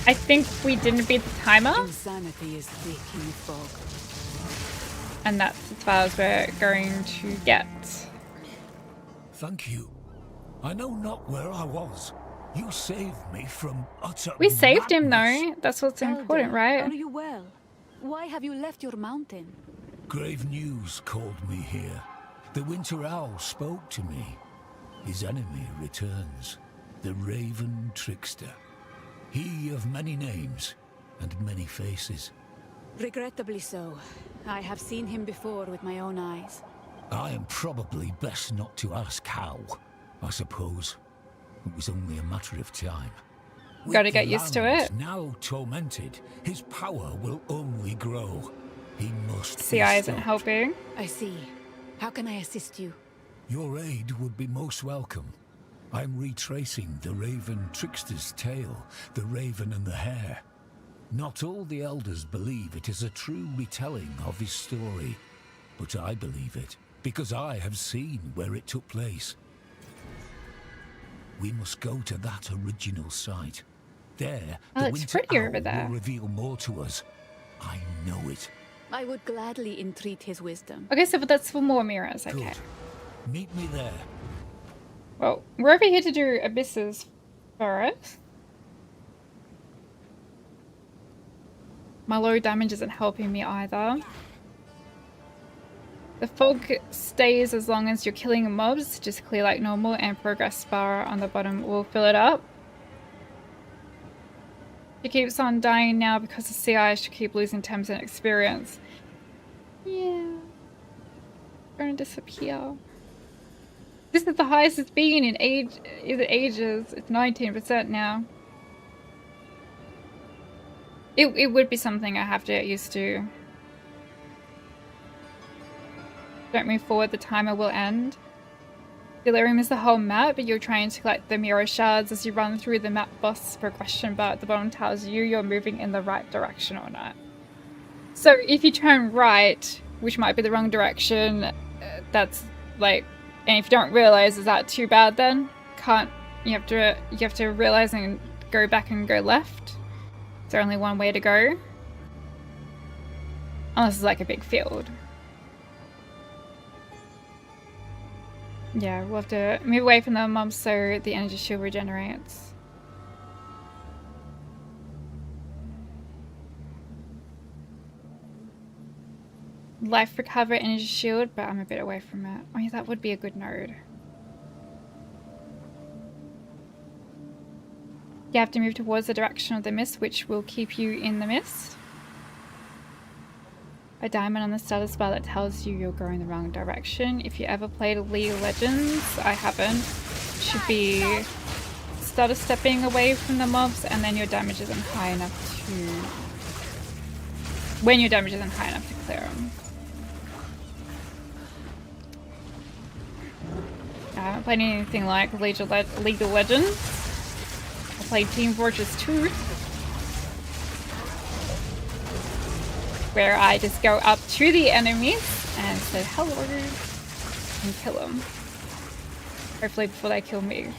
I think we didn't beat the timer. Insanity is thick in the fog. And that's as far as we're going to get. Thank you. I know not where I was. You saved me from utter We saved him madness. though. That's what's important, Elder, right? Are you well? Why have you left your mountain? Grave news called me here. The Winter Owl spoke to me. His enemy returns. The Raven Trickster. He of many names and many faces. Regrettably so. I have seen him before with my own eyes. I am probably best not to ask how. I suppose it was only a matter of time. Gotta With get the used to lands it. Now tormented, his power will only grow. He must be CI isn't stopped. helping. I see. How can I assist you? Your aid would be most welcome. I'm retracing the Raven Trickster's tale, the Raven and the Hare. Not all the elders believe it is a true retelling of his story, but I believe it, because I have seen where it took place. We must go to that original site. There, Oh, the it's Winter pretty Owl over there. will reveal more to us. I know it. I would gladly entreat his wisdom. Okay, so but that's for more mirrors. Okay. Good. Meet me there. Well, we're over here to do Abysses first. My low damage isn't helping me either. The fog stays as long as you're killing mobs, just clear like normal, and progress bar on the bottom will fill it up. She keeps on dying now because of CI, she keep losing 10% experience. Yeah. Gonna disappear. This is the highest it's been in ages. It's 19% now. It would be something I have to get used to. Don't move forward, the timer will end. Delirium is the whole map, but you're trying to collect the mirror shards as you run through the map boss progression bar at the bottom tells you you're moving in the right direction or not. So if you turn right, which might be the wrong direction, that's like, and if you don't realize, is that too bad then? You have to realize and go back and go left. There's only one way to go. Unless it's like a big field. Yeah, we'll have to move away from the mobs so the energy shield regenerates. Life recover energy shield, but I'm a bit away from it. Oh yeah, that would be a good node. You have to move towards the direction of the mist, which will keep you in the mist. A diamond on the status bar that tells you you're going the wrong direction. If you ever played League of Legends, I haven't, should be stutter stepping away from the mobs, and then your damage isn't high enough to... When your damage isn't high enough to clear them. I haven't played anything like League of Legends. I played Team Fortress 2. Where I just go up to the enemies and say hello and kill them. Hopefully before they kill me.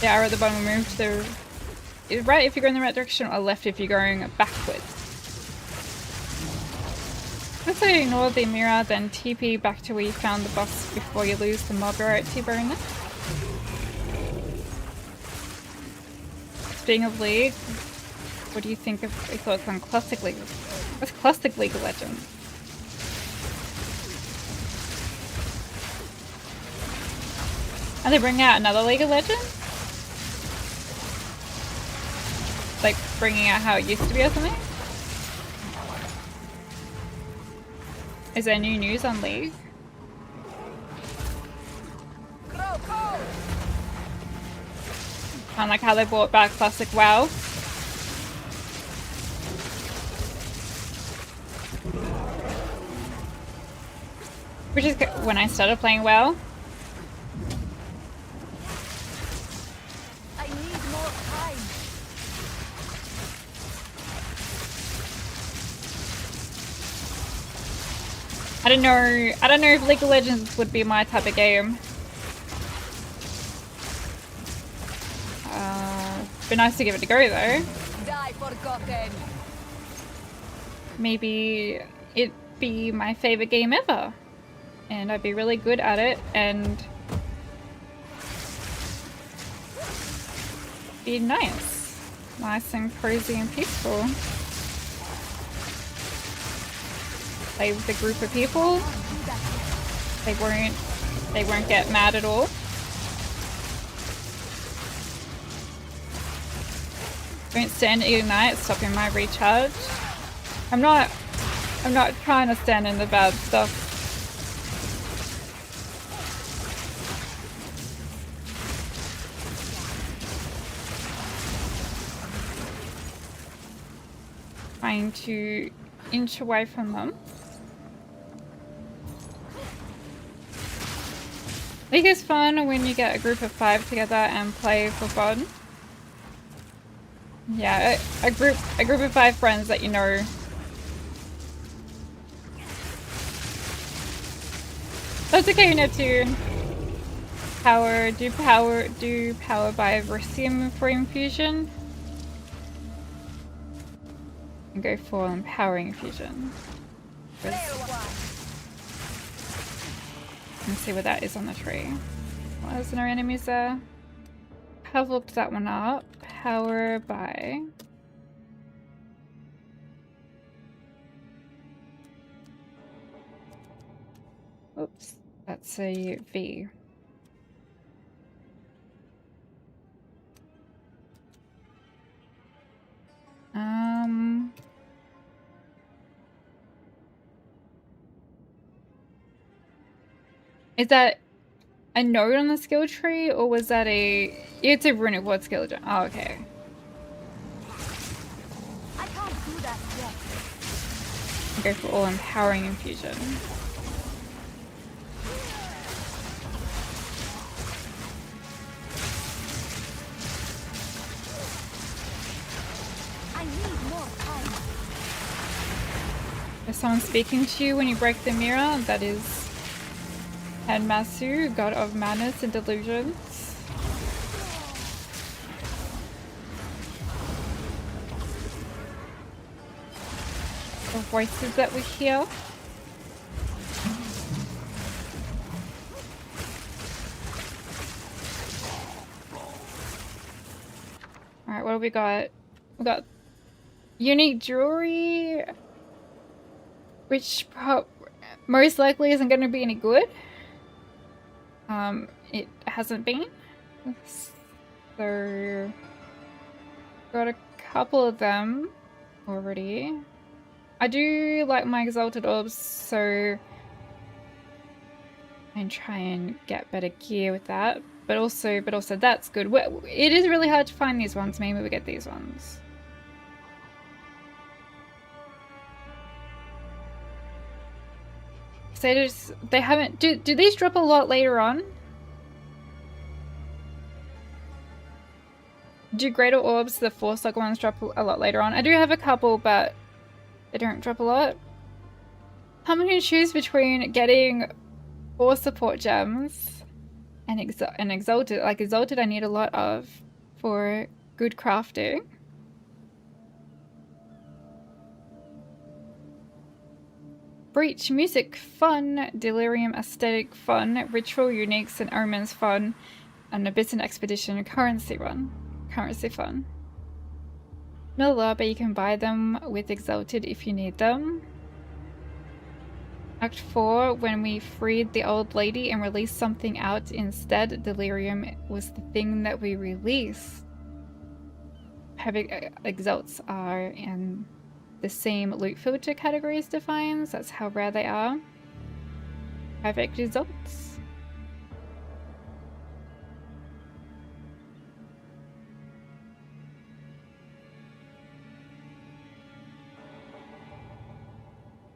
The arrow at the bottom will move to the right if you're going the right direction, or left if you're going backwards. Let's ignore the mirror, then TP back to where you found the boss before you lose the mob arrow at T-Bone. Speaking of League, what do you think of your thoughts on Classic League? What's Classic League of Legends? Are they bringing out another League of Legends? Like bringing out how it used to be or something? Is there new news on League? Kind of like how they brought back Classic WoW. Which is when I started playing WoW. I need more time. I don't know if League of Legends would be my type of game. Be nice to give it a go though. Die forgotten. Maybe it'd be my favorite game ever. And I'd be really good at it and be nice. Nice and cozy and peaceful. Play with a group of people. They won't get mad at all. Don't stand at night, stopping my recharge. I'm not trying to stand in the bad stuff. Trying to inch away from them. League is fun when you get a group of 5 together and play for fun. Yeah, a group of 5 friends that you know. That's okay, you know, to do power by Versium for infusion. And go for empowering infusion. Let's see what that is on the tree. Well, there's no enemies there. Have looked that one up. Power by. Oops, that's a V. Is that a node on the skill tree, or was that a... It's a runic word skill. Oh, okay. I can't do that yet. Go for all empowering infusion. I need more time. Is someone speaking to you when you break the mirror? That is Hanmasu, god of madness and delusions. The voices that we hear. Alright, what have we got? We got unique jewelry, which most likely isn't going to be any good. It hasn't been. So, got a couple of them already. I do like my exalted orbs, so I try and get better gear with that. But also that's good. It is really hard to find these ones. Maybe we get these ones. So they haven't. Do these drop a lot later on? Do greater orbs, the force like ones, drop a lot later on? I do have a couple, but they don't drop a lot. I'm going to choose between getting 4 support gems and exalted. Like exalted, I need a lot of for good crafting. Breach, music, fun. Delirium, aesthetic, fun. Ritual, uniques, and omens, fun. And Abyss and Expedition, currency fun. No law, but you can buy them with exalted if you need them. Act 4, when we freed the old lady and released something out instead, delirium was the thing that we released. Heavy exalts are in the same loot filter categories defines. That's how rare they are. Perfect results.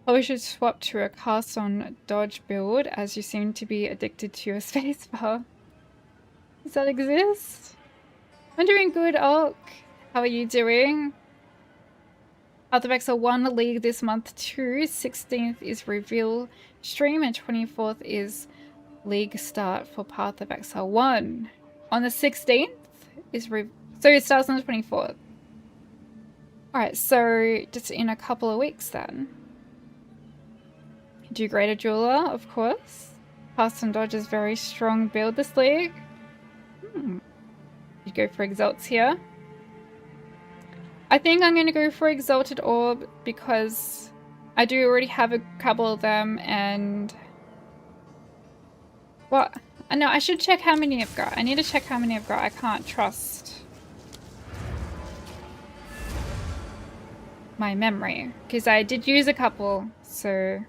Oh, we should swap to a cast on dodge build as you seem to be addicted to your spacebar. Does that exist? I'm doing good, Ulk. How are you doing? Path of Exile 1 League this month too. 16th is reveal stream and 24th is League start for Path of Exile 1. On the 16th is so it starts on the 24th. Alright, so just in a couple of weeks then. Do Greater Jeweler, of course. Pass and Dodge is very strong build this league. You go for Exalts here. I think I'm going to go for Exalted Orb because I do already have a couple of them and... Well, no, I should check how many I've got. I need to check how many I've got. I can't trust my memory because I did use a couple, so...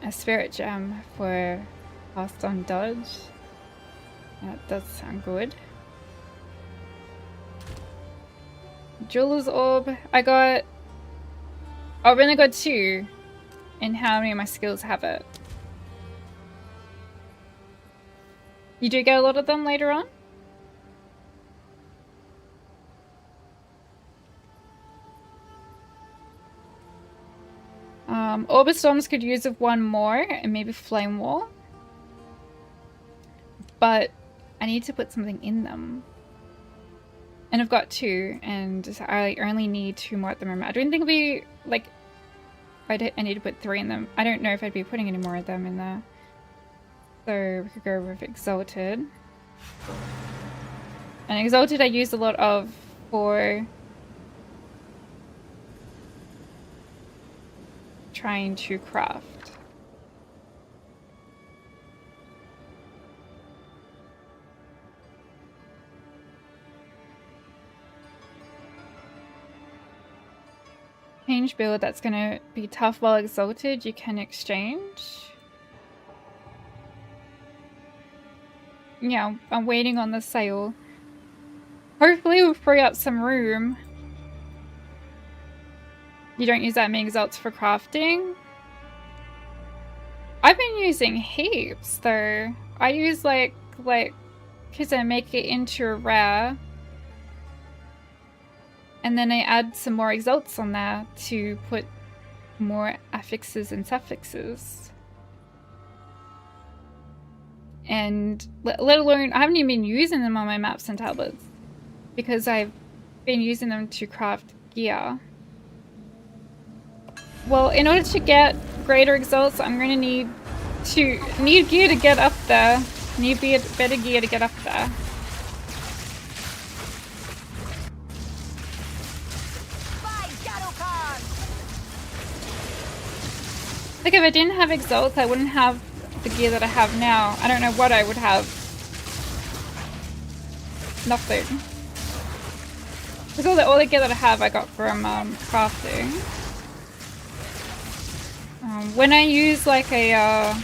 A spirit gem for Passed on Dodge. That does sound good. Jeweler's Orb. I've only got 2. And how many of my skills have it? You do get a lot of them later on? Orbit Storms could use of 1 more, and maybe Flame Wall. But I need to put something in them. And I've got 2, and I only need 2 more at the moment. I don't think we, like, I need to put 3 in them. I don't know if I'd be putting any more of them in there. So we could go with Exalted. And Exalted I use a lot of for trying to craft. Change build that's gonna be tough while exalted, you can exchange. Yeah, I'm waiting on the sale. Hopefully we'll free up some room. You don't use that many exalts for crafting? I've been using heaps though. I use like because I make it into a rare. And then I add some more exalts on there to put more affixes and suffixes. And let alone, I haven't even been using them on my maps and tablets because I've been using them to craft gear. Well, in order to get greater exalts, I'm going to need gear to get up there. Need better gear to get up there. Like if I didn't have Exalt, I wouldn't have the gear that I have now. I don't know what I would have. Nothing. Because all the gear that I have I got from crafting. When I use like a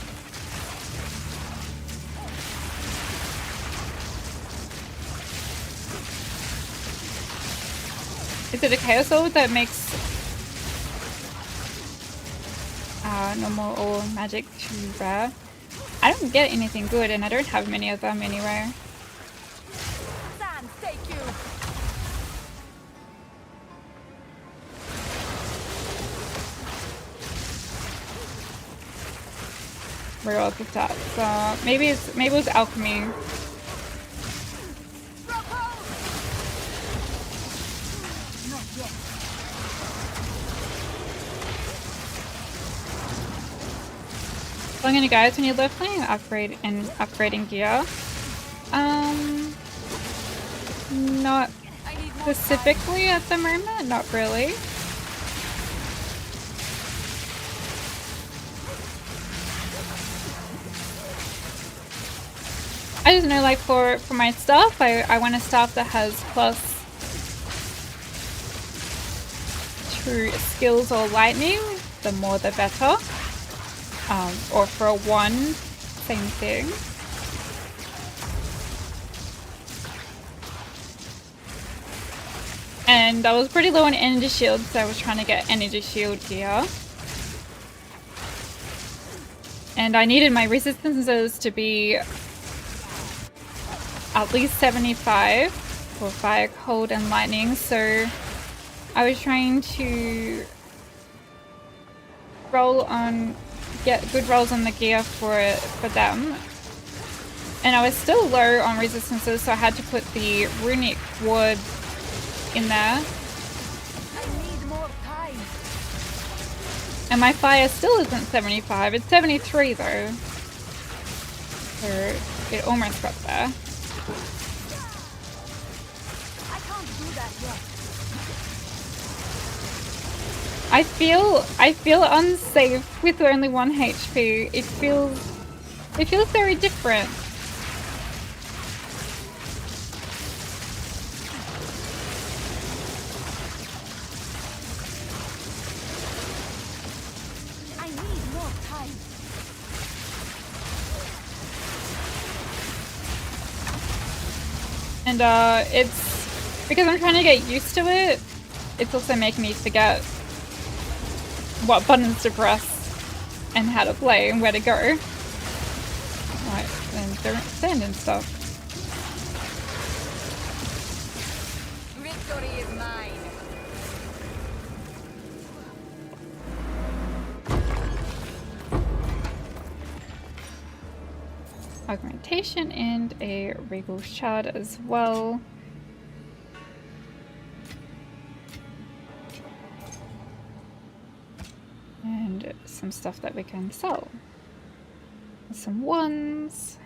is it a Chaos Sword that makes normal or magic to rare? I don't get anything good and I don't have many of them anyway. Sand, take you. Where else is that? Maybe it was alchemy. Not yet. Telling you guys when you love playing upgrading gear. Not specifically at the moment, not really. I just know like for my stuff, I want a staff that has plus 2 skills or lightning, the more the better. Or for a 1, same thing. And I was pretty low on energy shield, so I was trying to get energy shield gear. And I needed my resistances to be at least 75 for fire, cold, and lightning, so I was trying to get good rolls on the gear for them. And I was still low on resistances, so I had to put the runic ward in there. I need more time. And my fire still isn't 75, it's 73 though. So it almost got there. I can't do that yet. I feel unsafe with only 1 HP. It feels very different. I need more time. And it's because I'm trying to get used to it, it's also making me forget what buttons to press and how to play and where to go. Right, and don't stand and stuff. Victory is mine. Augmentation and a regal shard as well. And some stuff that we can sell. Some ones.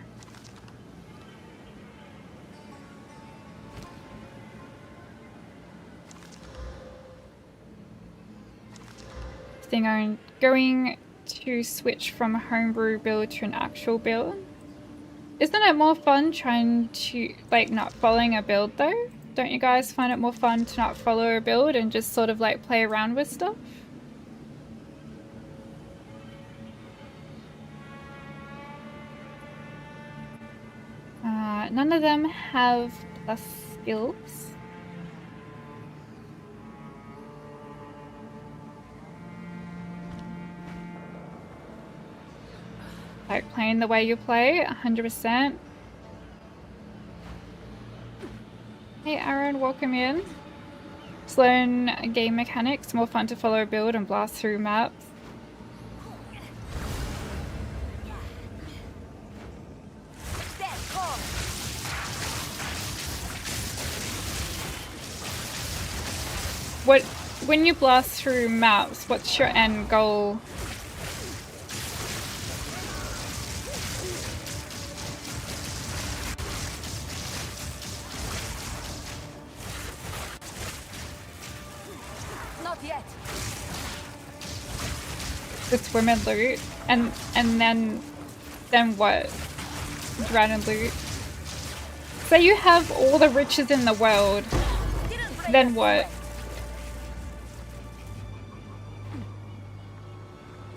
Thing I'm going to switch from a homebrew build to an actual build. Isn't it more fun trying to, like, not following a build though? Don't you guys find it more fun to not follow a build and just sort of like play around with stuff? None of them have plus skills. Like playing the way you play, 100%. Hey Aaron, welcome in. Just learn game mechanics, more fun to follow a build and blast through maps. When you blast through maps, what's your end goal? Not yet. the swim and loot, and then what? Drown and loot. Say you have all the riches in the world, then what?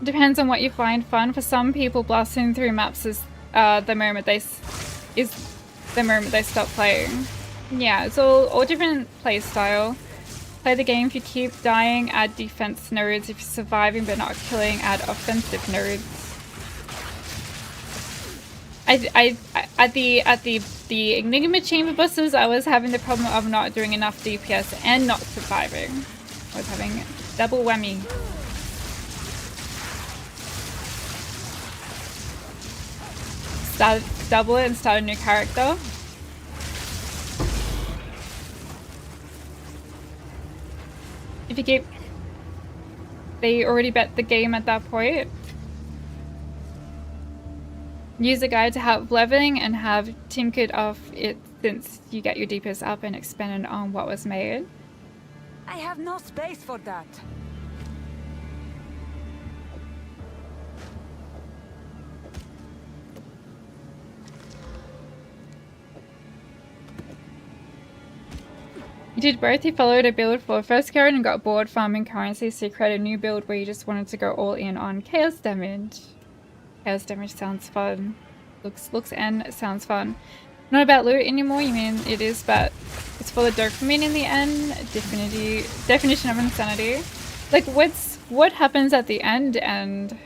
Depends on what you find fun. For some people, blasting through maps is the moment they stop playing. Yeah, it's all different play style. Play the game. If you keep dying, add defense nodes. If you're surviving but not killing, add offensive nodes. At the Enigma Chamber bosses, I was having the problem of not doing enough DPS and not surviving. I was having double whammy. Double it and start a new character. If you keep... They already bet the game at that point. Use the guide to help leveling and have tinkered off it since you get your DPS up and expanded on what was made. I have no space for that. You did both. You followed a build for first card and got bored farming currency, so you created a new build where you just wanted to go all in on chaos damage. Chaos damage sounds fun. Looks and sounds fun. Not about loot anymore, you mean it is, but it's for the dopamine in the end. Definition of insanity. Like, what happens at the end and...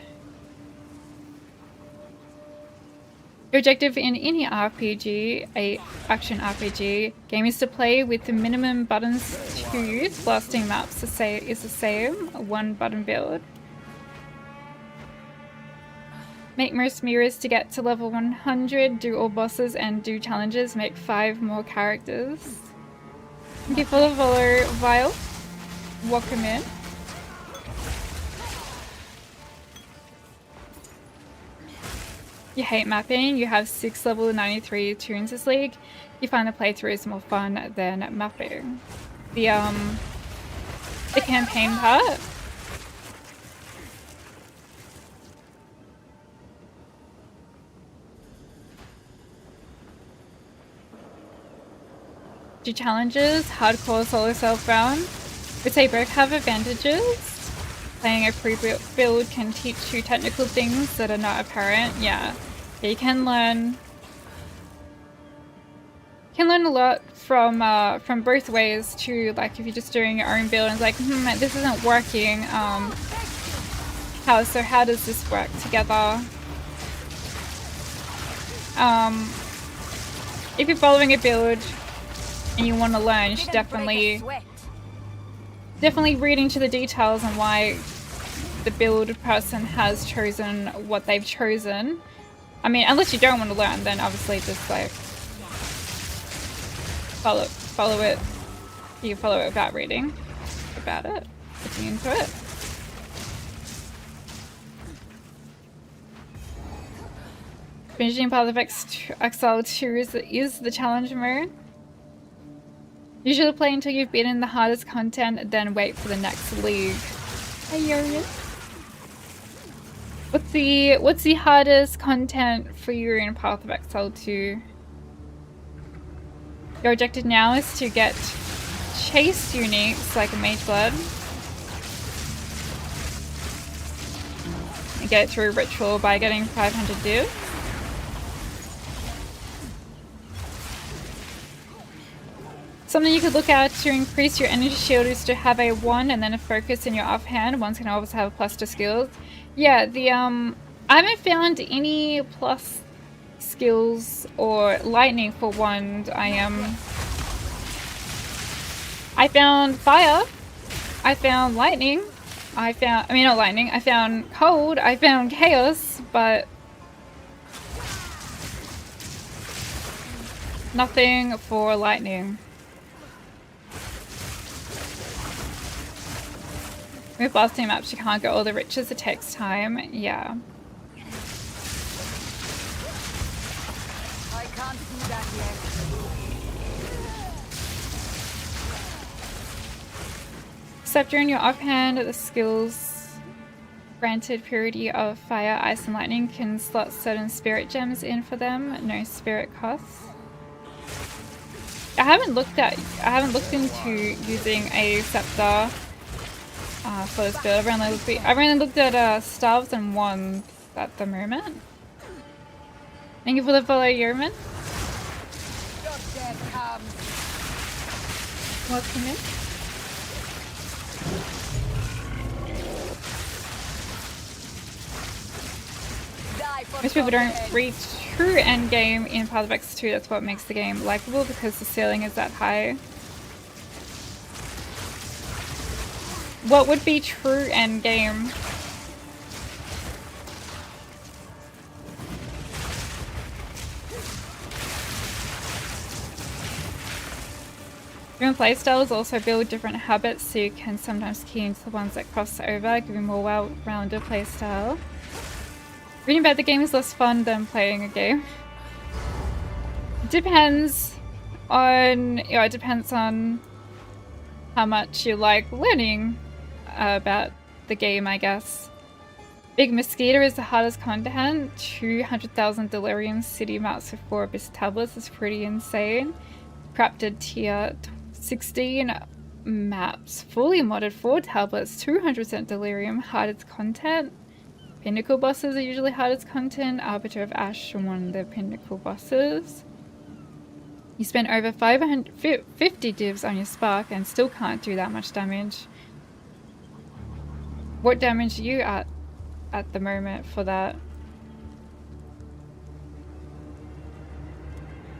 Your objective in any RPG, a action RPG game, is to play with the minimum buttons to use. Blasting maps is the same, one button build. Make most mirrors to get to level 100, do all bosses and do challenges, make 5 more characters. Thank you for the follow, Vile. Welcome in. You hate mapping, you have 6 level 93 tunes this league. You find the playthrough is more fun than mapping. The campaign part. Do challenges, hardcore solo self-bound. Would say both have advantages. Playing a pre-built build can teach you technical things that are not apparent. Yeah, you can learn a lot from both ways too. Like if you're just doing your own build and it's like, this isn't working. How does this work together? If you're following a build and you want to learn, you should definitely read into the details on why the build person has chosen what they've chosen. I mean, unless you don't want to learn, then obviously just like follow it. You follow it without reading about it, looking into it. Finishing Path of Exile 2 is the challenge mode. Usually play until you've beaten the hardest content, then wait for the next league. Hey Yorian. What's the hardest content for you in Path of Exile 2? Your objective now is to get chase uniques like a Mage Blood. And get it through ritual by getting 500 div. Something you could look at to increase your energy shield is to have a 1 and then a focus in your offhand. Ones can always have a plus to skills. Yeah, I haven't found any plus skills or lightning for wand. I found fire. I found lightning. I found cold. I found chaos, but nothing for lightning. With blasting maps, you can't get all the riches. It takes time. Yeah. I can't do that yet. Except during your offhand, the skills Granted purity of fire, ice, and lightning can slot certain spirit gems in for them. No spirit costs. I haven't looked into using a scepter for this build. I've only looked at staves and wands at the moment. Thank you for the follow, Yeoman. Welcome in. Most people don't reach true endgame in Path of Exile 2. That's what makes the game likable, because the ceiling is that high. What would be true endgame? Different playstyles also build different habits, so you can sometimes key into the ones that cross over, giving more well-rounded playstyle. Reading about the game is less fun than playing a game. It depends on how much you like learning about the game, I guess. Big Mosquito is the hardest content. 200,000 Delirium City maps with 4 Abyss tablets is pretty insane. Crafted tier 16 maps, fully modded 4 tablets, 200% Delirium, hardest content. Pinnacle bosses are usually hardest content. Arbiter of Ash are one of the pinnacle bosses. You spend over 550 divs on your Spark and still can't do that much damage. What damage are you at the moment for that?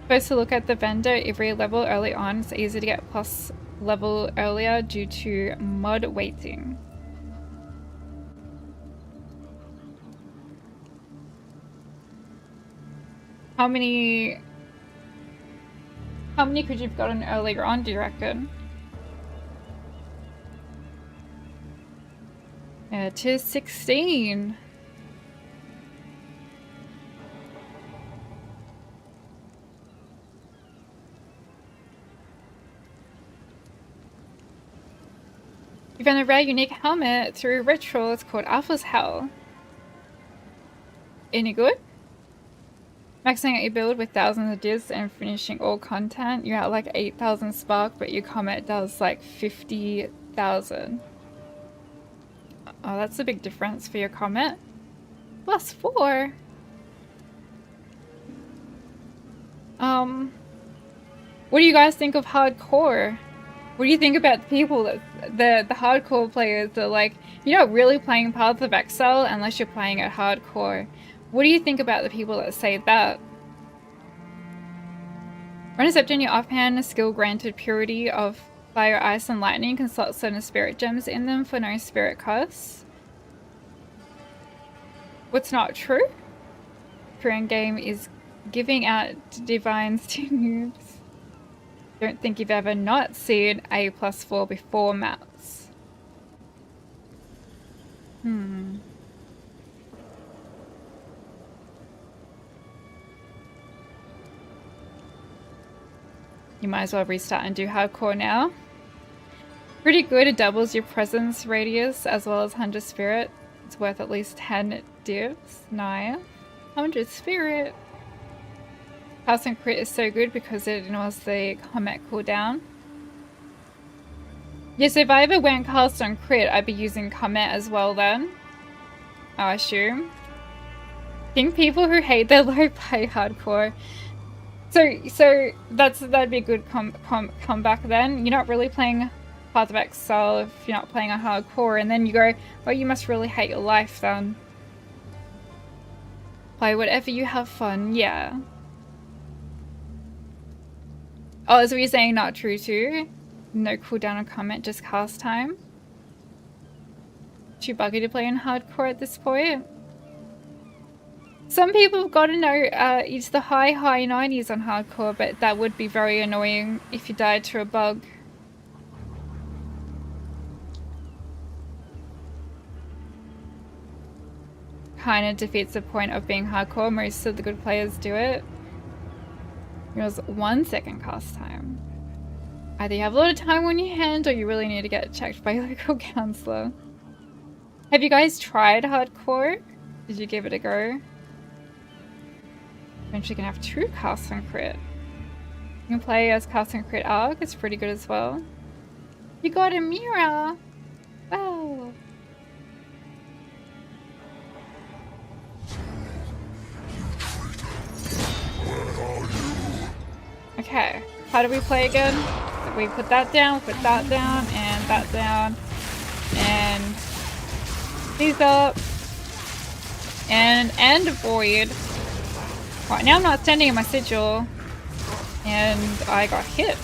Supposed to look at the vendor every level early on. It's easy to get plus level earlier due to mod waiting. How many could you have gotten earlier on, do you reckon? Yeah, tier 16. You found a rare unique helmet through ritual. It's called Alpha's Hell. Any good? Maxing out your build with thousands of divs and finishing all content. You're at like 8,000 Spark, but your comet does like 50,000. Oh, that's a big difference for your comet. Plus 4. What do you guys think of hardcore? What do you think about the people that the hardcore players are like, you're not really playing Path of Exile unless you're playing it hardcore. What do you think about the people that say that? When accepting your offhand skill granted purity of fire, ice, and lightning can slot certain spirit gems in them for no spirit costs. What's not true? True endgame is giving out divines to noobs. Don't think you've ever not seen a +4 before maps. You might as well restart and do hardcore now. Pretty good, it doubles your presence radius as well as 100 spirit. It's worth at least 10 divs. Nice. 100 spirit. Cast and crit is so good because it ignores the comet cooldown. Yeah, so if I ever went cast on crit, I'd be using comet as well then. I assume. I think people who hate their low play hardcore. So that'd be a good comeback then. You're not really playing Path of Exile if you're not playing a hardcore, and then you go, oh, you must really hate your life then. Play whatever you have fun, yeah. Oh, is what you're saying not true too? No cooldown or comment, just cast time? Too buggy to play in hardcore at this point? Some people have got to know it's the high 90s on hardcore, but that would be very annoying if you died to a bug. Kinda defeats the point of being hardcore. Most of the good players do it. It was 1 second cast time. Either you have a lot of time on your hand or you really need to get checked by your local counselor. Have you guys tried hardcore? Did you give it a go? Eventually can have 2 casts and crit. You can play as cast and crit arc, it's pretty good as well. You got a mirror! Wow! Okay, how do we play again? We put that down, and that down, and these up, and avoid. Right now I'm not standing in my sigil, and I got hit.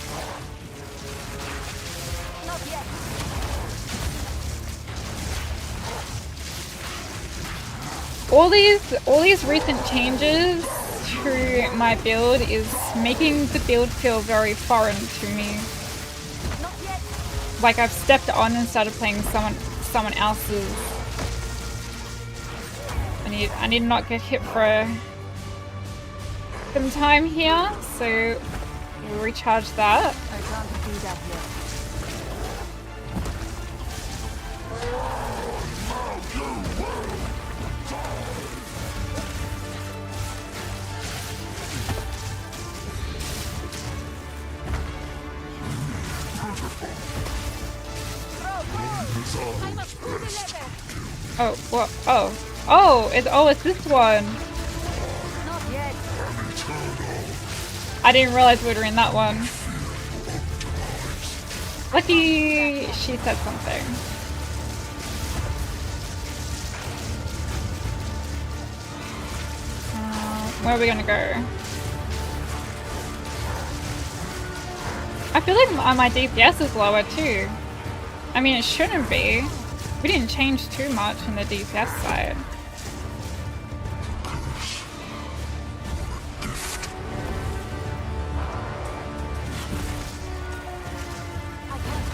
All these recent changes to my build is making the build feel very foreign to me. Like I've stepped on and started playing someone else's. I need to not get hit for some time here, so we'll recharge that. I can't do that yet. Oh, what? It's this one. Not yet. I didn't realize we were in that one. Lucky she said something. Where are we gonna go? I feel like my DPS is lower too. I mean, it shouldn't be. We didn't change too much on the DPS side.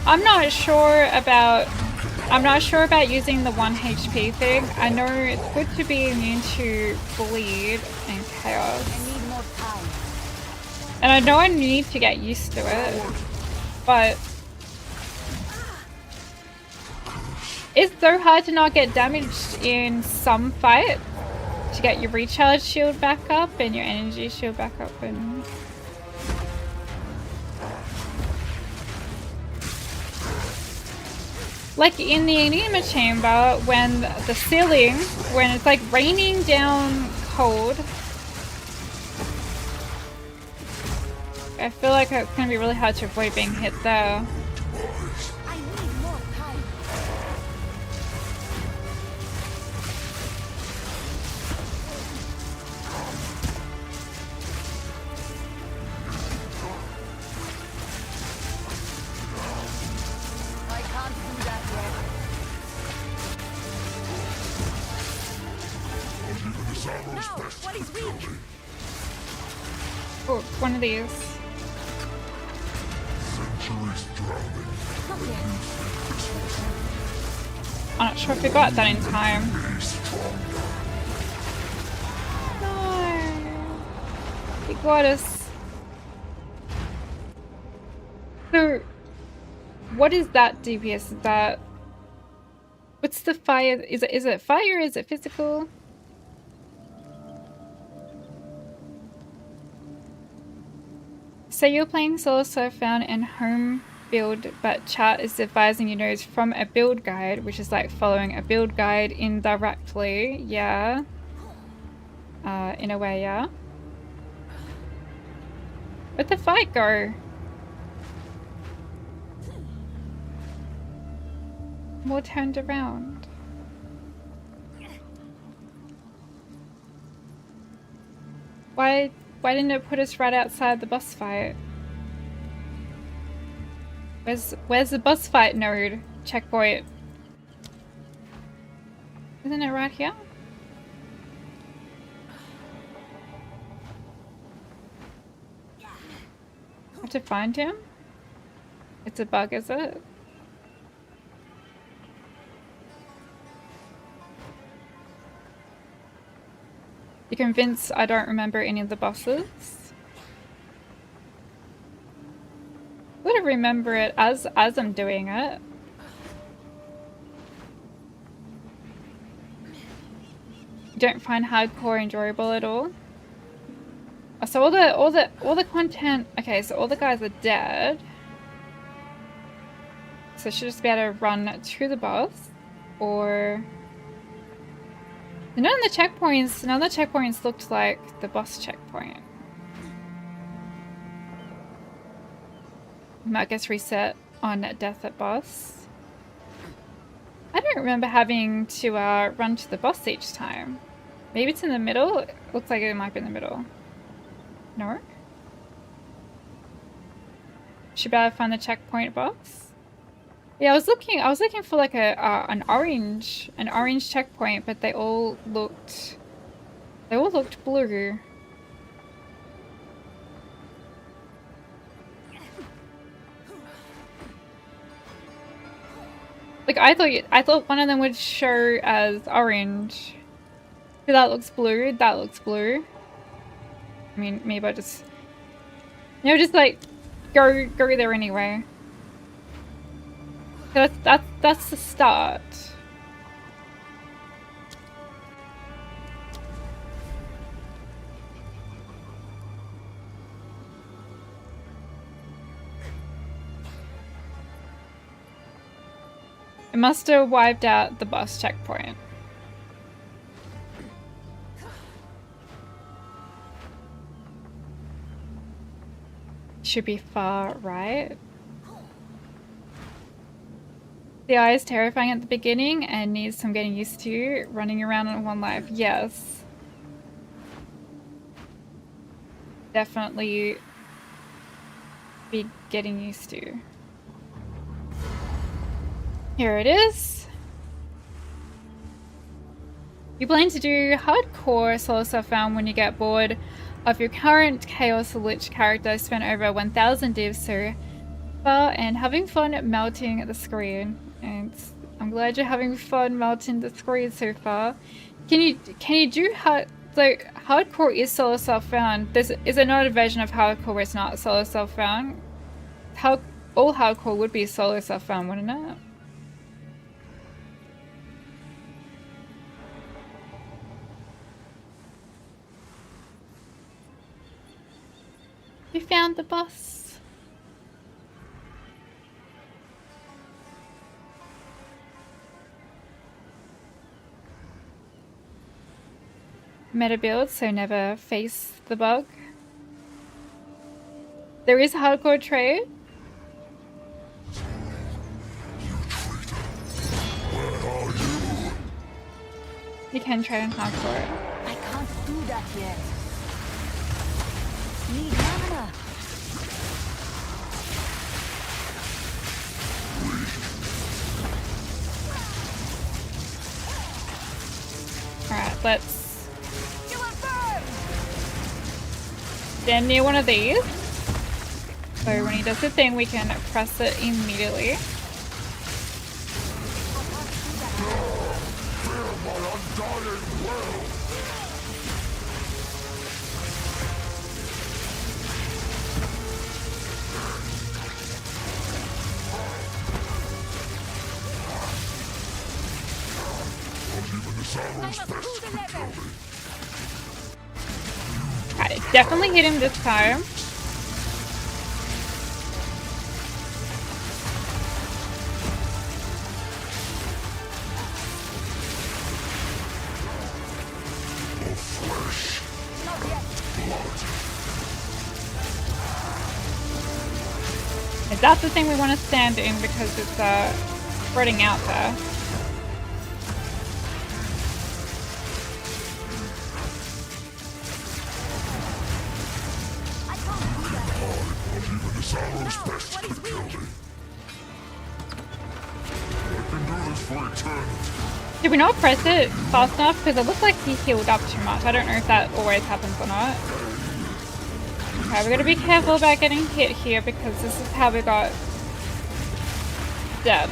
I'm not sure about using the 1 HP thing. I know it's good to be immune to bleed and chaos. I need more time. And I know I need to get used to it, but it's so hard to not get damaged in some fight to get your recharge shield back up and your energy shield back up. And like in the enema chamber, when the ceiling, when it's like raining down cold, I feel like it's gonna be really hard to avoid being hit there. I need more time. I can't do that yet. No! What is weak? Oh, one of these. Not yet. I'm not sure if we got that in time. No. He got us. So, what is that DPS? Is that... What's the fire? Is it fire? Is it physical? Say you're playing solo Surfbound and home build, but chat is advising you notes from a build guide, which is like following a build guide indirectly. Yeah. In a way, yeah. Where'd the fight go? More turned around. Why didn't it put us right outside the boss fight? Where's the boss fight node? Checkpoint. Isn't it right here? I have to find him? It's a bug, is it? You convinced I don't remember any of the bosses? Would remember it as I'm doing it. don't find hardcore enjoyable at all. Oh, so all the content. Okay, so all the guys are dead. So I should just be able to run to the boss, or none of the checkpoints looked like the boss checkpoint. Might gets reset on death at boss. I don't remember having to run to the boss each time. Maybe it's in the middle. It looks like it might be in the middle. No. Should be able to find the checkpoint boss. Yeah, I was looking for like an orange checkpoint, but they all looked blue. Like I thought one of them would show as orange. So that looks blue. That looks blue. I mean, maybe I just, you know, just like go there anyway. That's the start. It must have wiped out the boss checkpoint. Should be far right. The eye is terrifying at the beginning and needs some getting used to. Running around on one life, yes. Definitely be getting used to. Here it is. You plan to do hardcore solo self-found when you get bored of your current Chaos Lich character, spent over 1,000 divs so far and having fun melting the screen. And I'm glad you're having fun melting the screen so far. Can you do hardcore is solo self-found. Is there not a version of hardcore where it's not solo self-found? All hardcore would be solo self-found, wouldn't it? We found the boss. Meta build, so never face the bug. There is a hardcore trade. You can trade on hardcore. I can't do that yet. Need mana. Alright, let's stand near one of these. So when he does the thing, we can press it immediately. Alright, definitely hit him this time. That's the thing we want to stand in because it's spreading out there. Did we not press it fast enough? Because it looks like he healed up too much. I don't know if that always happens or not. Okay, we gotta be careful about getting hit here because this is how we got dead.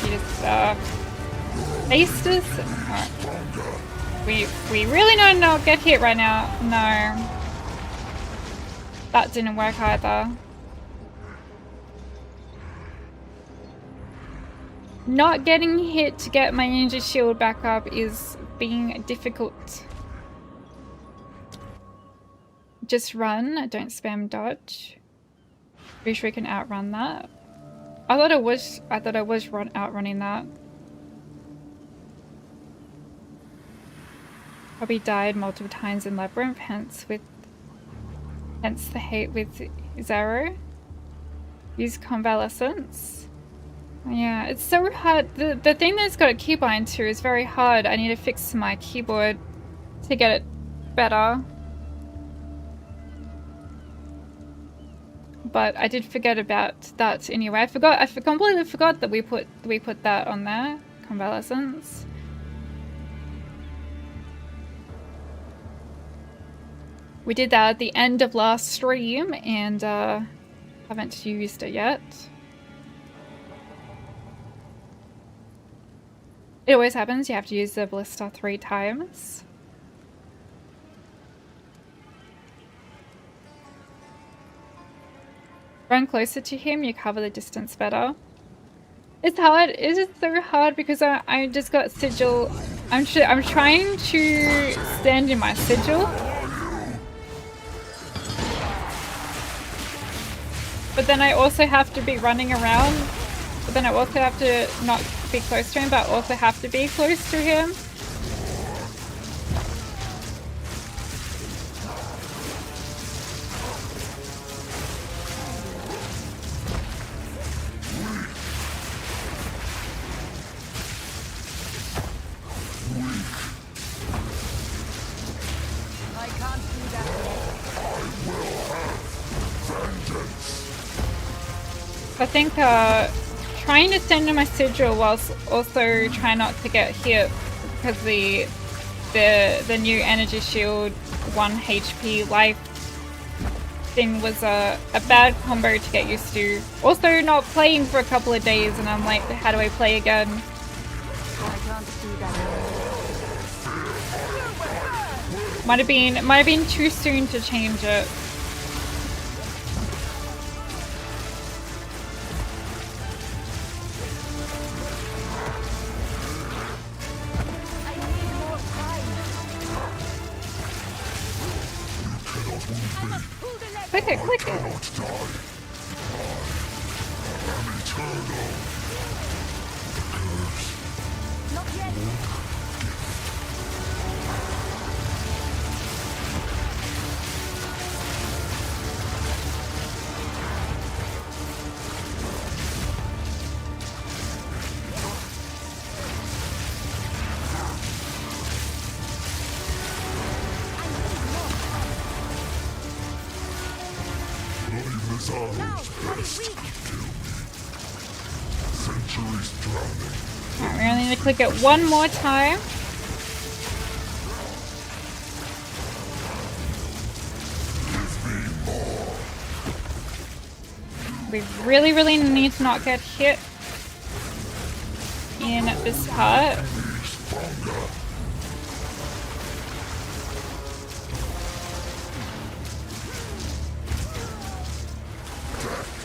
He just faced us. Alright. We really don't know get hit right now. No. That didn't work either. not getting hit to get my ninja shield back up is being difficult. Just run, don't spam dodge. Pretty sure we can outrun that. I thought I was outrunning that. Probably died multiple times in Labyrinth, hence the hate with Zero. Use Convalescence. Yeah, it's so hard. The thing that's got a keybind to is very hard. I need to fix my keyboard to get it better. But I did forget about that anyway. I completely forgot that we put that on there. Convalescence. We did that at the end of last stream and haven't used it yet. It always happens, you have to use the ballista 3 times. Run closer to him, you cover the distance better. It's hard, it's just so hard because I just got sigil. I'm trying to stand in my sigil. But then I also have to be running around. But then I also have to not be close to him, but also have to be close to him. I think trying to stand in my sigil whilst also trying not to get hit because the new energy shield 1 HP life thing was a bad combo to get used to. Also not playing for a couple of days and I'm like, how do I play again? Might have been too soon to change it. Click it, click it. Alright, we only need to click it one more time. We really need to not get hit in this part.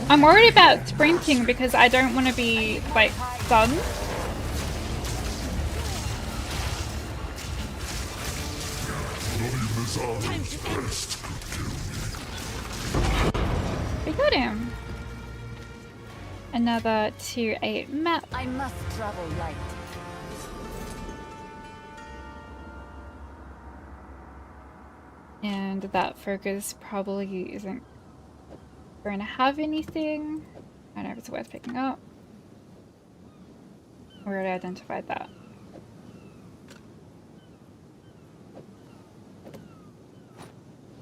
I'm worried about sprinting because I don't want to be, like, stunned. We got him. Another 2-8 map. I must travel light. And that focus probably isn't going to have anything. I don't know if it's worth picking up. We already identified that.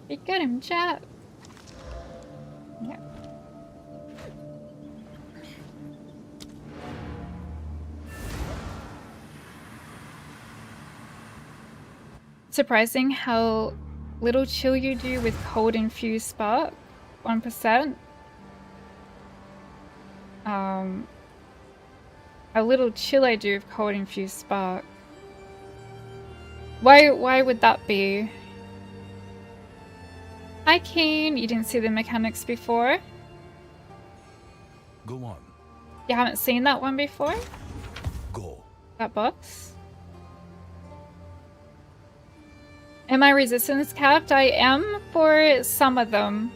We got him, chat. Yeah. Surprising how little chill you do with cold infused spark. 1%. A little chill I do with cold infused spark. Why would that be? Hi Keen, you didn't see the mechanics before? Go on. You haven't seen that one before? That box. Am I resistance capped? I am for some of them.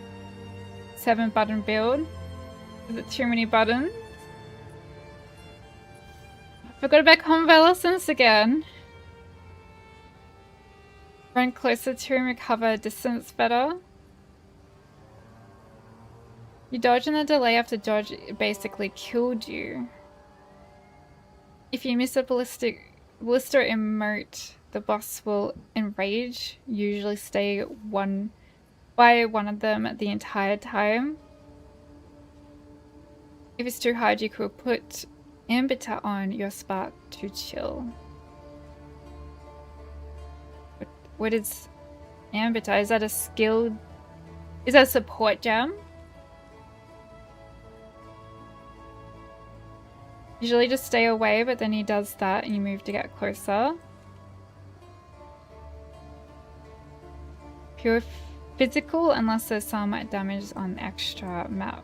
7-button build. Is it too many buttons? Forgot about convalescence again. Run closer to and recover distance better. You dodge and the delay after dodge basically killed you. If you miss a blister emote, the boss will enrage. Usually stay by one of them the entire time. If it's too hard, you could put Ambiter on your Spark to chill. What is Ambiter? Is that a skill? Is that a support gem? Usually just stay away, but then he does that and you move to get closer. Pure physical unless there's some damage on extra map.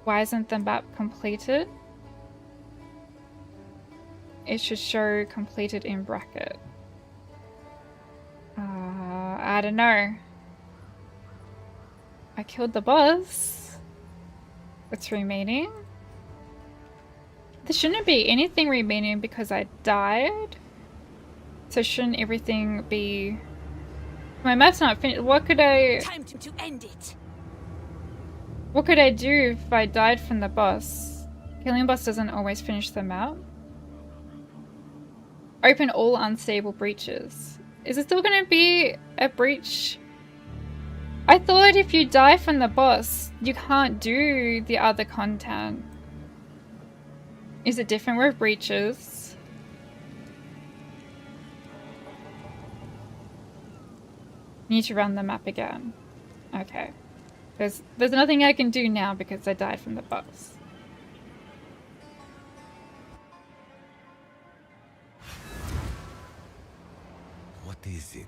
Why isn't the map completed? It should show completed in bracket. I don't know. I killed the boss. What's remaining? There shouldn't be anything remaining because I died. So shouldn't everything be... My map's not finished. What could I... Time to end it. What could I do if I died from the boss? Killing boss doesn't always finish the map. Open all unstable breaches. Is it still gonna be a breach? I thought if you die from the boss, you can't do the other content. Is it different with breaches? Need to run the map again. Okay. There's nothing I can do now because I died from the boss. What is it?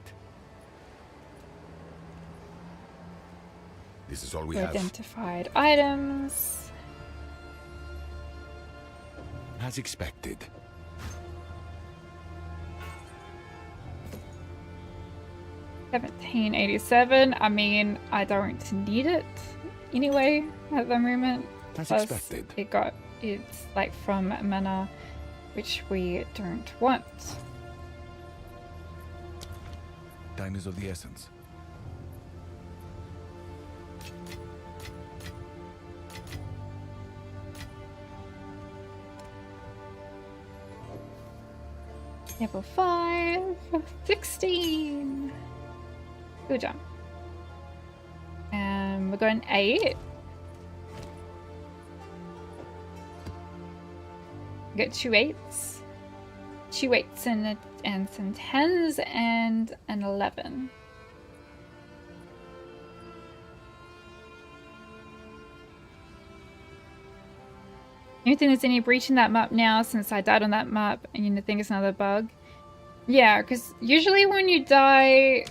This is all we have. Identified items. As expected. $17.87. I mean, I don't need it anyway at the moment. As Plus, expected. it's like from mana, which we don't want. Time is of the essence. Level 5, 16. Good job. And we're going 8. We got 2 8s. 2 8s and some 10s and an 11. You think there's any breach in that map now since I died on that map and you think it's another bug? Yeah, because usually when you die,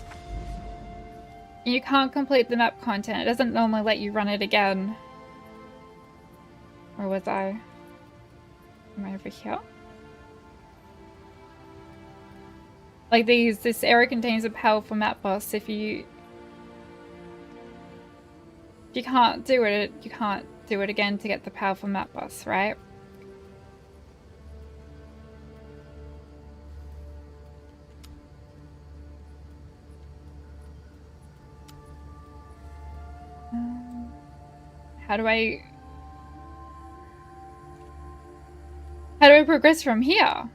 you can't complete the map content. It doesn't normally let you run it again. Or was I? Am I over here? Like this area contains a powerful map boss. If you can't do it, you can't do it again to get the powerful map boss, right? How do I progress from here?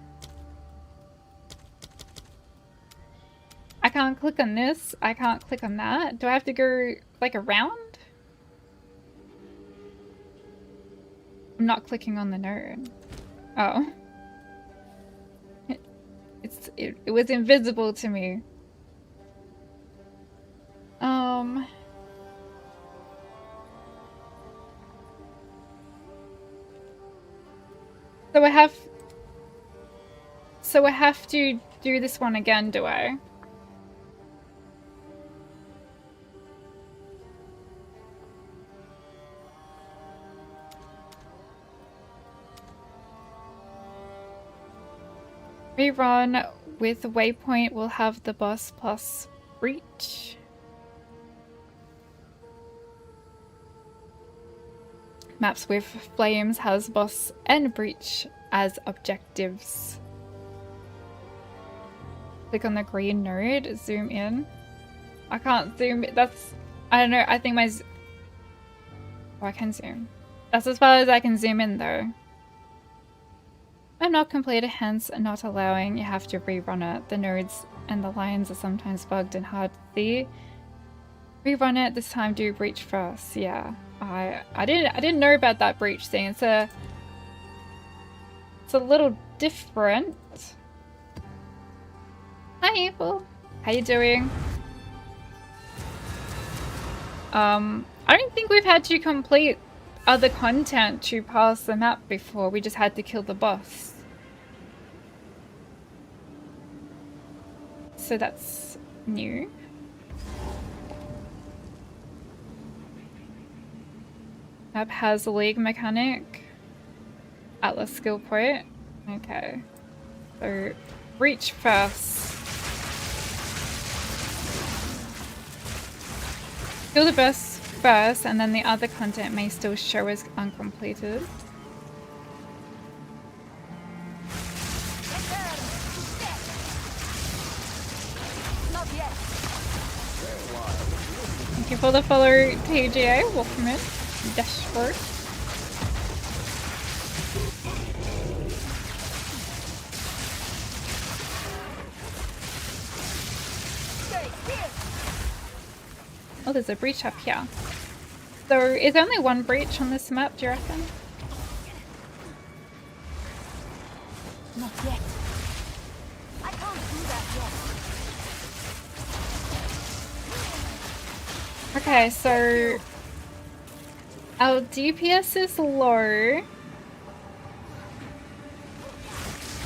I can't click on this. I can't click on that. Do I have to go like around? I'm not clicking on the node. Oh. It was invisible to me. So I have to do this one again, do I? Rerun with waypoint will have the boss plus breach. Maps with flames has boss and breach as objectives. Click on the green node, zoom in. I can't zoom, that's, I don't know, I think my, oh, I can zoom. That's as far as I can zoom in though. I'm not completed, hence not allowing, you have to rerun it. The nodes and the lines are sometimes bugged and hard to see. Rerun it, this time do breach first, yeah. I didn't know about that breach thing. It's a little different. Hi Evil. How you doing? I don't think we've had to complete other content to pass the map before. We just had to kill the boss. So that's new. Map has a league mechanic. Atlas skill point. Okay. So breach first. Kill the boss first, and then the other content may still show as uncompleted. Not yet. Thank you for the follow, TGA. Welcome in. Dashboard. Oh, there's a breach up here. So, is there only one breach on this map, do you reckon? Not yet. I can't do that yet. Okay, so our DPS is low.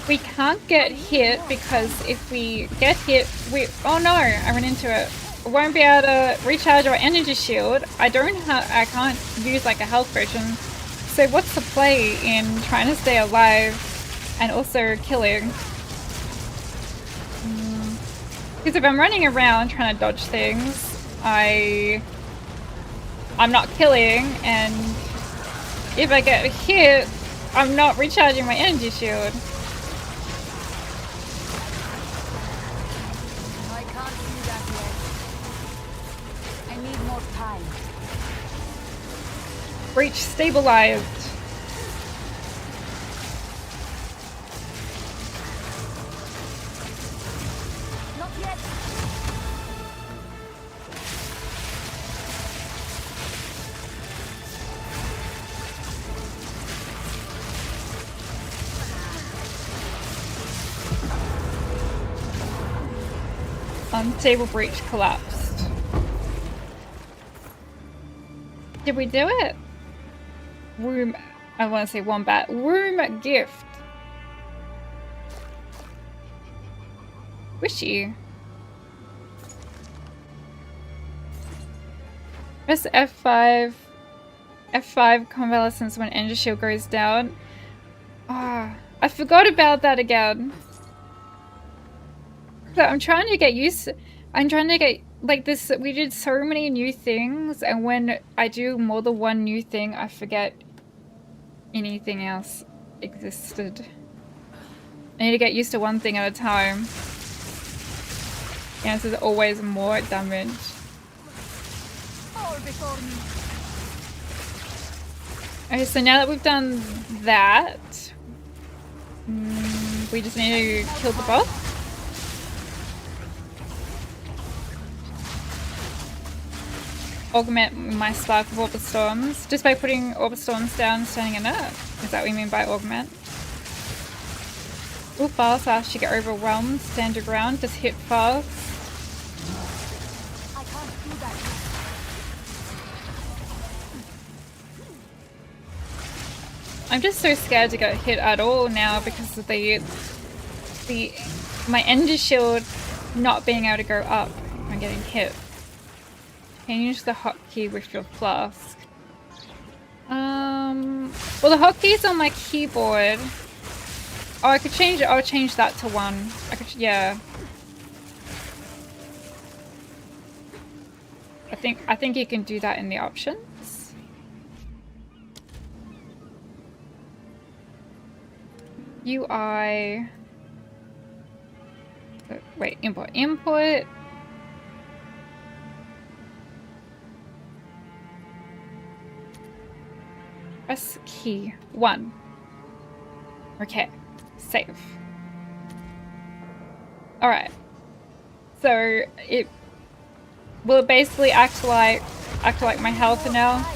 We can't get hit because if we get hit, oh no, I ran into it. We won't be able to recharge our energy shield. I can't use like a health potion. So what's the play in trying to stay alive and also killing? Because if I'm running around trying to dodge things, I'm not killing, and if I get hit, I'm not recharging my energy shield. I can't do that yet. I need more time. Breach stabilized. Not yet. Unstable breach collapsed. Did we do it? Room, I want to say wombat. Room gift. Wishy. Press F5. F5 convalescence when energy shield goes down. Ah, I forgot about that again. So I'm trying to get used to, I'm trying to get like this. We did so many new things, and when I do more than one new thing, I forget anything else existed. I need to get used to one thing at a time. Yeah, this is always more damage. All before me. Okay, so now that we've done that, we just need to kill the boss. Augment my spark of Orbit Storms just by putting Orbit Storms down, standing in it. Is that what you mean by augment? Ooh, fast after you get overwhelmed, stand your ground, just hit fast. I can't do that. I'm just so scared to get hit at all now because of my energy shield not being able to go up when getting hit. Can you use the hotkey with your flask? Well, the hotkey's on my keyboard. Oh, I could change it. I'll change that to 1. I could, yeah. I think you can do that in the options. UI. Wait, input. Press key 1. Okay, save. All right. So it will basically act like my health now.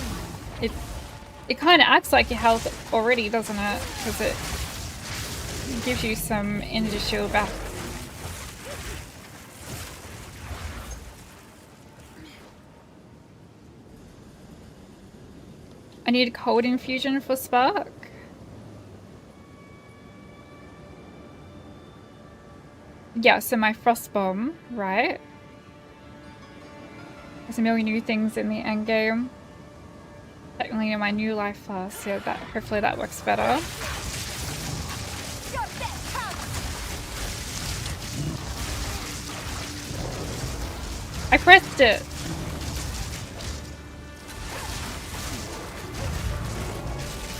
It kind of acts like your health already, doesn't it? Because it gives you some energy shield back. I need a cold infusion for Spark. Yeah, so my frost bomb, right? There's a million new things in the end game. Technically in my new life flask, yeah, that hopefully that works better. I pressed it.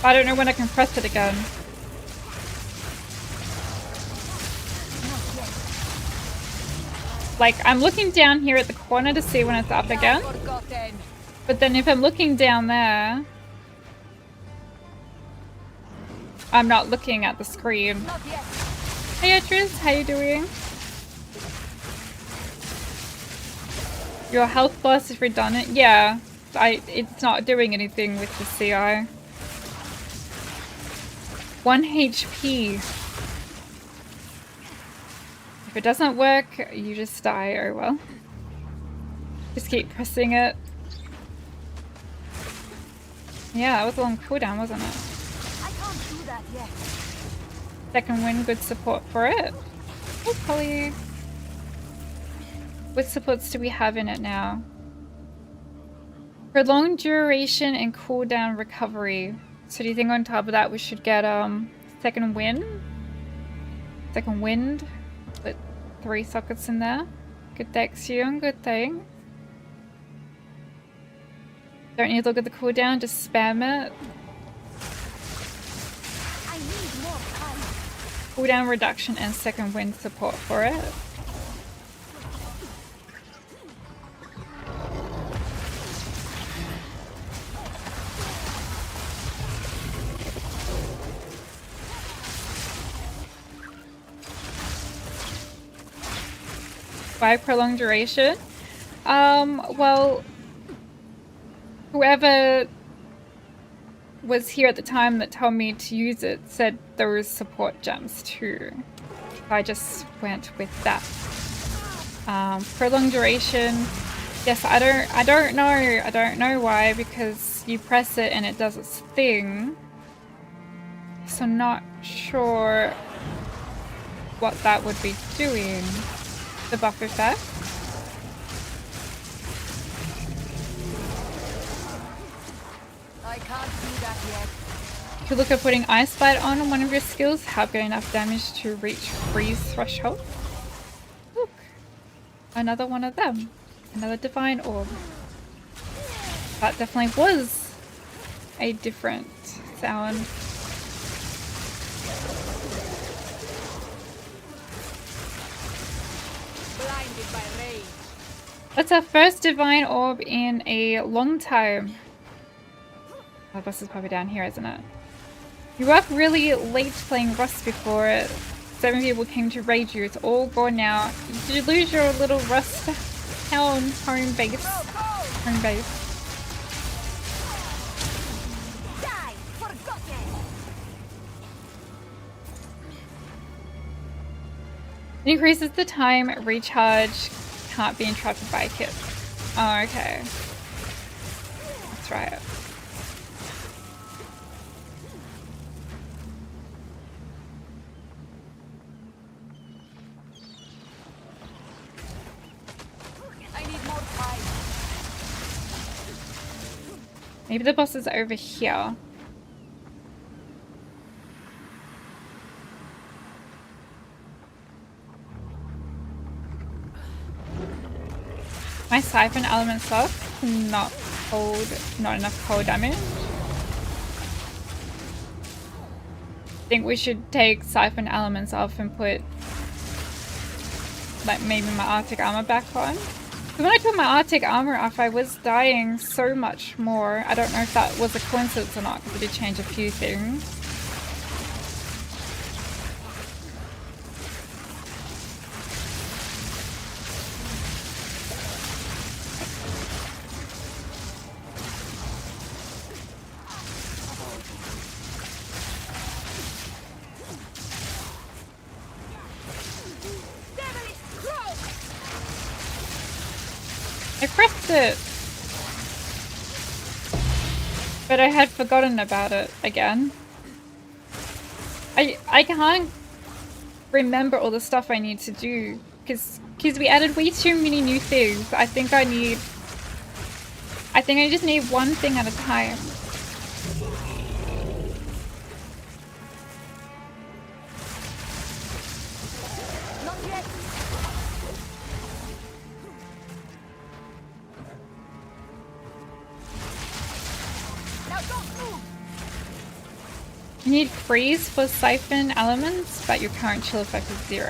I don't know when I can press it again. Like, I'm looking down here at the corner to see when it's up again. But then if I'm looking down there, I'm not looking at the screen. Hey Atris, how you doing? Your health plus is redundant? Yeah, it's not doing anything with the CI. 1 HP. If it doesn't work, you just die. Oh well. Just keep pressing it. Yeah, that was a long cooldown, wasn't it? I can't do that yet. Second win, good support for it. Oh, Polly. What supports do we have in it now? Prolonged duration and cooldown recovery. So do you think on top of that we should get second wind? Second wind? Put 3 sockets in there. Good Dexion, good thing. Don't need to look at the cooldown, just spam it. I need more time. Cooldown reduction and second wind support for it. By prolonged duration? Well, whoever was here at the time that told me to use it said there was support gems too. I just went with that. Prolonged duration. Yes, I don't know why, because you press it and it does its thing. So not sure what that would be doing. The buff effect. I can't do that yet. You could look at putting Ice Bite on one of your skills, help get enough damage to reach freeze threshold. Look, another one of them. Another divine orb. That definitely was a different sound. Blinded by rage. That's our first divine orb in a long time. Oh, the boss is probably down here, isn't it? You were up really late playing Rust before it. 7 people came to raid you. It's all gone now. Did you lose your little Rust town home base? Home base. Die! Forgotten! It increases the time recharge can't be interrupted by hits. Oh, okay. That's right. I need more time. Maybe the boss is over here. My siphon elements off, not enough cold damage. I think we should take siphon elements off and put like maybe my Arctic armor back on. When I took my Arctic armor off, I was dying so much more. I don't know if that was a coincidence or not, because it did change a few things. I pressed it, but I had forgotten about it again. I can't remember all the stuff I need to do because we added way too many new things. I think I just need one thing at a time. You need freeze for siphon elements, but your current chill effect is 0.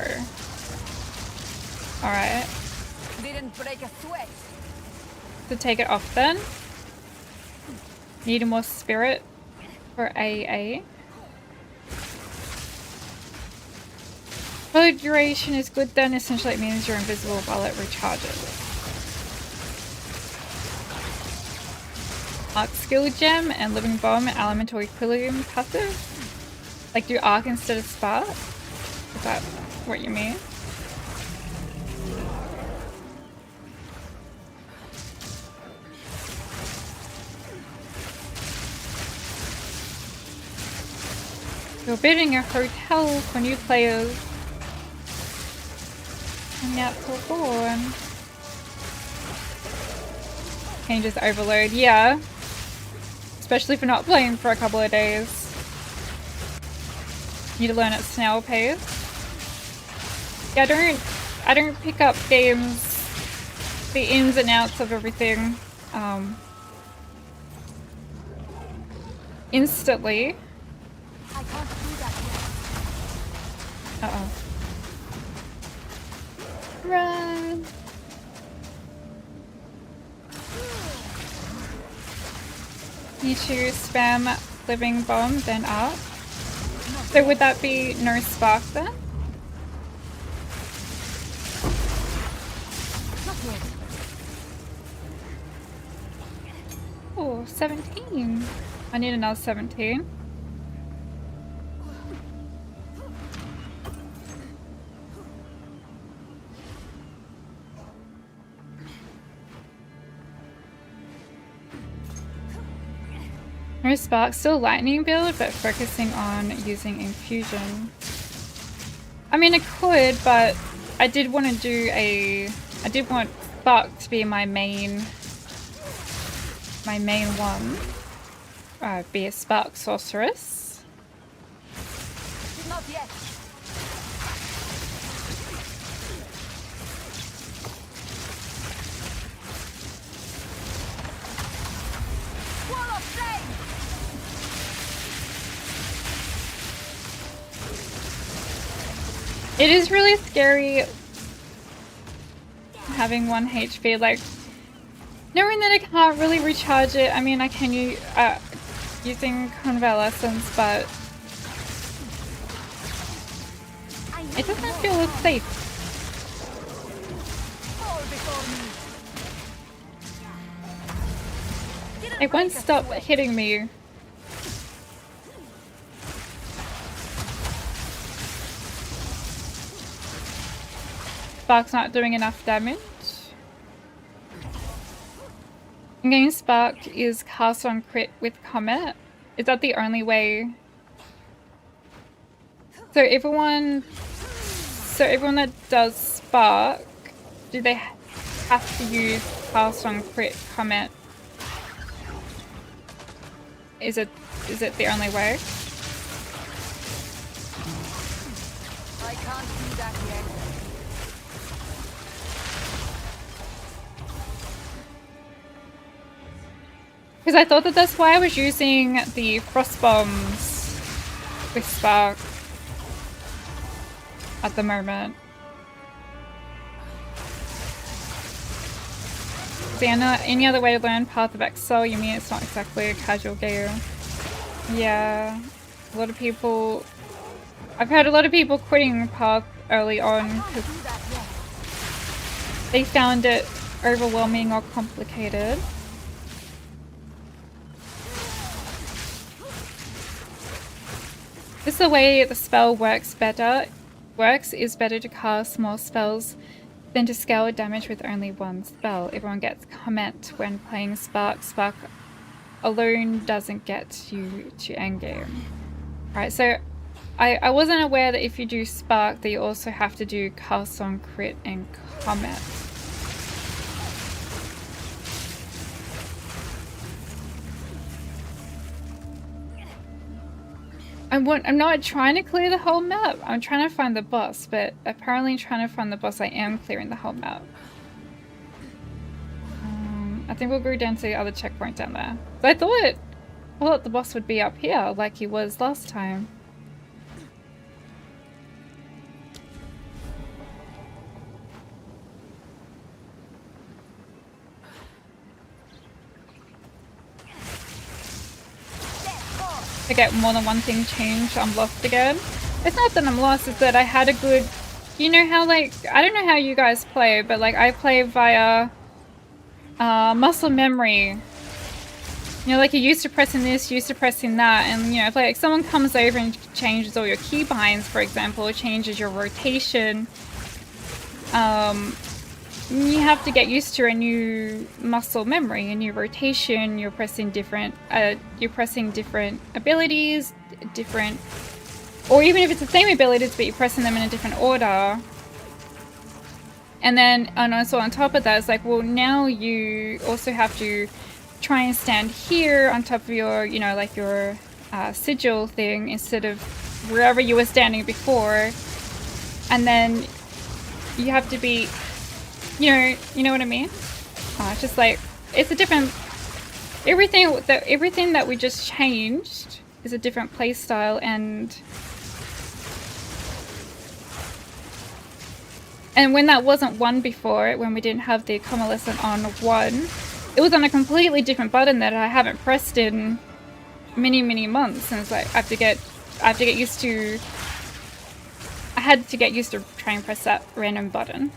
Alright. Didn't break a sweat. To take it off then. Need more spirit for AA. Flow duration is good then, essentially it means you're invisible while it recharges. Arc skill gem and living bomb and elemental equilibrium passive. Like do arc instead of spark? Is that what you mean? You're building a hotel for new players. And natural born. Can you just overload? Yeah. Especially for not playing for a couple of days. Need to learn at snail pace. Yeah, I don't pick up games, the ins and outs of everything, instantly. I can't do that yet. Uh-oh. Run! Need to spam living bomb, then up. So would that be no spark then? Oh, 17. I need another 17. No spark, still lightning build, but focusing on using infusion. I mean, I could, but I did want to do I did want spark to be my main one. Be a Spark Sorceress. Not yet. Wall of flame. It is really scary having 1 HP, like knowing that I can't really recharge it. I mean, I can use using convalescence, but it doesn't feel as safe. It won't stop hitting me. Spark's not doing enough damage. I'm getting Spark is cast on crit with Comet. Is that the only way? So everyone that does Spark, do they have to use cast on crit Comet? Is it the only way? I can't do that yet. Because I thought that that's why I was using the frost bombs with Spark at the moment. See, I know any other way to learn Path of Exile, you mean it's not exactly a casual game. Yeah, a lot of people... I've heard a lot of people quitting Path early on because they found it overwhelming or complicated. This is the way the spell works is better to cast more spells than to scale damage with only one spell. Everyone gets comment when playing Spark. Spark alone doesn't get you to endgame. Right, so I wasn't aware that if you do Spark that you also have to do cast on crit and comment. I'm not trying to clear the whole map. I'm trying to find the boss, but apparently trying to find the boss I am clearing the whole map. I think we'll go down to the other checkpoint down there. So I thought the boss would be up here like he was last time. I get more than one thing changed, I'm lost again. It's not that I'm lost, it's that I had a good... You know how, like, I don't know how you guys play, but like I play via muscle memory. You know, like you're used to pressing this, used to pressing that, and you know, if like someone comes over and changes all your keybinds, for example, or changes your rotation, you have to get used to a new muscle memory, a new rotation. You're pressing different abilities, different, or even if it's the same abilities, but you're pressing them in a different order. And then, and also on top of that, it's like, well, now you also have to try and stand here on top of your, you know, like your sigil thing instead of wherever you were standing before. And then you have to be, you know what I mean? It's just like, it's a different, everything that we just changed is a different play style, and when that wasn't 1 before, when we didn't have the convalescent on 1, it was on a completely different button that I haven't pressed in many months, and it's like I had to get used to trying to press that random button.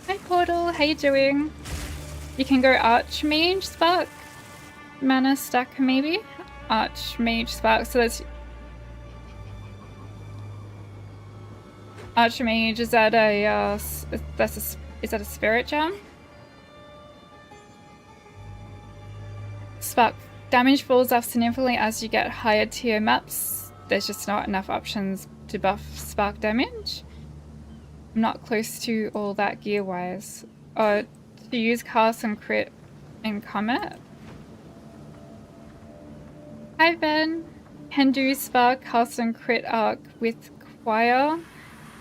Hi Portal, how you doing? You can go Archmage Spark, mana stack maybe? Archmage Spark, so that's Archmage, is that a is that a spirit gem? Spark damage falls off significantly as you get higher tier maps. There's just not enough options to buff spark damage. I'm not close to all that gear wise. To use cast and crit and comet. Hi Ben. Can do spark, cast and crit arc with Choir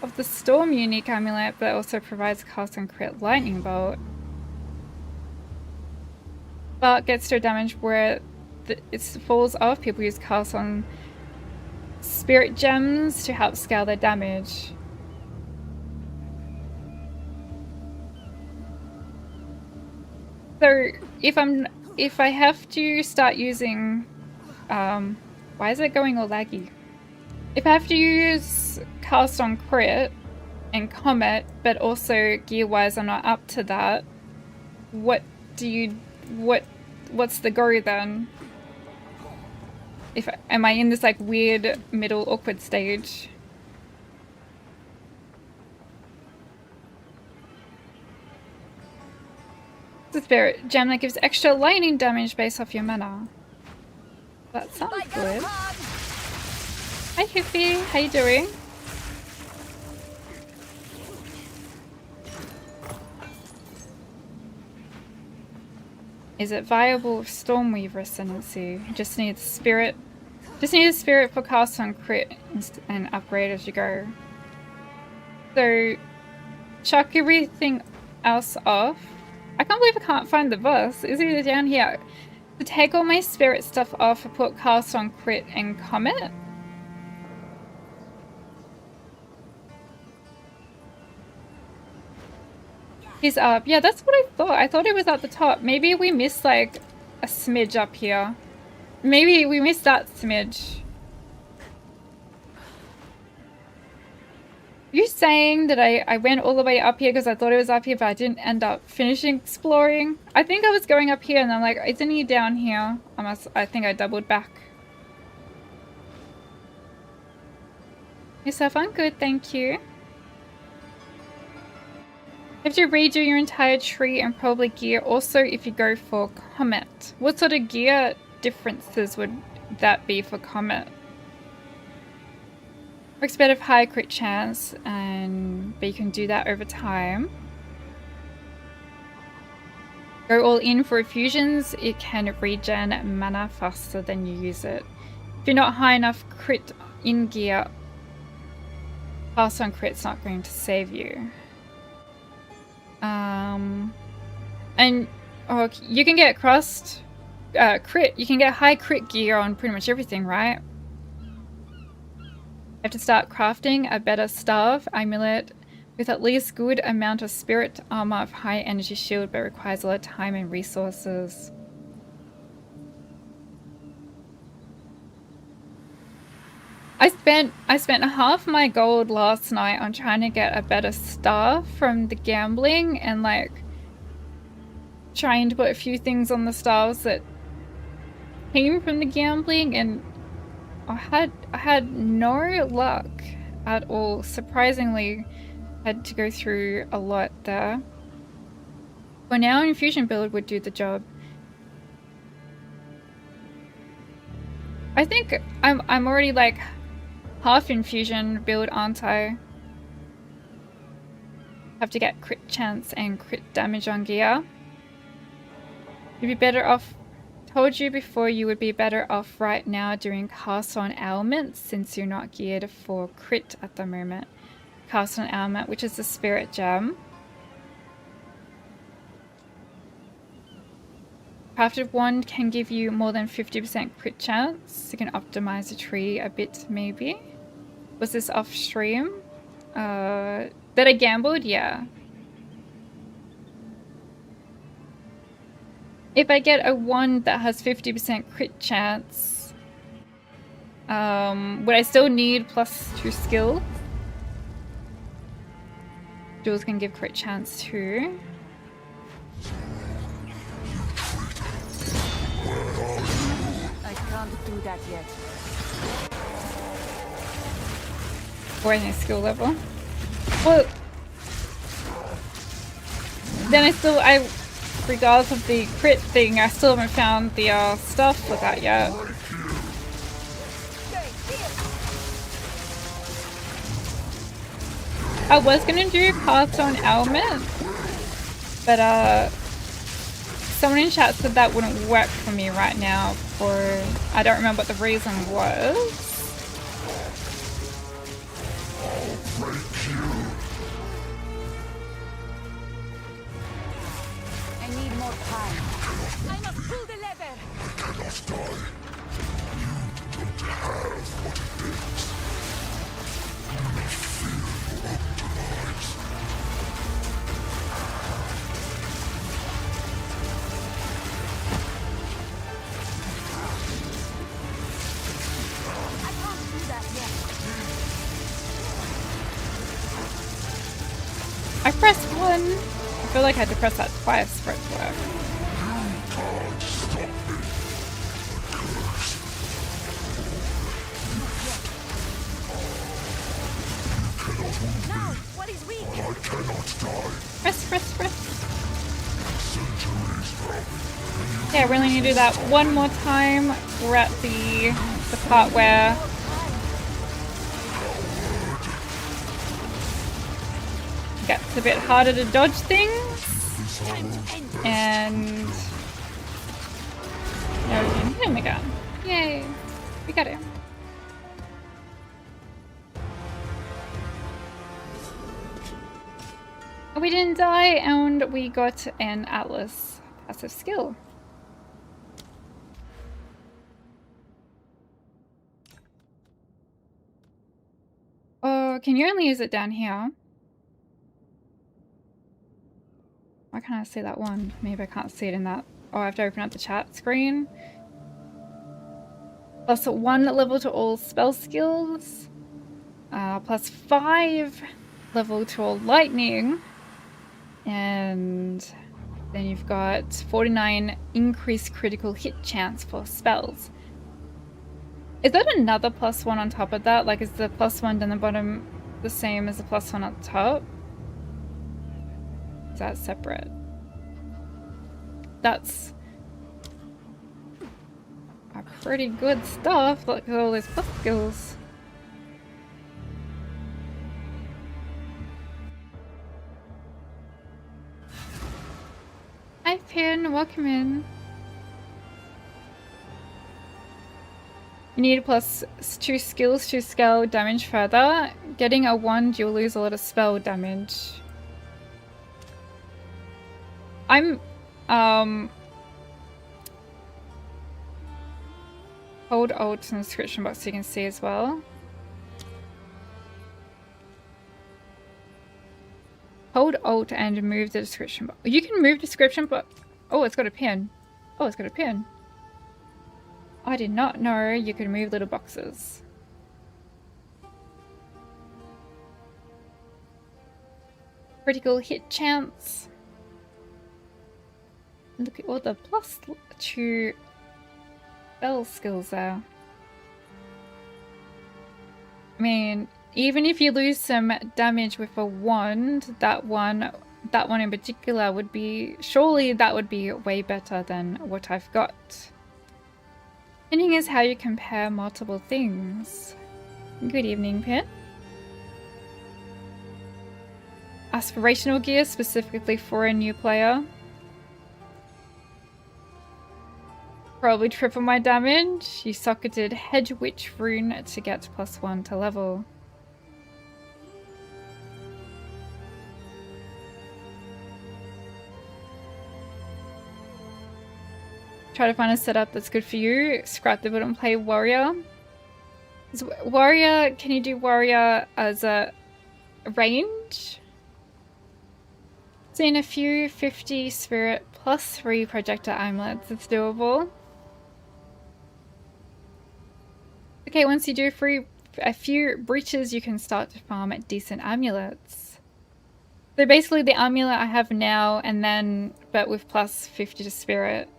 of the Storm unique amulet, but also provides cast and crit lightning bolt. Spark gets to damage where it falls off. People use cast on spirit gems to help scale their damage. So if I have to start using, why is it going all laggy? If I have to use cast on crit and comet, but also gear wise I'm not up to that, what's the go then? Am I in this like weird middle awkward stage? The spirit gem that gives extra lightning damage based off your mana. That sounds good. Hi Hippie, how you doing? Is it viable with Stormweaver Ascendancy? Just need the spirit. Just need a spirit for cast on crit and upgrade as you go. So chuck everything else off. I can't believe I can't find the boss. Is it down here? To take all my spirit stuff off, I put cast on crit and comet. He's up. Yeah, that's what I thought. I thought it was at the top. Maybe we missed like a smidge up here. Maybe we missed that smidge. You saying that I went all the way up here because I thought it was up here, but I didn't end up finishing exploring? I think I was going up here and I'm like, isn't he down here? I think I doubled back. Yourself, I'm good, thank you. You have to redo your entire tree and probably gear also if you go for Comet. What sort of gear differences would that be for Comet? Works better for high crit chance, but you can do that over time. Go all in for infusions, it can regen mana faster than you use it. If you're not high enough crit in gear, pass on crit's not going to save you. And you can get crit. You can get high crit gear on pretty much everything, right? You have to start crafting a better staff amulet with at least good amount of spirit armor of high energy shield, but requires a lot of time and resources. I spent half my gold last night on trying to get a better staff from the gambling and like trying to put a few things on the staffs that came from the gambling, and I had no luck at all. Surprisingly, had to go through a lot there. For now, infusion build would do the job. I think I'm already like half infusion build, aren't I? Have to get crit chance and crit damage on gear. You'd be better off. Told you before, you would be better off right now doing cast on ailments since you're not geared for crit at the moment. Cast on ailment, which is the spirit gem. Crafted wand can give you more than 50% crit chance. You can optimize the tree a bit, maybe. Was this off stream? That I gambled? Yeah. If I get a wand that has 50% crit chance, would I still need +2 skill? Jewels can give crit chance too. I can't do that yet. Or any skill level. Well, then regardless of the crit thing, I still haven't found the stuff for that yet. I was gonna do Path on ailment, but someone in chat said that wouldn't work for me right now, or I don't remember what the reason was. I need more time. I must pull the lever. Cannot die. You don't have what it takes. Do not fear your own demise. I can't do that yet. I pressed 1. I feel like I had to press that twice for it to work. Can't stop me. Now, what is weak? I cannot die. Press. Centuries from Yeah, we only need to do that one more time. We're at the part where it gets a bit harder to dodge things. And now we can hit him again. Yay! We got him. We didn't die, and we got an Atlas passive skill. Oh, can you only use it down here? Why can't I see that one? Maybe I can't see it in that. Oh, I have to open up the chat screen. +1 level to all spell skills. +5 level to all lightning. And then you've got 49 increased critical hit chance for spells. Is that another +1 on top of that? Like, is the +1 down the bottom the same as the +1 at the top? Is that separate? That's a pretty good stuff. Look at all those plus skills. Hi Pin, welcome in. You need +2 skills to scale damage further. Getting a wand, you'll lose a lot of spell damage. I'm hold Alt in the description box so you can see as well. Hold Alt and move the description box. You can move description box. Oh, it's got a pin. Oh, it's got a pin. I did not know you could move little boxes. Critical hit chance. Look at all the +2 spell skills there. I mean, even if you lose some damage with a wand, that one in particular would be, surely that would be way better than what I've got. Pinning is how you compare multiple things. Good evening, Pin. Aspirational gear specifically for a new player. Probably triple my damage. You socketed Hedge Witch rune to get +1 to level. Try to find a setup that's good for you. Scrap the build and play warrior. Warrior, can you do warrior as a range? Seen a few 50 spirit +3 projector amulets. It's doable. Okay, once you do a few breaches, you can start to farm decent amulets. So basically the amulet I have now, and then, but with +50 to spirit.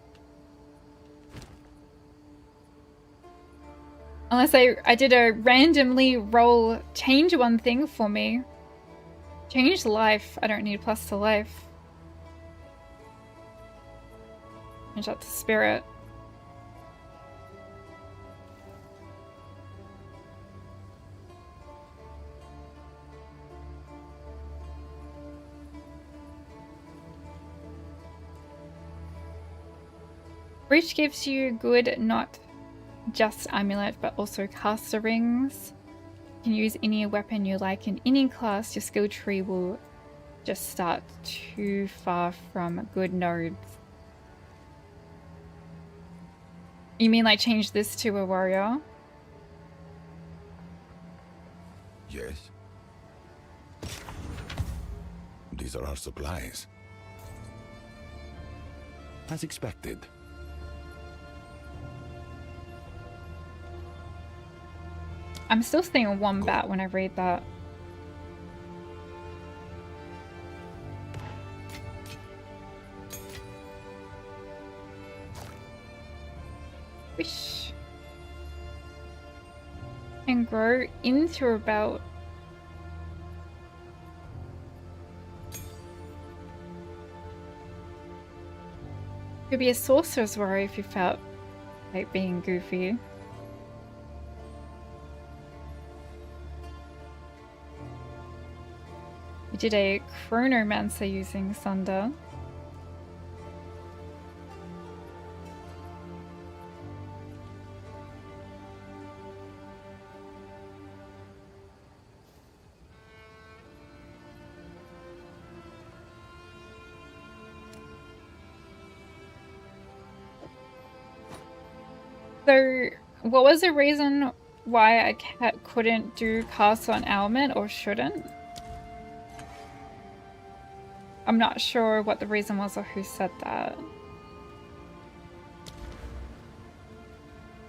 Unless I did a randomly roll, change one thing for me. Change life. I don't need + to life. Change that to spirit. Breach gives you good, not just amulet, but also caster rings. You can use any weapon you like in any class. Your skill tree will just start too far from good nodes. You mean like change this to a warrior? Yes. These are our supplies. As expected. I'm still seeing a wombat when I read that. Wish. And grow into a belt. Could be a sorcerer's warrior if you felt like being goofy. We did a chronomancer using Sunder. So, what was the reason why I couldn't do Castle on Element, or shouldn't? I'm not sure what the reason was or who said that.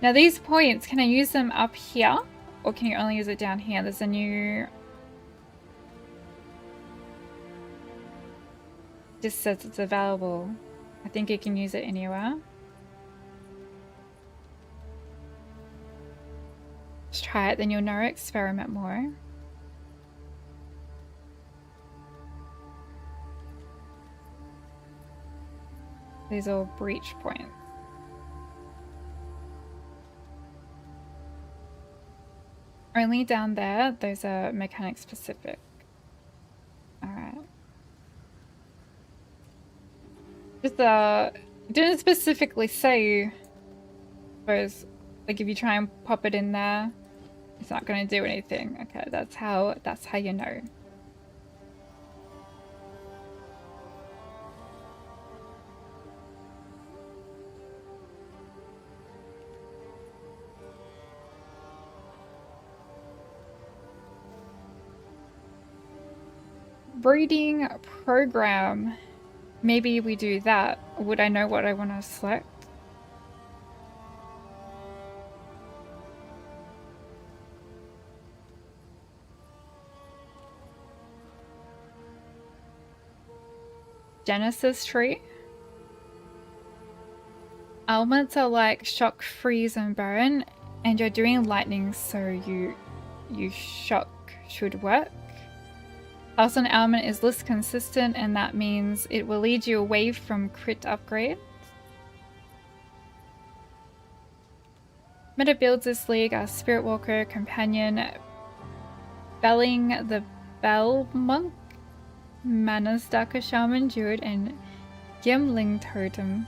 Now these points, can I use them up here? Or can you only use it down here? There's a new... Just says it's available. I think you can use it anywhere. Let's try it, then you'll know, experiment more. These are all breach points. Only down there, those are mechanic specific. Alright. Just didn't specifically say, I suppose, like if you try and pop it in there, it's not gonna do anything. Okay, that's how you know. Breeding program. Maybe we do that. Would I know what I want to select? Genesis tree. Elements are like shock, freeze, and burn, and you're doing lightning, so you shock should work. House on element is less consistent, and that means it will lead you away from crit upgrade. Meta builds this league are Spirit Walker, Companion, Belling the Bell Monk, Mana Stacker Shaman Druid, and Gimling Totem.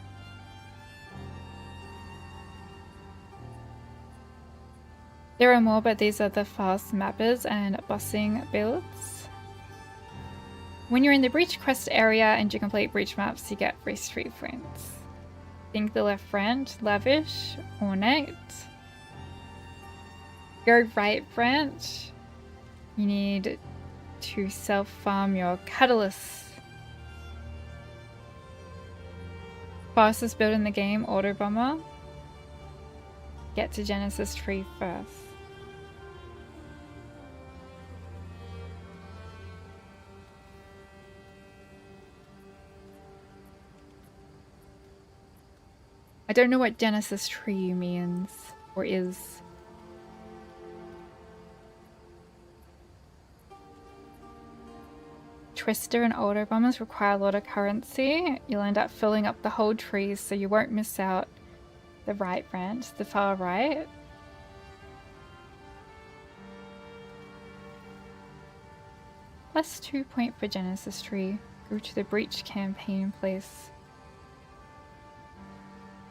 There are more, but these are the fast mappers and bossing builds. When you're in the Breach Quest area and you complete Breach maps, you get free street points. Think the left branch, Lavish, Ornate. Go right branch, you need to self-farm your Catalyst. Fastest build in the game, Auto Bomber. Get to Genesis tree first. I don't know what Genesis tree means or is. Twister and Auto Bombers require a lot of currency. You'll end up filling up the whole tree, so you won't miss out the right branch, the far right. +2 point for Genesis tree. Go to the Breach campaign place.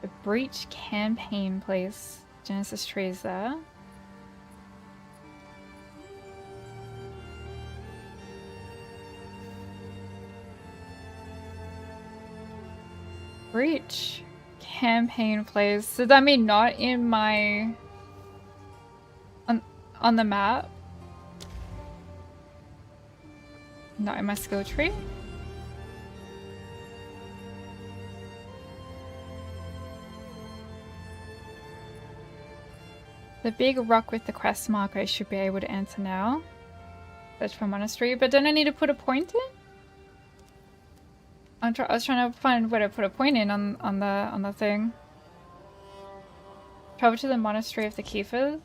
The Breach campaign place. Genesis tree is there. Breach campaign place. Does that mean not in my on the map? Not in my skill tree? The big rock with the quest marker I should be able to enter now. Search for monastery, but don't I need to put a point in? I was trying to find where to put a point in on the thing. Travel to the monastery of the Keepers.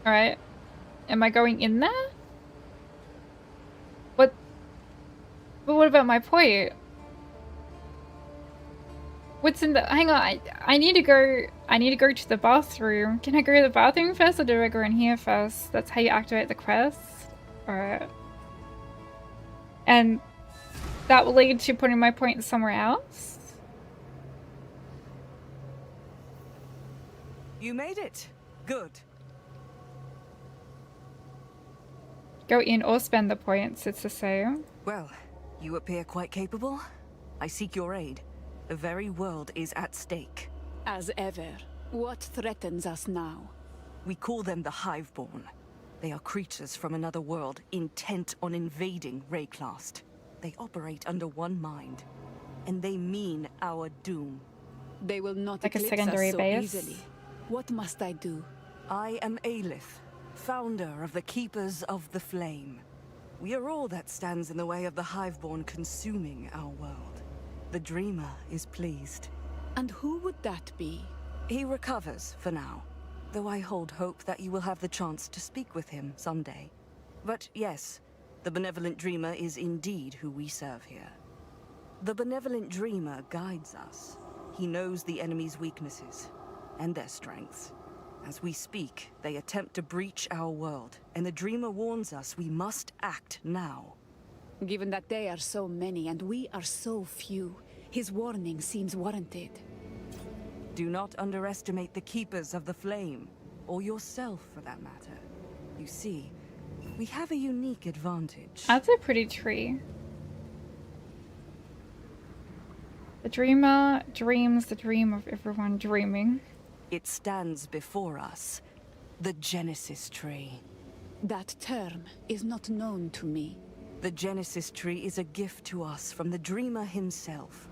Alright. Am I going in there? What? But what about my point? What's in the... Hang on, I need to go... I need to go to the bathroom. Can I go to the bathroom first, or do I go in here first? That's how you activate the quest? Alright. And that will lead to putting my point somewhere else? You made it. Good. go in or spend the points, it's the same. Well, you appear quite capable. I seek your aid. The very world is at stake. As ever, what threatens us now? We call them the Hiveborn. They are creatures from another world, intent on invading Rayclast. They operate under one mind, and they mean our doom. They will not Like a eclipse secondary us so base? easily. What must I do? I am Aelith, founder of the Keepers of the Flame. We are all that stands in the way of the Hiveborn consuming our world. The Dreamer is pleased. And who would that be? He recovers for now, though I hold hope that you will have the chance to speak with him someday. But yes, the Benevolent Dreamer is indeed who we serve here. The Benevolent Dreamer guides us. He knows the enemy's weaknesses and their strengths. As we speak, they attempt to breach our world, and the Dreamer warns us we must act now. Given that they are so many and we are so few, his warning seems warranted. Do not underestimate the Keepers of the Flame, or yourself for that matter. You see, we have a unique advantage. That's a pretty tree. The dreamer dreams the dream of everyone dreaming. It stands before us, the Genesis Tree. That term is not known to me. The Genesis Tree is a gift to us from the Dreamer himself.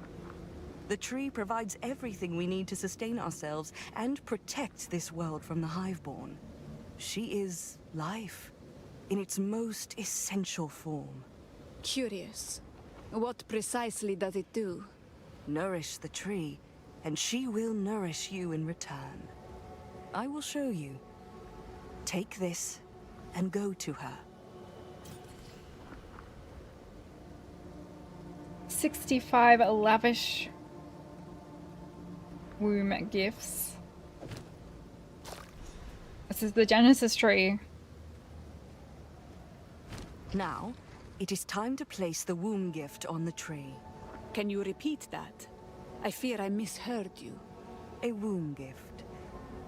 The tree provides everything we need to sustain ourselves and protect this world from the Hiveborn. She is life, in its most essential form. Curious. What precisely does it do? Nourish the tree, and she will nourish you in return. I will show you. Take this, and go to her. 65 lavish womb gifts. This is the Genesis tree. Now, it is time to place the womb gift on the tree. Can you repeat that? I fear I misheard you. A womb gift.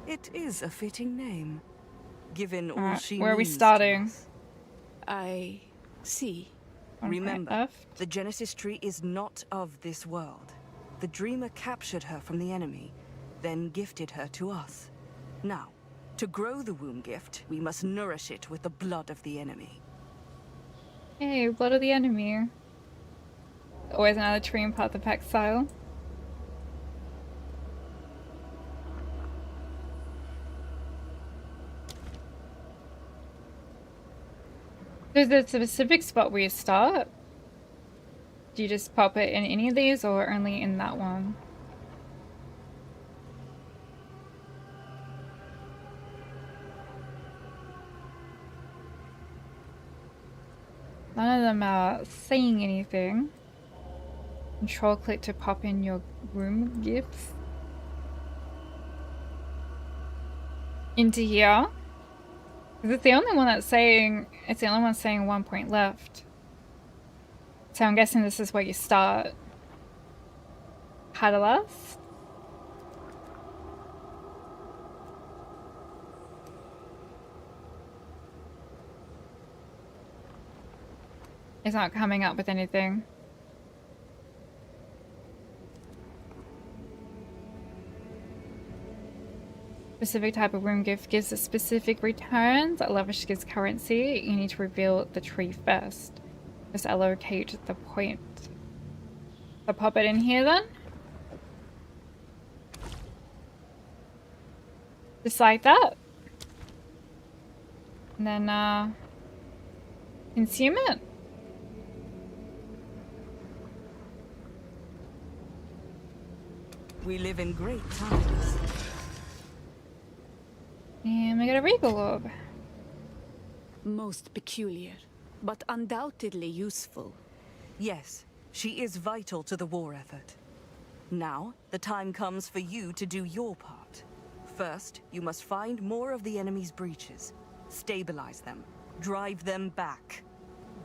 It is a fitting name, given all Alright, she where are we means to starting? us. I see. One point Remember, left. the Genesis Tree is not of this world. The Dreamer captured her from the enemy, then gifted her to us. Now, to grow the womb gift, we must nourish it with the blood of the enemy. Hey, blood of the enemy. Always another tree in Path of Exile. There's a specific spot where you start. Do you just pop it in any of these or only in that one? None of them are saying anything. Control click to pop in your room gifts. Into here. Because it's the only one that's saying, it's the only one saying 1 point left. So I'm guessing this is where you start. Catalyst. It's not coming up with anything. Specific type of room gift gives a specific returns. Lavish gives currency. You need to reveal the tree first. Just allocate the point. So pop it in here then. Just like that. And then consume it. We live in great times. And we got a regal orb. Most peculiar, but undoubtedly useful. Yes, she is vital to the war effort. Now, the time comes for you to do your part. First, you must find more of the enemy's breaches. Stabilize them. Drive them back.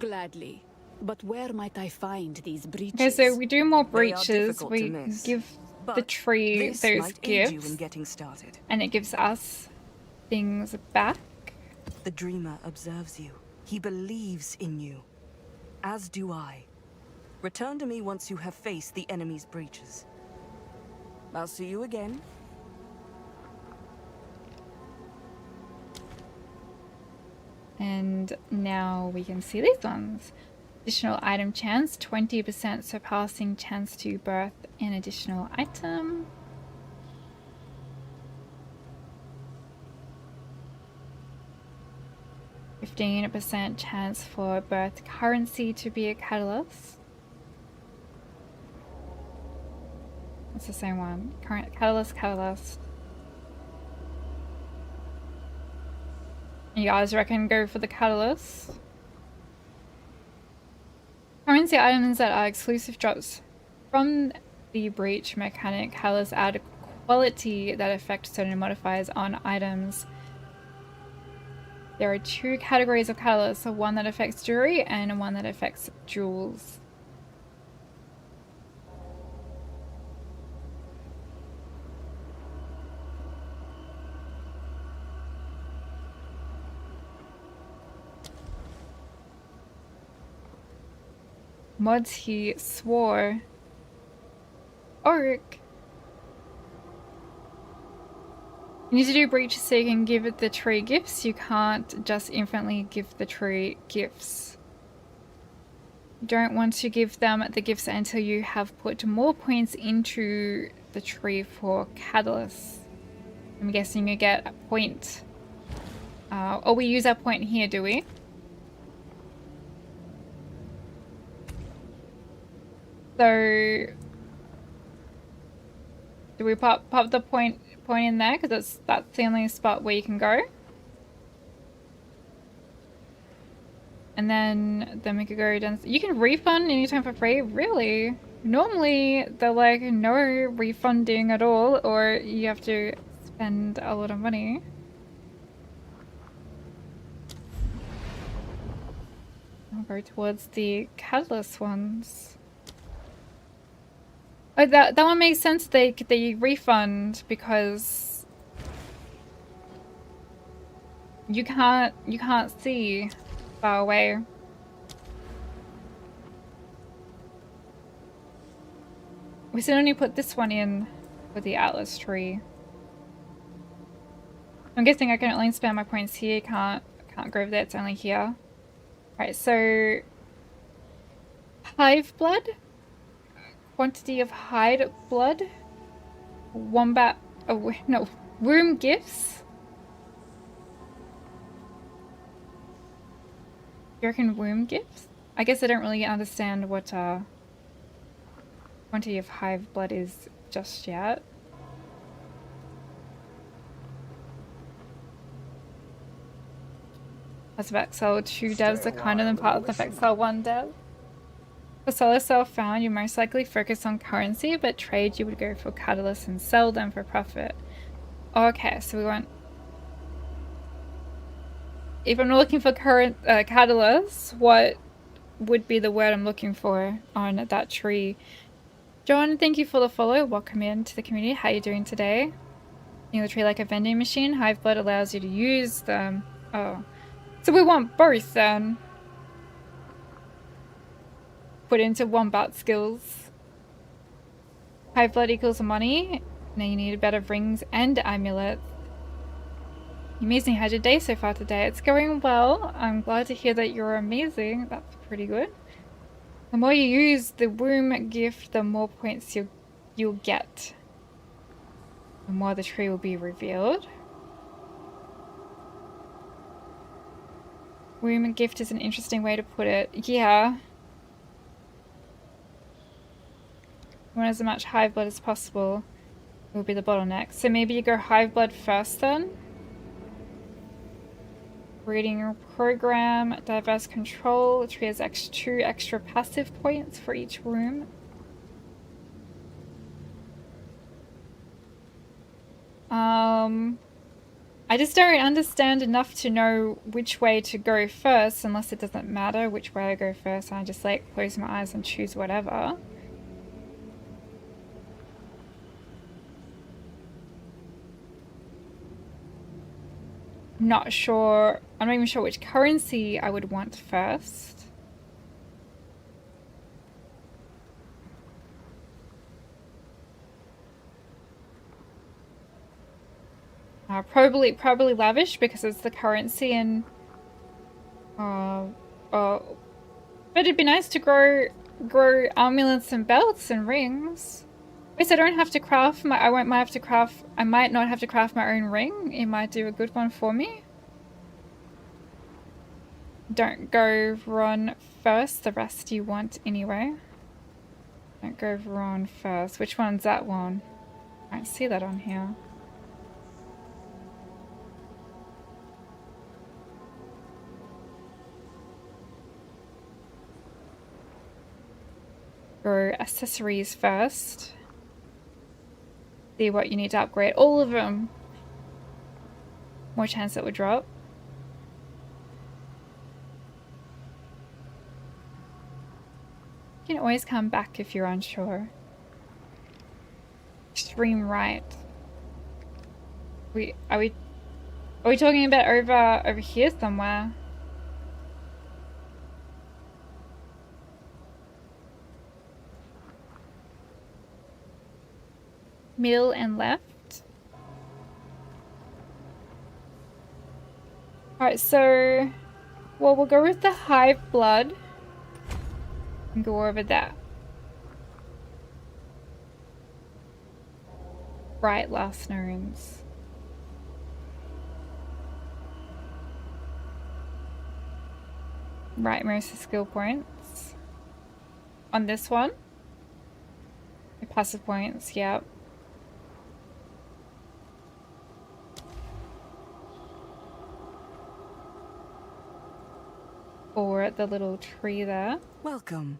Gladly. But where might I find these breaches? Okay, so we do more They are breaches. difficult to We miss, give the but tree this those might aid you gifts. in getting started. And it gives us things back. The Dreamer observes you. He believes in you, as do I. Return to me once you have faced the enemy's breaches. I'll see you again. And now we can see these ones. Additional item chance, 20% surpassing chance to birth an additional item. %15% chance for birth currency to be a catalyst. It's the same one. Current catalyst. You guys reckon go for the catalyst? Currency items that are exclusive drops from the breach mechanic catalyst add quality that affect certain modifiers on items. There are two categories of catalysts, so one that affects jewelry and one that affects jewels. Mods he swore. Orc. You need to do breaches so you can give it the tree gifts. You can't just infinitely give the tree gifts. You don't want to give them the gifts until you have put more points into the tree for catalysts. I'm guessing you get a point. Or we use our point here, do we? So, do we pop the point in there? Because that's the only spot where you can go. And then we could go down. You can refund anytime for free? Really? Normally, they're like, no refunding at all, or you have to spend a lot of money. I'll go towards the catalyst ones. Oh, that one makes sense. They refund because you can't see far away. We should only put this one in for the Atlas tree. I'm guessing I can only spend my points here. Can't go over there. It's only here. Right. So hive blood. Quantity of hide blood. Wombat. Oh, no. Womb gifts. You reckon womb gifts? I guess I don't really understand what quantity of hive blood is just yet. Path of Exile 2 devs are kinder than Path of Exile 1 dev. For solo self found, you most likely focus on currency, but trade you would go for catalysts and sell them for profit. Okay, so we want... If I'm looking for current catalysts, what would be the word I'm looking for on that tree? John, thank you for the follow. Welcome into the community. How are you doing today? Using the tree like a vending machine. Hive blood allows you to use them. Oh. So we want both then. Put into wombat skills. Hive blood equals money. Now you need better rings and amulets. Amazing. How's your day so far today? It's going well. I'm glad to hear that you're amazing. That's pretty good. The more you use the womb gift, the more points you'll get. The more the tree will be revealed. Womb gift is an interesting way to put it. Yeah. You want as much hive blood as possible will be the bottleneck. So maybe you go hive blood first then. Breeding program, diverse control. The tree has 2 extra passive points for each room. I just don't understand enough to know which way to go first, unless it doesn't matter which way I go first. I just like close my eyes and choose whatever. Not sure. I'm not even sure which currency I would want first. Probably lavish because it's the currency and but it'd be nice to grow amulets and belts and rings. At least I don't have to craft my I might not have to craft my own ring. It might do a good one for me. Don't go Ron first, the rest you want anyway. Don't go Ron first. Which one's that one? I don't see that on here. Go accessories first. See what you need to upgrade. All of them. More chance it would drop. You can always come back if you're unsure. Extreme right. Are we talking about over here somewhere? Middle and left. Alright, so well, we'll go with the hive blood and go over that. Bright last gnomes. Right, most of skill points. On this one. The passive points, yep. Or the little tree there. Welcome.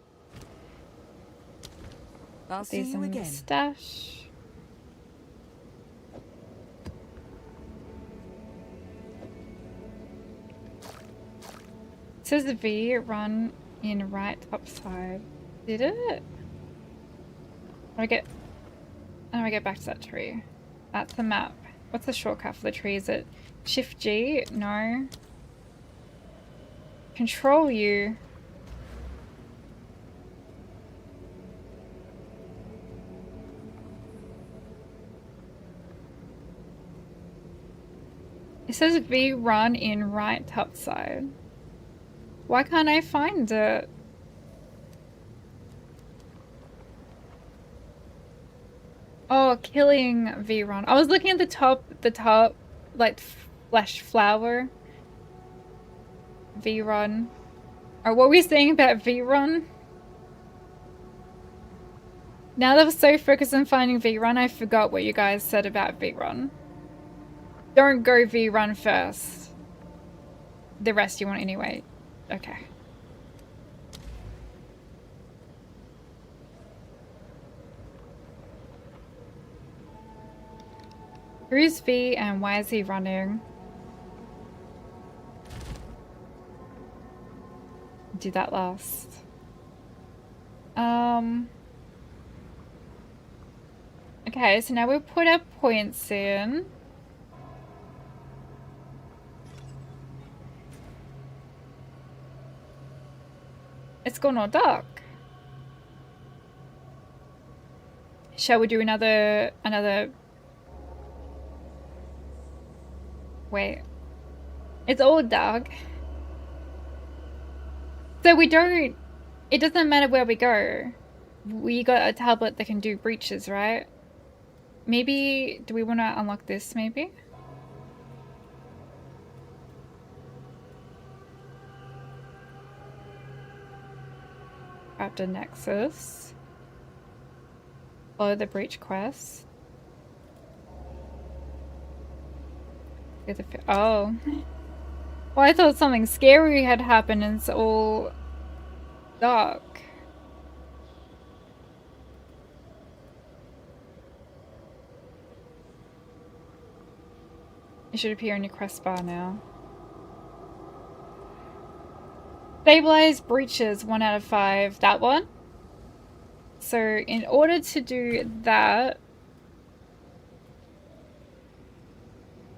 I'll see There's you some again. stash. It says the V run in right top side. Did it? How do I get back to that tree? That's the map. What's the shortcut for the tree? Is it Shift G? No. Control U. It says V run in right top side. Why can't I find it? Oh, killing V run. I was looking at the top, like flesh flower. V run. Or what were we saying about V run? Now that I was so focused on finding V run, I forgot what you guys said about V run. Don't go V run first. The rest you want anyway. Okay. Who's V and why is he running? Do that last. Okay, so now we've put our points in. It's gone all dark. Shall we do another... Wait. It's all dark. So we don't... It doesn't matter where we go. We got a tablet that can do breaches, right? Maybe... Do we want to unlock this, maybe? After Nexus. Follow the breach quest. Oh. Well, I thought something scary had happened and it's all dark. It should appear in your quest bar now. Stabilize breaches, 1 out of 5. That one? So in order to do that,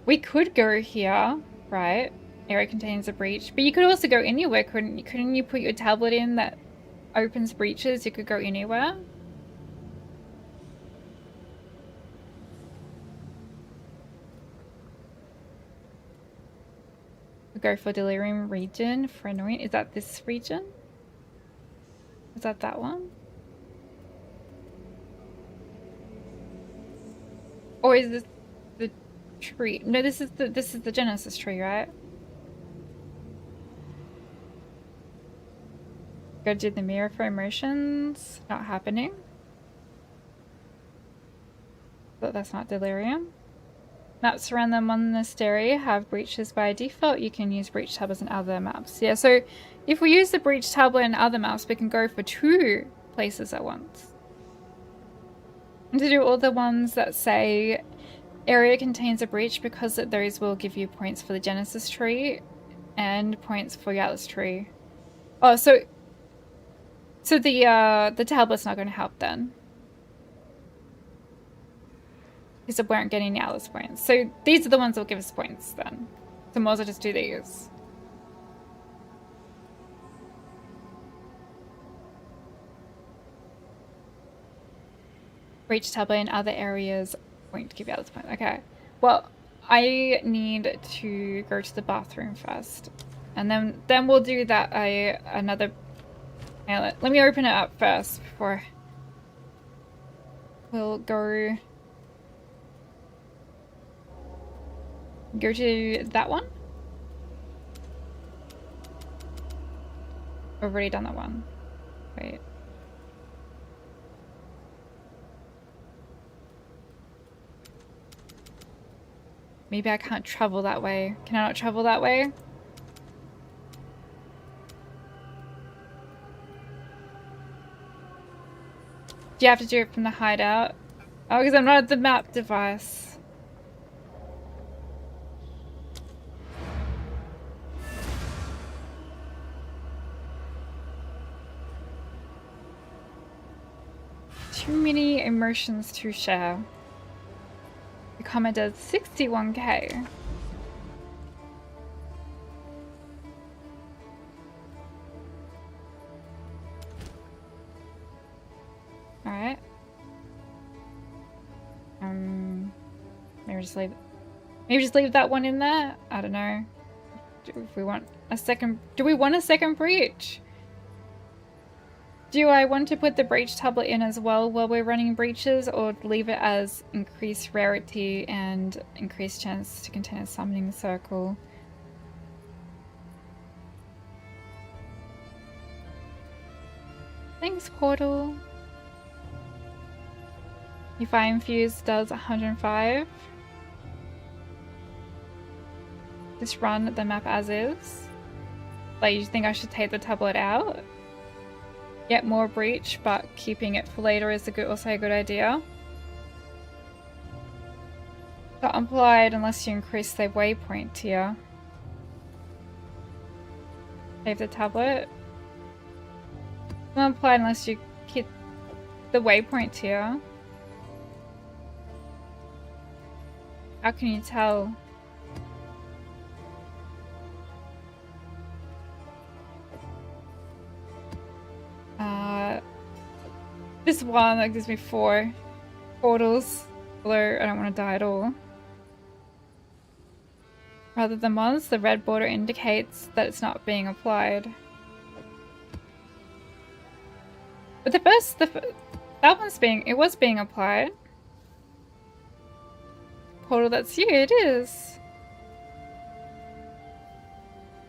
we could go here. Right. Area contains a breach. But you could also go anywhere, couldn't you? Couldn't you put your tablet in that opens breaches? You could go anywhere. Go for Delirium region for annoying. Is that this region? Is that that one? Or is this the tree? No, this is the Genesis tree, right? Go do the mirror for emotions. Not happening. But that's not Delirium. Maps around the monastery have breaches by default. You can use breach tablets in other maps. Yeah, so if we use the breach tablet in other maps, we can go for 2 places at once. And to do all the ones that say area contains a breach, because those will give you points for the Genesis tree and points for the Atlas tree. Oh, so the tablet's not going to help then. Because we weren't getting the Atlas points. So these are the ones that will give us points then. So might as well just do these. Breach tablet in other areas point to give you Atlas points. Okay. Well, I need to go to the bathroom first. And then we'll do that another. Yeah, let me open it up first before we'll go to that one. I've already done that one. Wait. Maybe I can't travel that way. Can I not travel that way? Do you have to do it from the hideout? Oh, because I'm not at the map device. Too many emotions to share. The comment does 61k. Alright. Maybe just leave that one in there? I don't know. Do we want a second breach? Do I want to put the breach tablet in as well while we're running breaches, or leave it as increased rarity and increased chance to contain a summoning circle? Thanks, Portal. If I infuse does 105. Just run the map as is. Like, you think I should take the tablet out? Get more breach, but keeping it for later is also a good idea. Not applied unless you increase the waypoint tier. Save the tablet. Not applied unless you hit the waypoint tier. How can you tell? This one that gives me 4 portals, although I don't want to die at all. Rather than once, the red border indicates that it's not being applied. But that one's it was being applied. Portal, that's you, it is.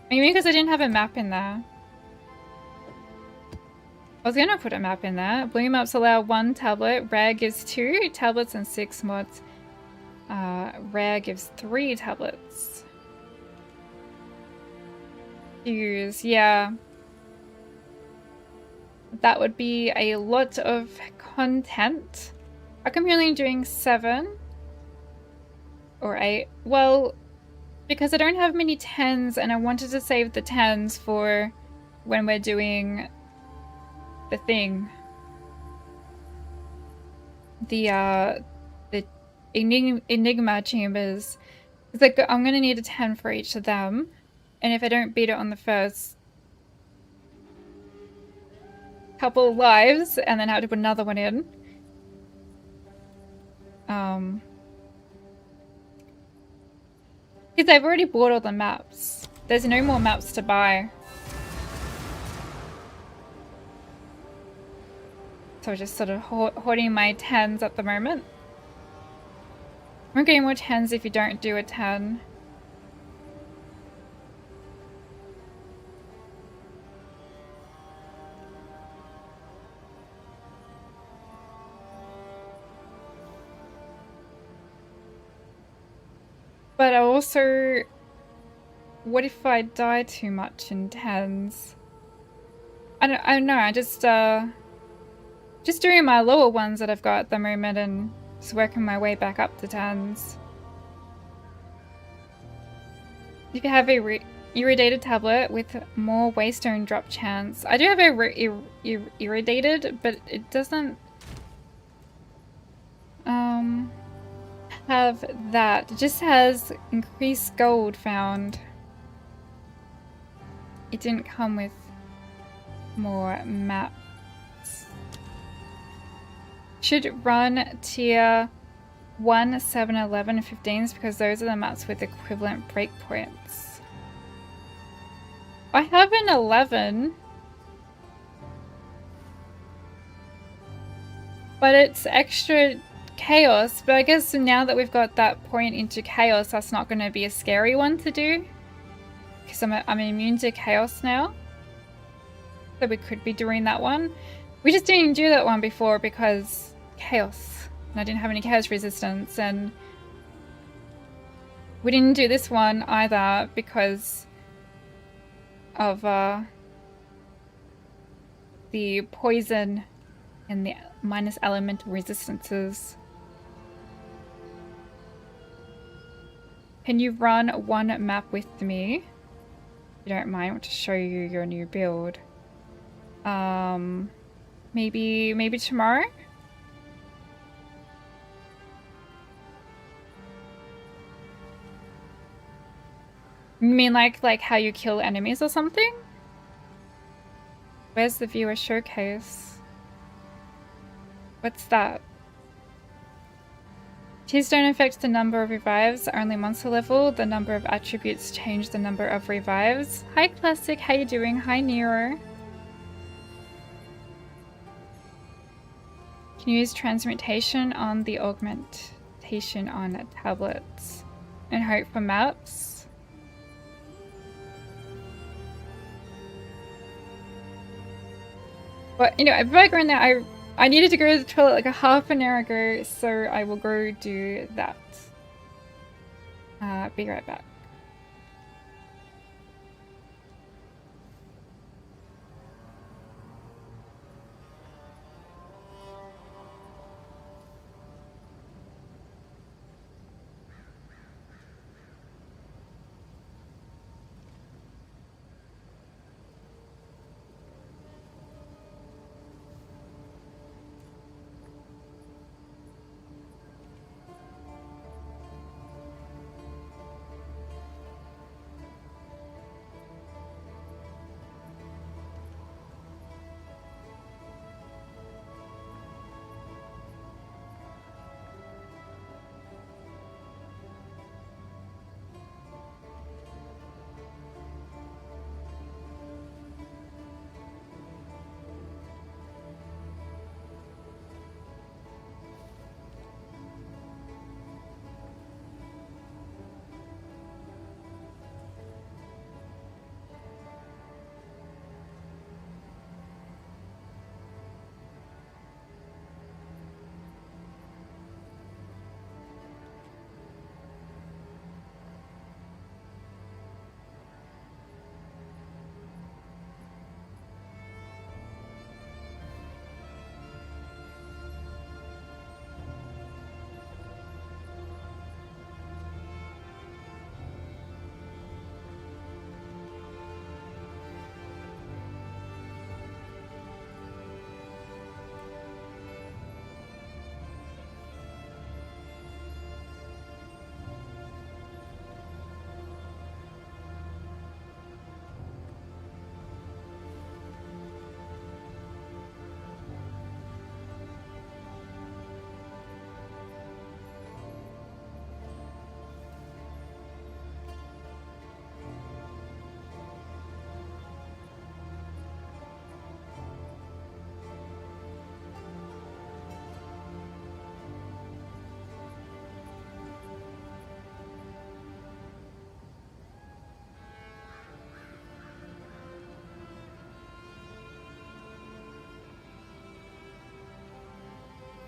Maybe because I didn't have a map in there. I was gonna put a map in there. Blue maps allow 1 tablet, rare gives 2 tablets and 6 mods. Rare gives 3 tablets. Use, yeah. That would be a lot of content. How come you're only doing 7? Or 8? Well, because I don't have many 10s and I wanted to save the 10s for when we're doing the thing. The Enigma chambers. Because like, I'm going to need a 10 for each of them. And if I don't beat it on the first couple of lives, and then have to put another one in. Because I've already bought all the maps. There's no more maps to buy. So just sort of hoarding my 10s at the moment. I'm not getting more 10s if you don't do a 10. But also, what if I die too much in 10s? I don't know, I just doing my lower ones that I've got at the moment and just working my way back up to 10s. If you have a irradiated tablet with more waystone drop chance. I do have a irradiated, but it doesn't have that. It just has increased gold found. It didn't come with more maps. Should run tier 1, 7, 11, and 15s because those are the maps with equivalent breakpoints. I have an 11. But it's extra chaos. But I guess now that we've got that point into chaos, that's not going to be a scary one to do. Because I'm immune to chaos now. So we could be doing that one. We just didn't do that one before because chaos. And I didn't have any chaos resistance. And we didn't do this one either because of the poison and the minus elemental resistances. Can you run one map with me? If you don't mind, I want to show you your new build. Maybe tomorrow? You mean like how you kill enemies or something? Where's the viewer showcase? What's that? Tears don't affect the number of revives, only monster level. The number of attributes change the number of revives. Hi Classic, how you doing? Hi Nero. Can you use transmutation on the augmentation on tablets and hope for maps? But you know, before I go in there, I needed to go to the toilet like a half an hour ago, so I will go do that. Be right back.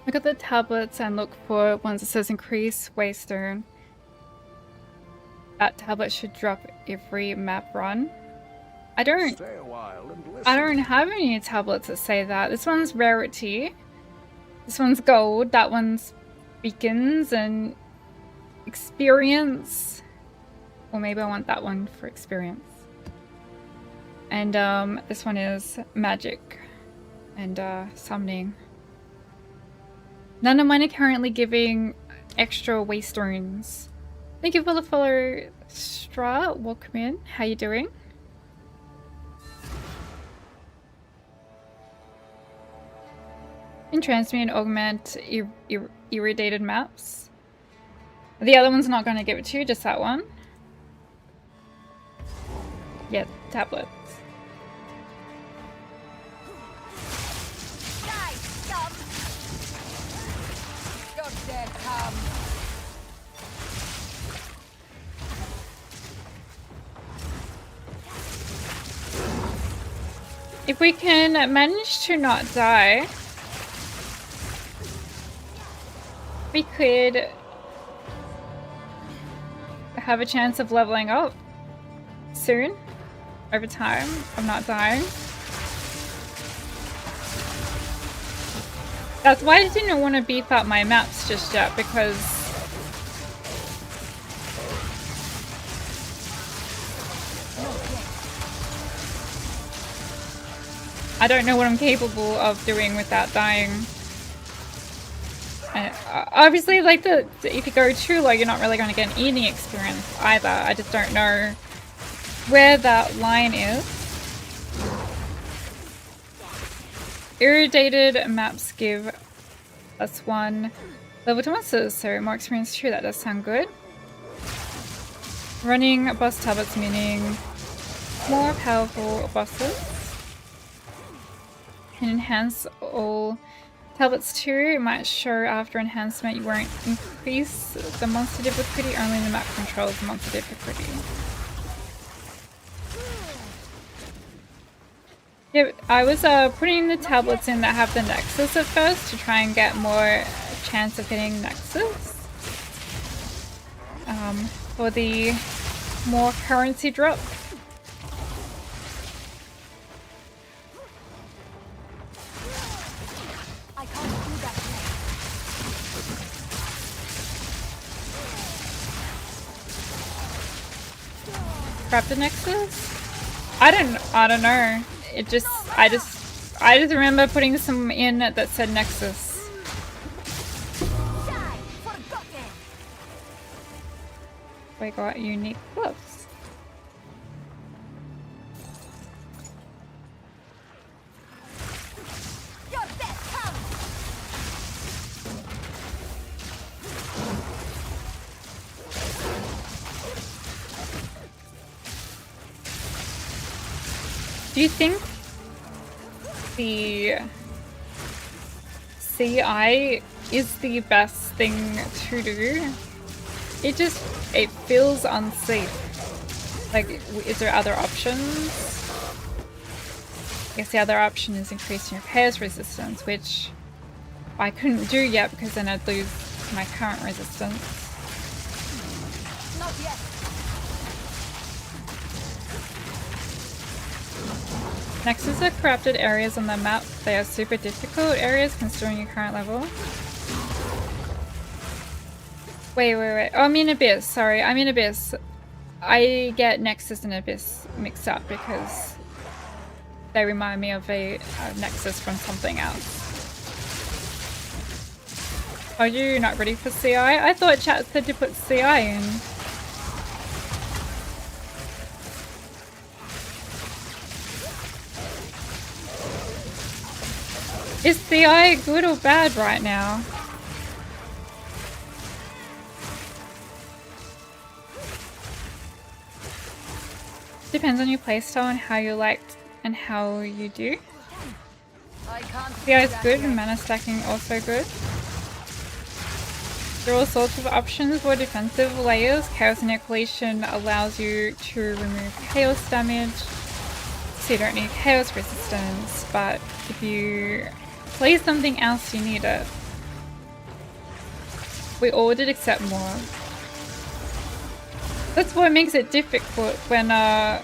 Look at the tablets and look for ones that says increase waystone. That tablet should drop every map run. I don't have any tablets that say that. This one's rarity. This one's gold. That one's beacons and experience. Or maybe I want that one for experience. And this one is magic and summoning. None of mine are currently giving extra waystones. Thank you for the follow, Stra. Welcome in. How you doing? And transmute and augment irradiated maps. The other one's not going to give it to you, just that one. Yeah, tablets. If we can manage to not die, we could have a chance of leveling up soon, over time, of not dying. That's why I didn't want to beef up my maps just yet, because I don't know what I'm capable of doing without dying. And obviously, like, if you go too low, you're not really going to get any experience either. I just don't know where that line is. Irradiated maps give us one level 2 monsters, so more experience too. That does sound good. Running boss tablets meaning more powerful bosses. Can enhance all tablets too. It might show after enhancement you won't increase the monster difficulty, only the map controls the monster difficulty. Yeah, I was putting the tablets in that have the Nexus at first to try and get more chance of hitting Nexus. For the more currency drop. I can't do that yet. Grab the Nexus? I don't know. I just remember putting some in that said Nexus. We got unique gloves. Do you think the CI is the best thing to do? It feels unsafe. Like, is there other options? I guess the other option is increasing your chaos resistance, which I couldn't do yet because then I'd lose my current resistance. Not yet. Nexus are corrupted areas on the map. They are super difficult areas considering your current level. Wait. Oh, I'm in Abyss. Sorry, I'm in Abyss. I get Nexus and Abyss mixed up because they remind me of a Nexus from something else. Are you not ready for CI? I thought chat said to put CI in. Is CI good or bad right now? Depends on your playstyle and how you like and how you do. CI is good and mana stacking also good. There are all sorts of options for defensive layers. Chaos Annihilation allows you to remove chaos damage, so you don't need chaos resistance, but if you play something else you need it. We all did except more. That's what makes it difficult when I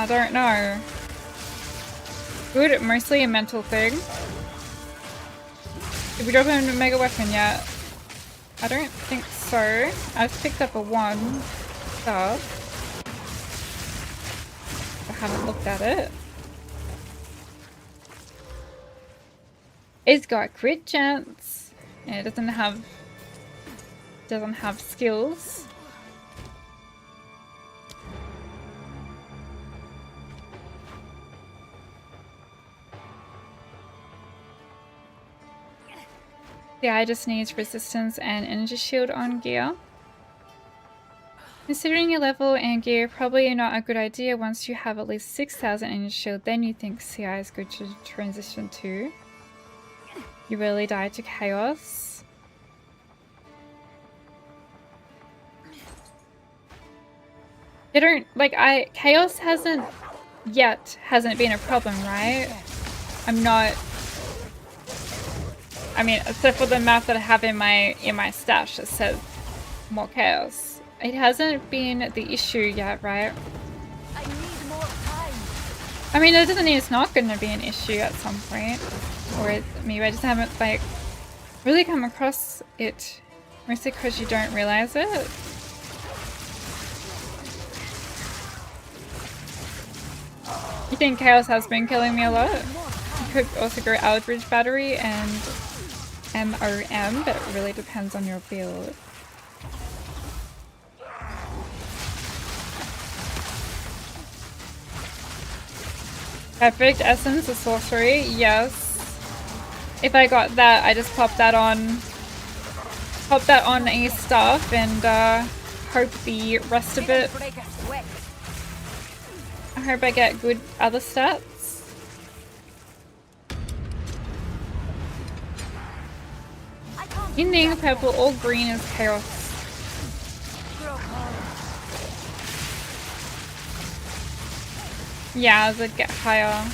don't know. Good, mostly a mental thing. Did we drop a mega weapon yet? I don't think so. I've picked up a 1 star. I haven't looked at it. It's got crit chance. And it doesn't have skills. Yeah, I just need resistance and energy shield on gear. Considering your level and gear, probably not a good idea. Once you have at least 6,000 energy shield, then you think CI is good to transition to. You really die to chaos. They don't like chaos hasn't been a problem, right? I'm not. I mean, except for the map that I have in my stash that says more chaos. It hasn't been the issue yet, right? I need more time. I mean, it doesn't mean it's not going to be an issue at some point. Or maybe I just haven't, like, really come across it. Mostly because you don't realize it. You think chaos has been killing me a lot? You could also go Eldritch Battery and MOM, but it really depends on your build. Perfect Essence of Sorcery, yes. If I got that, I just pop that on a staff and hope the rest of it. I hope I get good other stats. Anything purple or green is chaos. Yeah, as it get higher.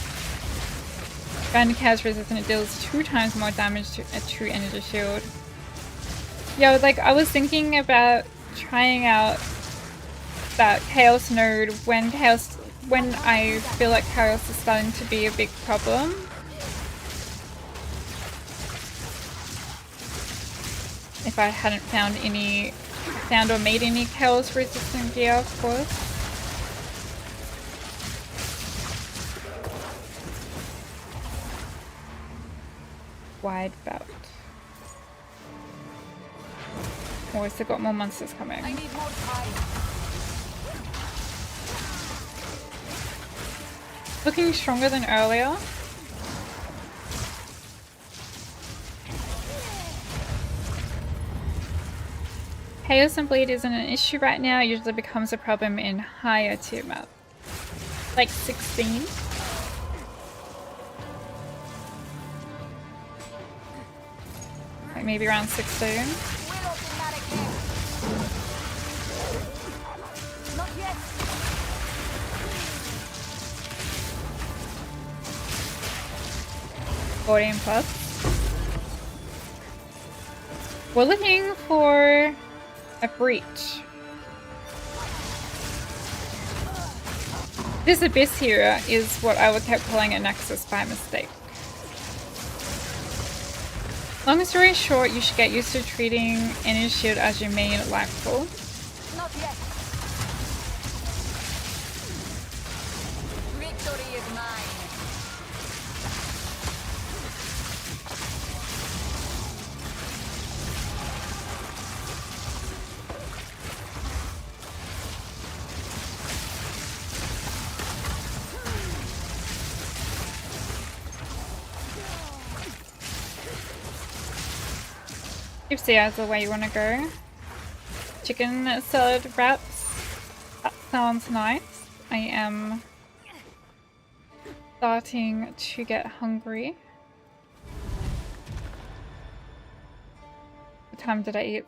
Gun chaos resistant, it deals 2 times more damage to a true energy shield. Yeah, like I was thinking about trying out that chaos node when I feel like chaos is starting to be a big problem. If I hadn't found or made any chaos resistant gear, of course. Wide belt. Oh, I still got more monsters coming. I need more time. Looking stronger than earlier. Chaos and bleed isn't an issue right now, it usually becomes a problem in higher tier maps. Like 16. Like maybe around 16. Not yet. +14. We're looking for a breach. This abyss here is what I would kept calling a nexus by mistake. Long story short, you should get used to treating any shield as your main life pool. Not yet. Victory is mine. If CI is the way you want to go. Chicken salad wraps. That sounds nice. I am starting to get hungry. What time did I eat?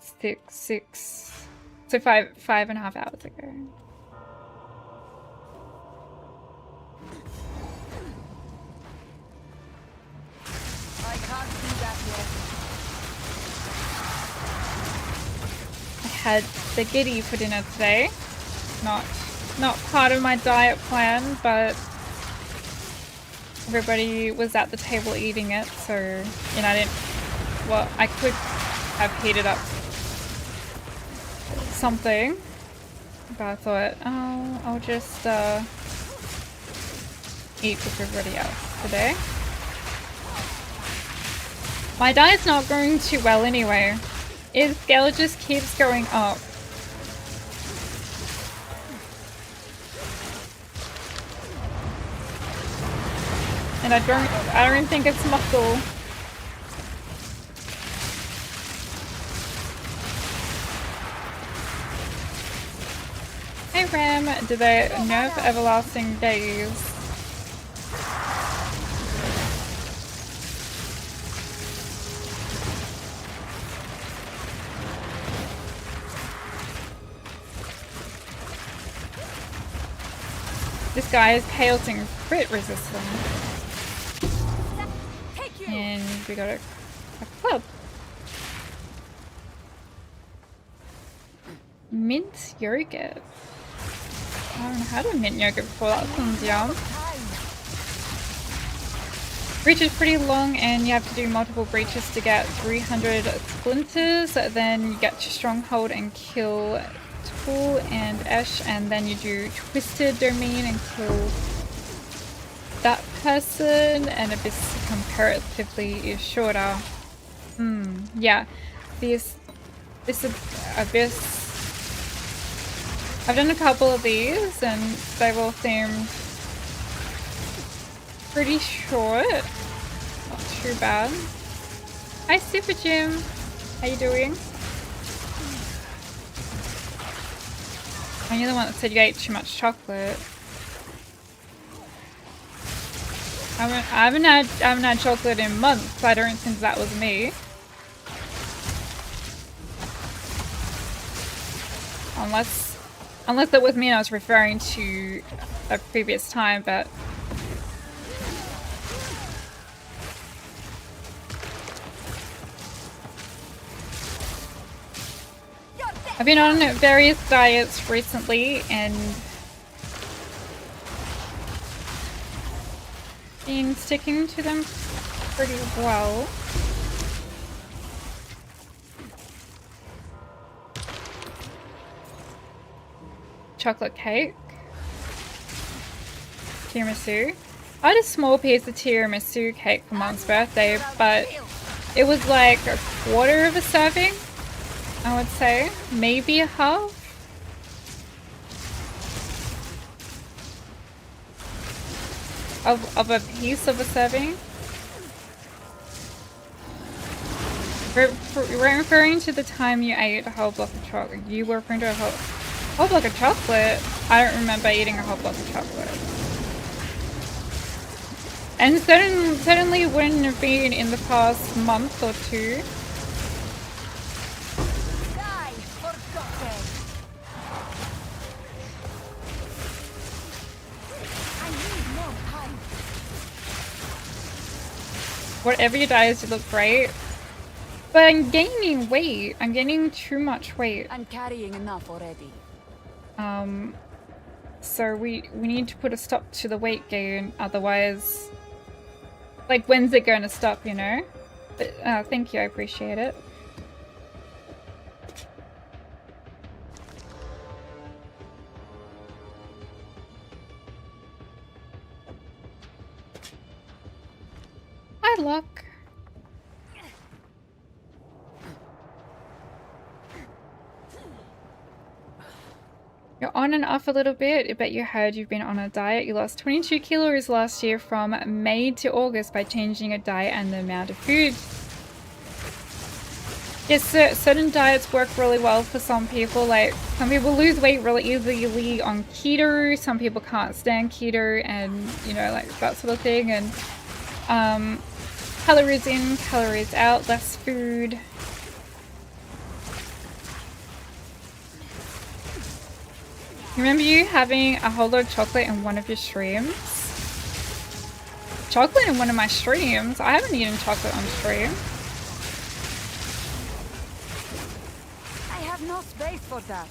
6. So 5.5 hours ago. had spaghetti for dinner today. Not part of my diet plan, but everybody was at the table eating it, so you know I could have heated up something, but I thought, oh, I'll just eat with everybody else today. My diet's not going too well anyway. Its scale just keeps going up. And I don't think it's muscle. Hey Ram, do they nerf everlasting days? This guy is hailsing crit resistant. And we got a club. Mint yogurt. I don't know how to mint yogurt before. That sounds yum. Breach is pretty long and you have to do multiple breaches to get 300 splinters. Then you get to stronghold and kill Tool and Ash, and then you do Twisted Domain and kill that person, and Abyss comparatively is shorter. Yeah. This Abyss, I've done a couple of these and they've all seemed pretty short. Not too bad. Hi Super Jim. How you doing? And you're the one that said you ate too much chocolate. I haven't had chocolate in months. I don't think that was me. Unless it was me and I was referring to a previous time, but I've been on various diets recently and been sticking to them pretty well. Chocolate cake. Tiramisu. I had a small piece of tiramisu cake for Mom's birthday, but it was like a quarter of a serving, I would say. Maybe a half. Of a piece of a serving. We're referring to the time you ate a whole block of chocolate. You were referring to a whole block of chocolate? I don't remember eating a whole block of chocolate. And certainly wouldn't have been in the past month or two. Whatever your diet is, you look great. But I'm gaining weight. I'm gaining too much weight. I'm carrying enough already. So we need to put a stop to the weight gain, otherwise, like, when's it going to stop, you know? But thank you, I appreciate it. Hi, Luck. You're on and off a little bit. I bet you heard you've been on a diet. You lost 22 kilos last year from May to August by changing your diet and the amount of food. Yes, certain diets work really well for some people. Like, some people lose weight really easily on keto. Some people can't stand keto and, you know, like that sort of thing. And calories in, calories out, less food. Remember you having a whole lot of chocolate in one of your streams? Chocolate in one of my streams? I haven't eaten chocolate on stream. have no space for that.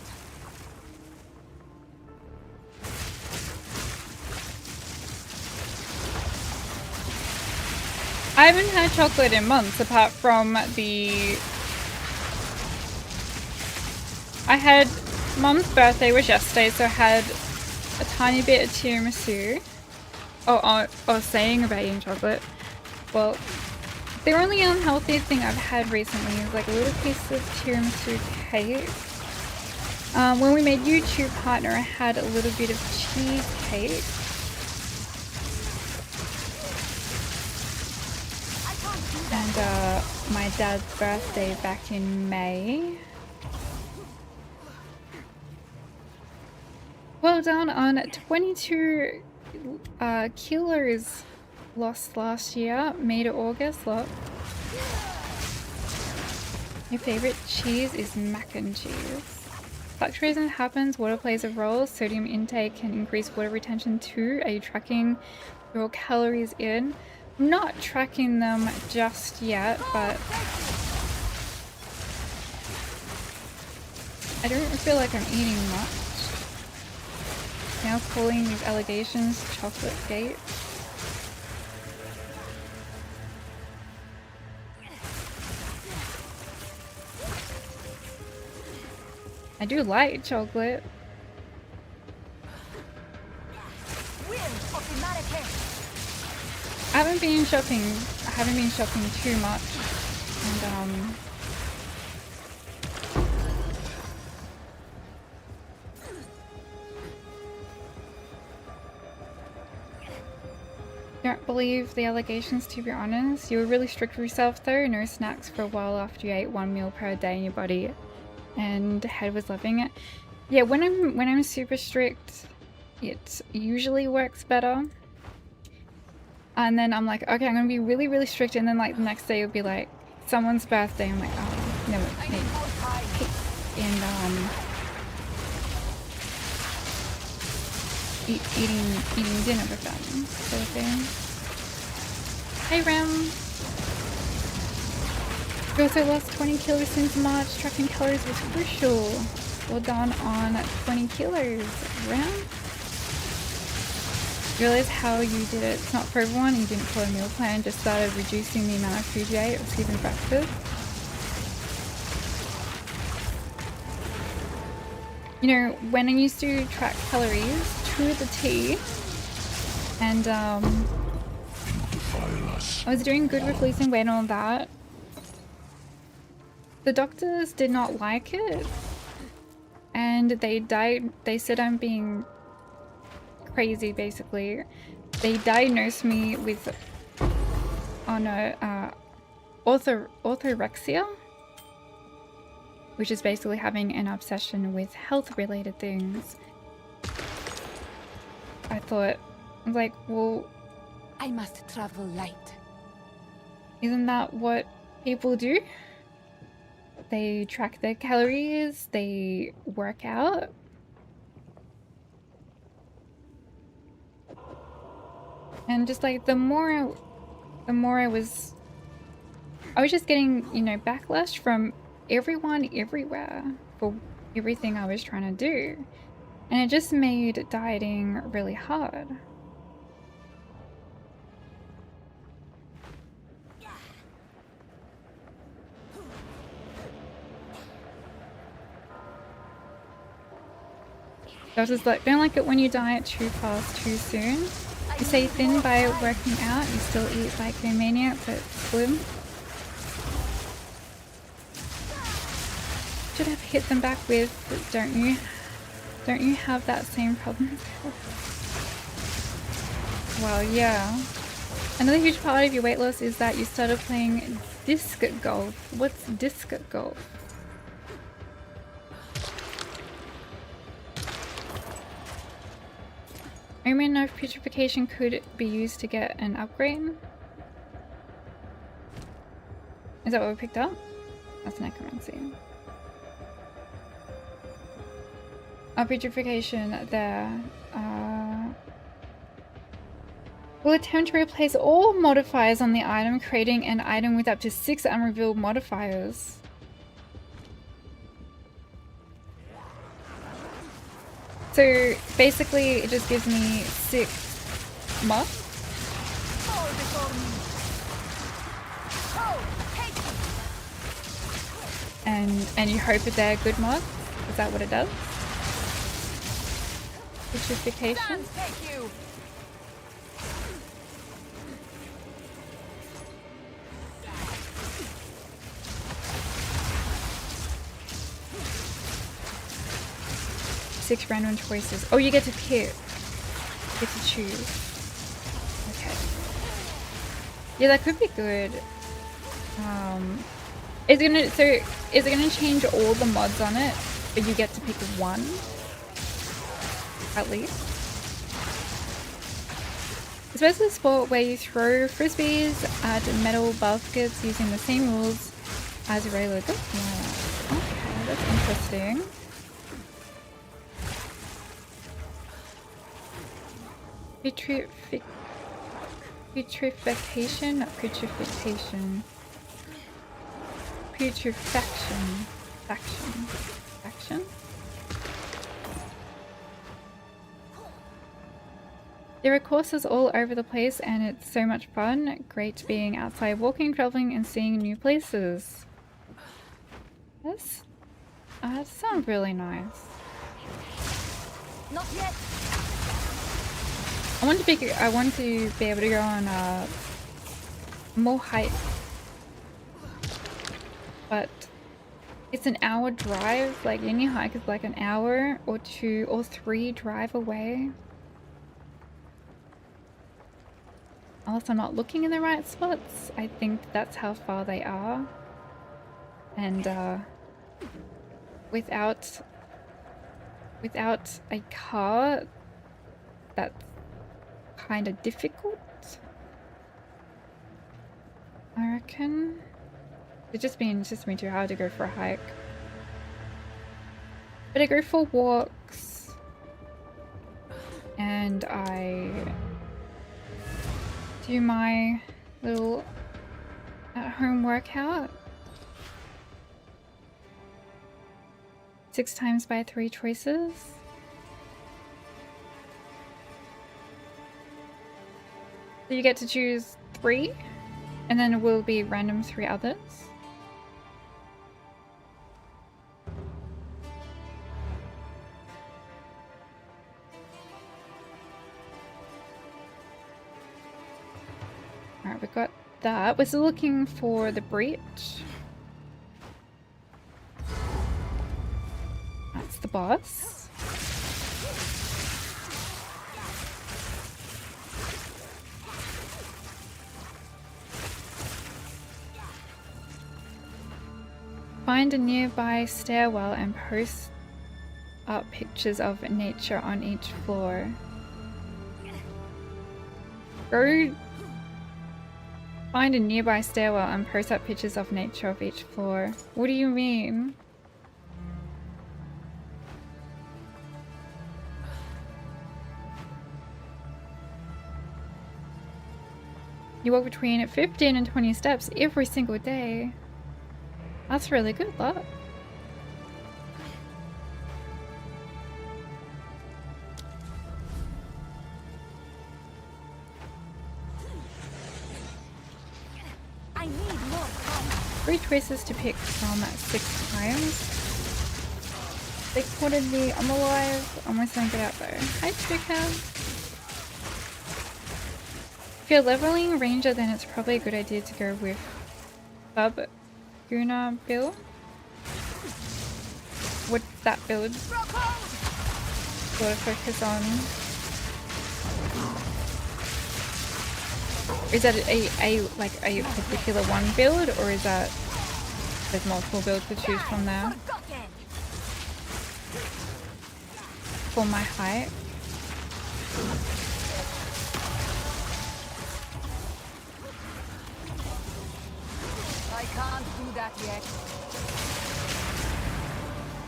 I haven't had chocolate in months apart from the... I had... Mum's birthday was yesterday, so I had a tiny bit of tiramisu. Saying about eating chocolate. Well, the only unhealthy thing I've had recently is like a little piece of tiramisu cake. When we made YouTube Partner, I had a little bit of cheesecake. And my dad's birthday back in May. Well done on 22 kilos lost last year. May to August, look. Your favorite cheese is mac and cheese. Fluctuation happens, water plays a role, sodium intake can increase water retention too. Are you tracking your calories in? I'm not tracking them just yet, but I don't feel like I'm eating much. Now calling these allegations chocolate gate. I do like chocolate. I haven't been shopping too much, and don't believe the allegations, to be honest. You were really strict with yourself though. No snacks for a while after you ate 1 meal per day in your body, and head was loving it. Yeah, when I'm super strict, it usually works better. And then I'm like, okay, I'm gonna be really, really strict, and then like the next day it'll be like someone's birthday. I'm like, oh, no, hey, and eating dinner with them, sort of thing. Hey, Rem. You also lost 20 kilos since March. Tracking calories was crucial. Well done on 20 kilos, Rem. Realize how you did it. It's not for everyone. You didn't follow a meal plan, just started reducing the amount of food you ate or skipping breakfast. You know, when I used to track calories to the T, and I was doing good with losing weight and all that, the doctors did not like it, and they said I'm being crazy, basically. They diagnosed me with orthorexia, which is basically having an obsession with health related things. I thought, like, well, I must travel light. isn't that what people do? They track their calories, they work out. And just like the more I was just getting, you know, backlash from everyone everywhere for everything I was trying to do. And it just made dieting really hard. Doctors like, don't like it when you diet too fast too soon. You stay thin by working out, you still eat like a maniac but slim. Should have hit them back with, don't you? Don't you have that same problem? Well, yeah. Another huge part of your weight loss is that you started playing disc golf. What's disc golf? I don't even know if putrefaction could be used to get an upgrade. Is that what we picked up? That's necromancy. Putrefaction there. Will attempt to replace all modifiers on the item, creating an item with up to 6 unrevealed modifiers. So basically it just gives me 6 mods. Fall before me. Oh, hate And you hope that they're good mods? Is that what it does? Putrefaction? Sands take you. 6 random choices. Oh, you get to pick. You get to choose. Okay. Yeah, that could be good. Is it gonna change all the mods on it, but you get to pick one? At least. It's basically a sport where you throw frisbees at metal baskets using the same rules as a regular golf match. Okay, that's interesting. Putrefaction, not putrefaction. Putrefaction. Faction? There are courses all over the place and it's so much fun. Great being outside walking, traveling and seeing new places. That sounds really nice. Not yet. I want to be able to go on more hikes, but it's an hour drive. Like any hike is like an hour or 2 or 3 drive away. Unless I'm not looking in the right spots, I think that's how far they are. And without a car, that's kind of difficult, I reckon. It's just been too hard to go for a hike. But I go for walks and I do my little at-home workout. 6 times by 3 choices. So you get to choose 3, and then it will be random 3 others. Alright, we got that. We're still looking for the breach. That's the boss. Find a nearby stairwell and post up pictures of nature on each floor. Go find a nearby stairwell and post up pictures of nature of each floor. What do you mean? You walk between 15 and 20 steps every single day. That's really good luck. I need more time. 3 choices to pick from at 6 times. They spotted me. I'm alive. Almost gonna get out though. Hi, Chica. If you're leveling Ranger, then it's probably a good idea to go with Bub Guna build. What's that build? Sort of focus on. Is that a particular one build, or is that there's multiple builds to choose from there? For my height. I can't do that yet.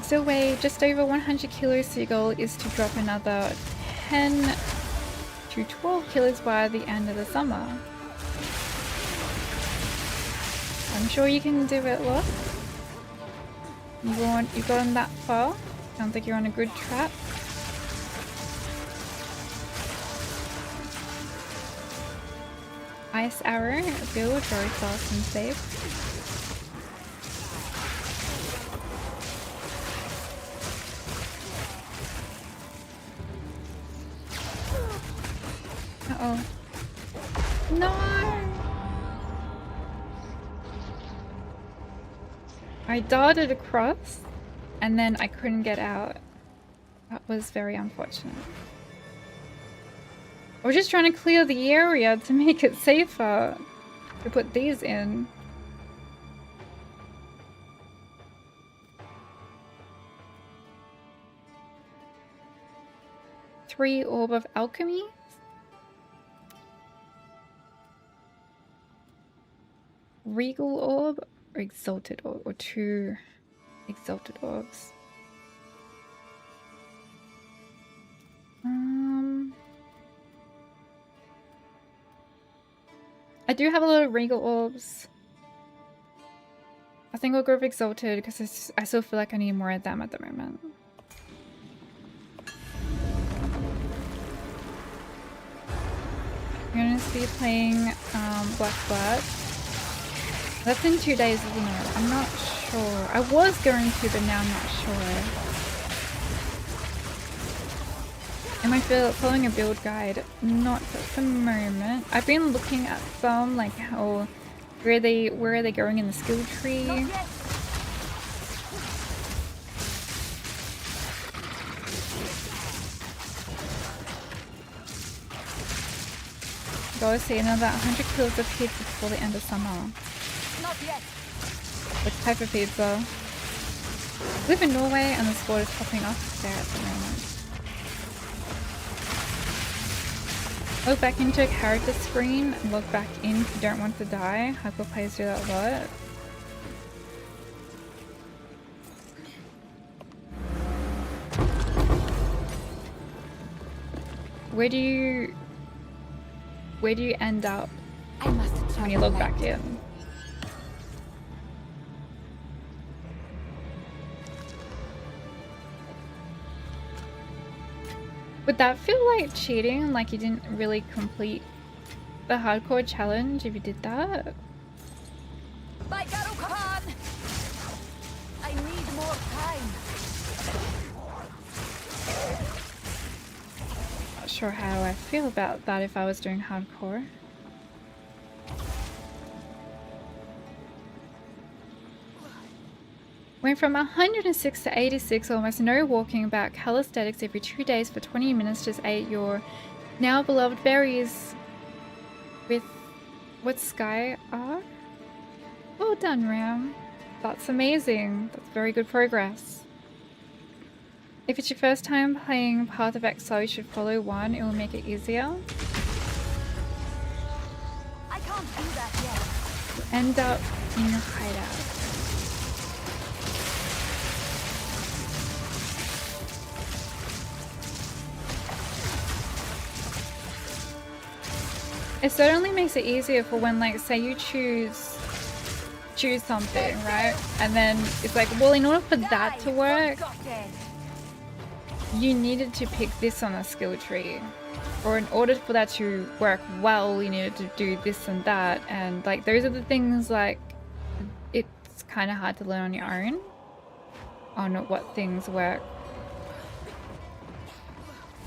Still weigh just over 100 kilos, so your goal is to drop another 10 to 12 kilos by the end of the summer. I'm sure you can do it, look. You've gone that far. Sounds like you're on a good track. Ice Arrow build, very fast and safe. Uh-oh. No! I darted across and then I couldn't get out. That was very unfortunate. I was just trying to clear the area to make it safer to put these in. Three Orb of Alchemy. Regal Orb or Exalted Orb, or 2 Exalted Orbs. I do have a lot of Regal Orbs. I think I'll go with Exalted because I still feel like I need more of them at the moment. I'm gonna be playing Black. That's in 2 days, isn't it? I'm not sure. I was going to, but now I'm not sure. Am I following a build guide? Not at the moment. I've been looking at some, like how where are they going in the skill tree? Go see another 100 kills of pizza before the end of summer. Not yet. What type of pizza? I live in Norway and the sport is popping off there at the moment. Log back into a character screen and log back in if you don't want to die. Hyper players do that a lot. Where do you end up I must when you log back in? Would that feel like cheating? Like you didn't really complete the hardcore challenge if you did that? By Garu Khan! I need more time. Not sure how I feel about that if I was doing hardcore. Went from 106 to 86, almost no walking, about calisthenics every 2 days for 20 minutes, just ate your now beloved berries with what Sky are? Well done, Ram. That's amazing. That's very good progress. If it's your first time playing Path of Exile, you should follow one. It will make it easier. I can't do that yet. End up in your hideout. It certainly makes it easier for when, like, say you choose something, right? And then it's like, well, in order for that to work, you needed to pick this on a skill tree. Or in order for that to work well, you needed to do this and that. And, like, those are the things, like, it's kind of hard to learn on your own on what things work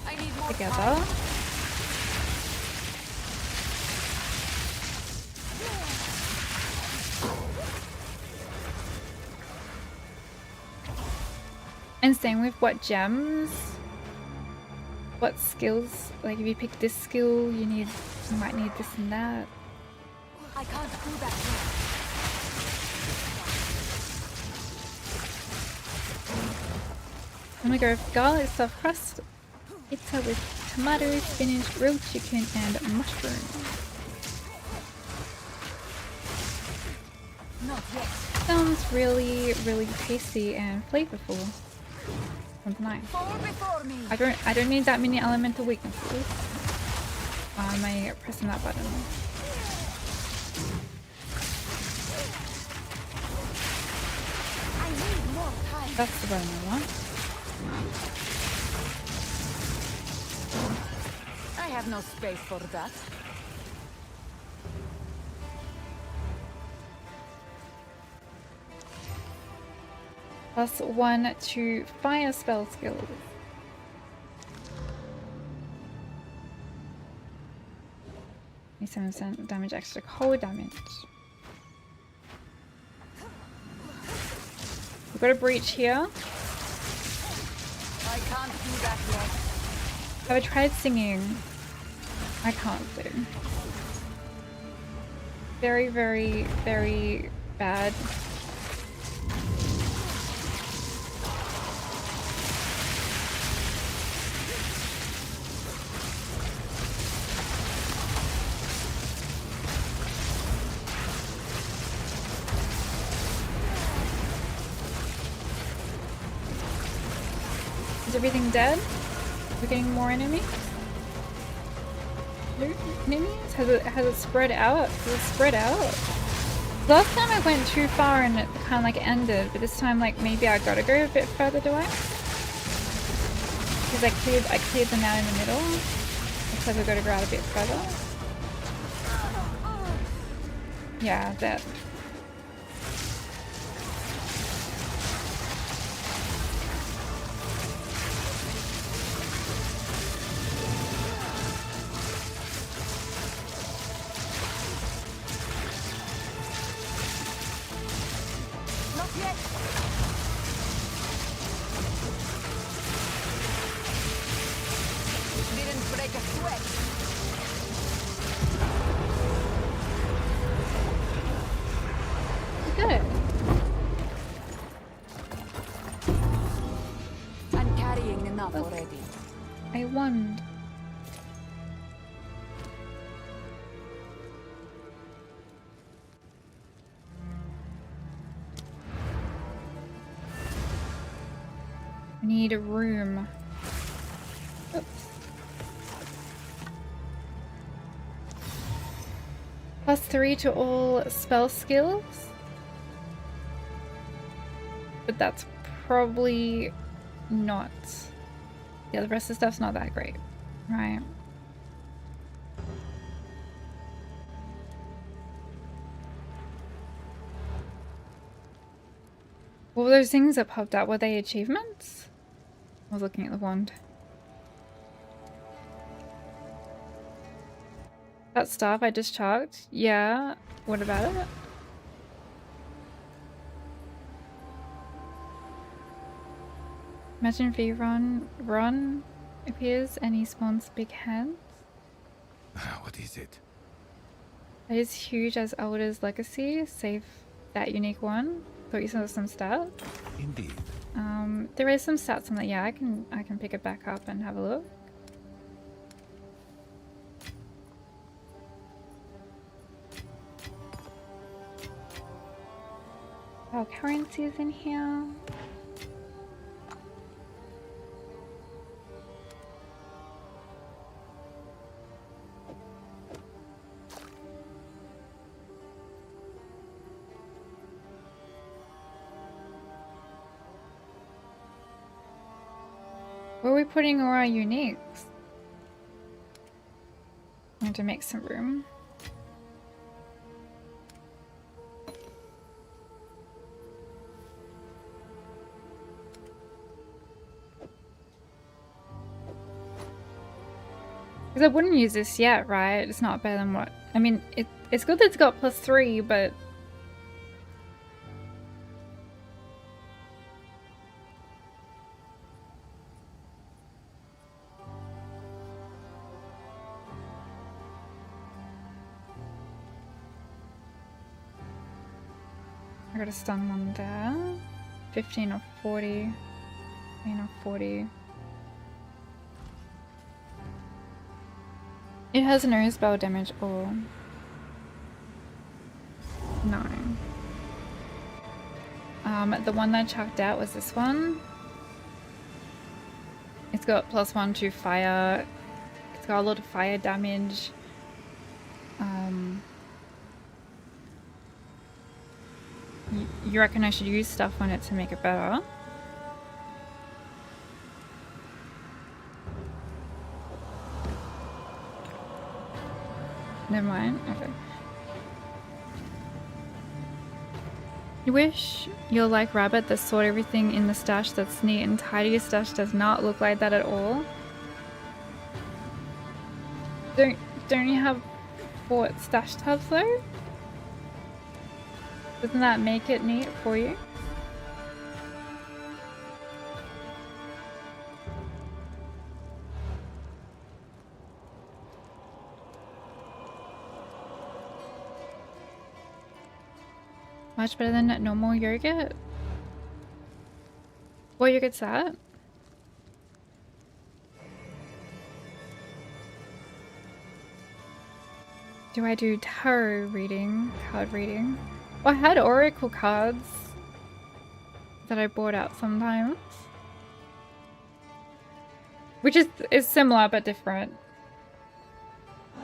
I need more together. time. And same with what gems, what skills, like if you pick this skill, you might need this and that. I can't do that yet. I'm gonna go with garlic stuffed crust, pizza with tomato, spinach, grilled chicken, and mushroom. Not yet. Sounds really, really tasty and flavorful. Sounds nice. Fall before me. I don't need that many elemental weaknesses. Why am I pressing that button? I need more time. That's the button I want. I have no space for that. +1 to fire spell skills. %7 damage extra cold damage. We've got a breach here. I can't do that yet. Have I tried singing? I can't do. Very, very, very bad. Is everything dead? We're getting more enemies? Enemies? Has it spread out? Has it spread out? Last time I went too far and it kind of like ended, but this time like maybe I gotta go a bit further, do I? Because I cleared them out in the middle. Looks like I gotta go out a bit further. Yeah, that. Not yet. Didn't break a sweat. Good. I'm carrying enough already. I won. I need a room. Oops. +3 to all spell skills. But that's probably not. Yeah, the rest of the stuff's not that great. Right. What were those things that popped up? Were they achievements? I was looking at the wand. That stuff I just chucked? Yeah. What about it? Imagine if Ron appears and he spawns big hands. What is it? It is huge as Elder's Legacy. Save that unique one. Thought you saw some stats. Indeed. There is some stats on that. Yeah, I can pick it back up and have a look. Our currency is in here. Where are we putting all our uniques? I have to make some room. Because I wouldn't use this yet, right? It's not better than what... I mean, it's good that it's got +3, but... I got a stun one there. 15 or 40. 15 or 40. It has no spell damage or... No. The one that I chucked out was this one. It's got +1 to fire. It's got a lot of fire damage. You reckon I should use stuff on it to make it better? Never mind. Okay. You wish you're like Rabbit that sort everything in the stash that's neat and tidy. Your stash does not look like that at all. Don't you have 4 stash tabs though? Doesn't that make it neat for you? Much better than normal yogurt? What yogurt's that? Do I do tarot reading? Card reading? Well, I had oracle cards that I bought out sometimes. Which is similar but different.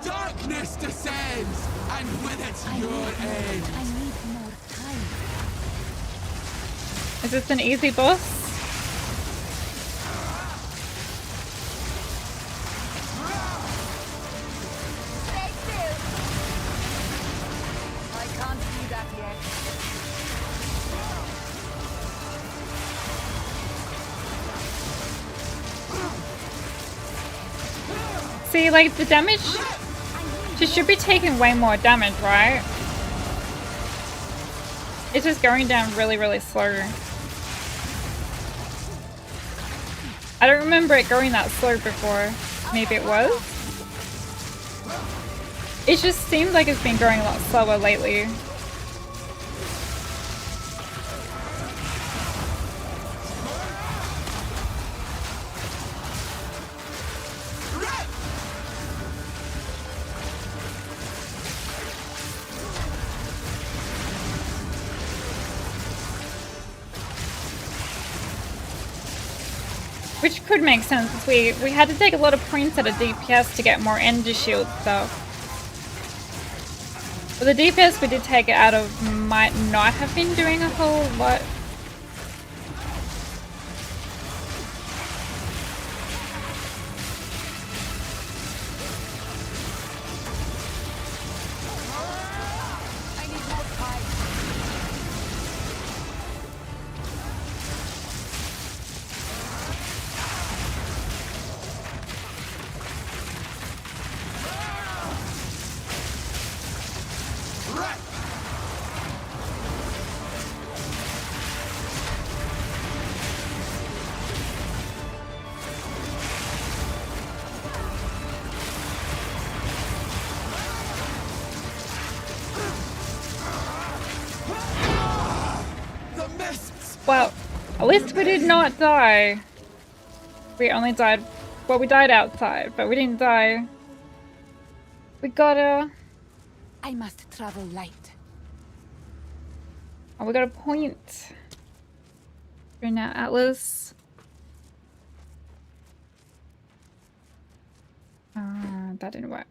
Darkness descends, and with it your end. I need more time. Is this an easy boss? Stay still. I can't do that yet. See, like, the damage... She should be taking way more damage, right? It's just going down really, really slow. I don't remember it going that slow before. Maybe it was? It just seems like it's been going a lot slower lately. Which could make sense, because we had to take a lot of points at a DPS to get more energy shield stuff. But the DPS we did take it out of might not have been doing a whole lot. I need more time. The mists. Well, at least we did not die. We only died... Well, we died outside, but we didn't die. We gotta... I must travel light. Oh, we got a point. Right now, Atlas. That didn't work.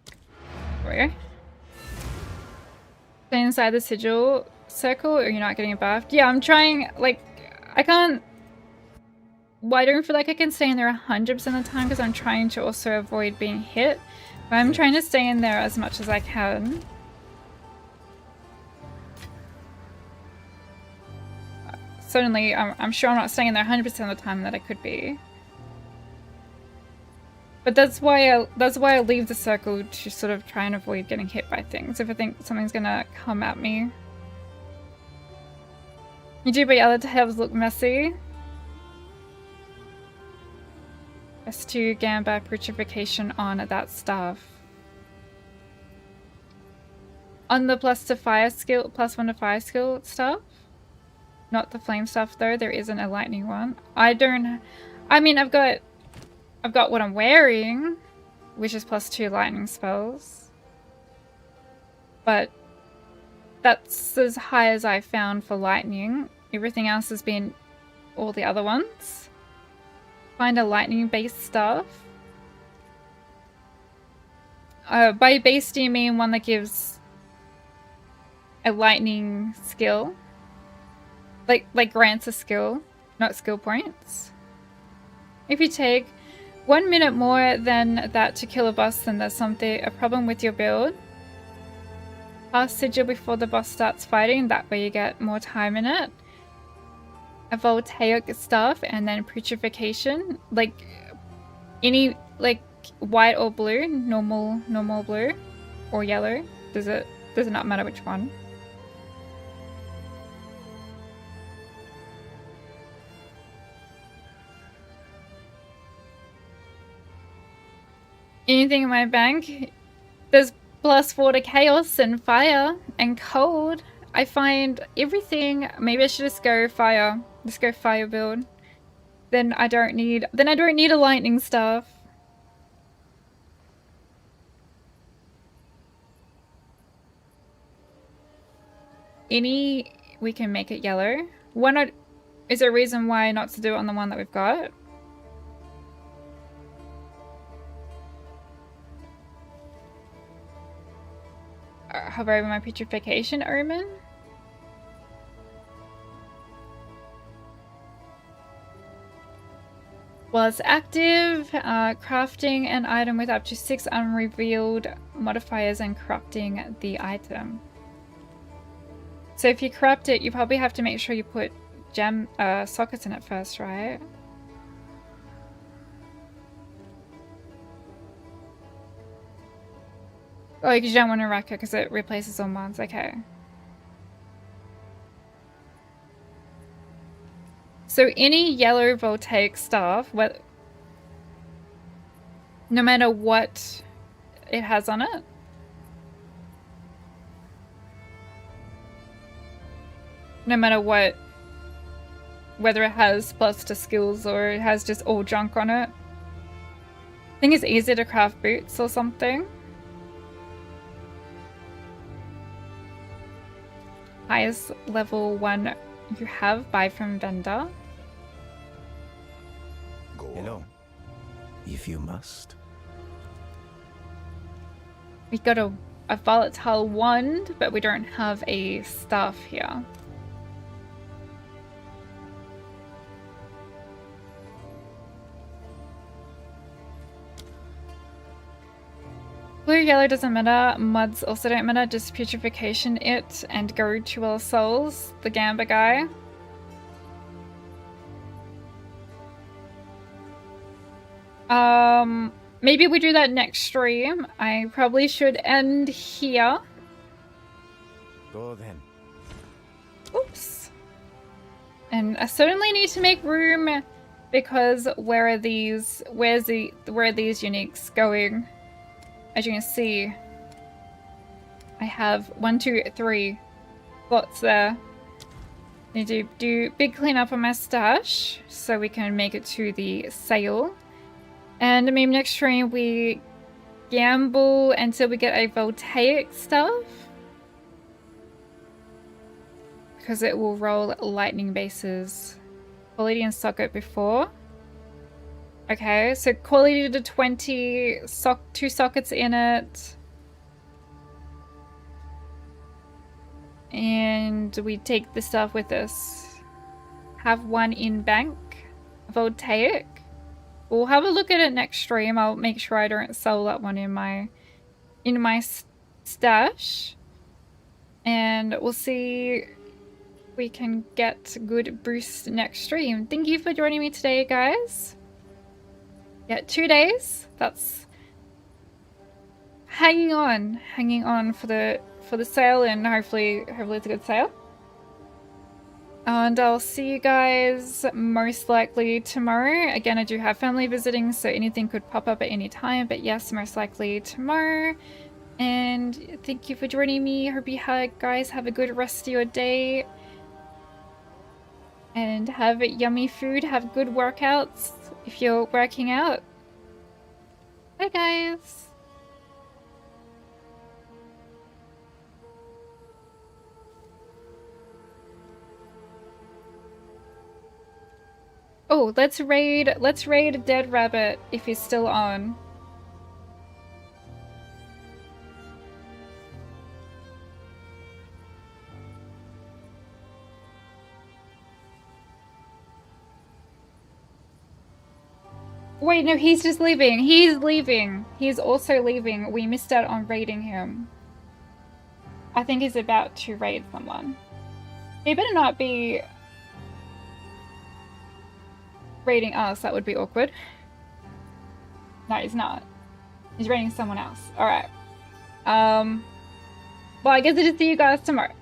There we go. Stay inside the sigil circle or you're not getting buffed. Yeah, I'm trying, like, I can't... Well, I don't feel like I can stay in there 100% of the time because I'm trying to also avoid being hit. But I'm trying to stay in there as much as I can. Certainly, I'm sure I'm not staying in there 100% of the time that I could be. But that's why I leave the circle to sort of try and avoid getting hit by things if I think something's gonna come at me. You do, but other tabs look messy. S2 Gamba Purification on that stuff. On the +1 to fire skill stuff. Not the flame stuff though, there isn't a lightning one. I mean I've got what I'm wearing, which is +2 lightning spells. But that's as high as I found for lightning. Everything else has been all the other ones. Find a lightning based stuff. By base do you mean one that gives a lightning skill? Like grants a skill, not skill points. If you take 1 minute more than that to kill a boss, then there's a problem with your build. past sigil before the boss starts fighting. That way you get more time in it. A voltaic staff and then putrefaction. Like any like white or blue, normal blue or yellow. Does it not matter which one? Anything in my bank? There's +4 to chaos and fire and cold. I find everything. Maybe I should just go fire. Just go fire build. Then I don't need a lightning staff. We can make it yellow. Why not? Is there a reason why not to do it on the one that we've got? Hover over my putrefaction omen. While it's active, crafting an item with up to 6 unrevealed modifiers and corrupting the item. So if you corrupt it, you probably have to make sure you put gem sockets in it first, right? Oh, because you don't want to wreck it because it replaces all mods. Okay. So any yellow voltaic staff, no matter what it has on it, no matter what, whether it has plus to skills or it has just all junk on it. I think it's easier to craft boots or something. Highest level 1 you have, buy from vendor. Hello. If you must. We got a volatile wand, but we don't have a staff here. Blue, yellow doesn't matter. Mods also don't matter. Just putrefaction it and go to our souls. The Gamba guy. Maybe we do that next stream. I probably should end here. Go then. Oops. And I certainly need to make room because where are these uniques going? As you can see, I have 1, 2, 3 slots there. Need to do big cleanup on my stash so we can make it to the sale. And maybe next stream we gamble until we get a voltaic stuff. Because it will roll lightning bases. Quality and socket before. Okay, so quality to 20, 2 sockets in it. And we take the stuff with us. Have 1 in bank. Voltaic. We'll have a look at it next stream. I'll make sure I don't sell that one in my stash. And we'll see if we can get good boost next stream. Thank you for joining me today, guys. Yeah, 2 days. That's hanging on for the sale, and hopefully it's a good sale. And I'll see you guys most likely tomorrow. Again, I do have family visiting, so anything could pop up at any time. But yes, most likely tomorrow. And thank you for joining me. Hope you guys have a good rest of your day. And have yummy food. Have good workouts if you're working out. Bye, guys. Oh, let's raid Dead Rabbit if he's still on. Wait, no, he's just leaving. He's leaving. He's also leaving. We missed out on raiding him. I think he's about to raid someone. He better not be raiding us. That would be awkward. No, he's not. He's raiding someone else. Alright. Well, I guess I'll just see you guys tomorrow.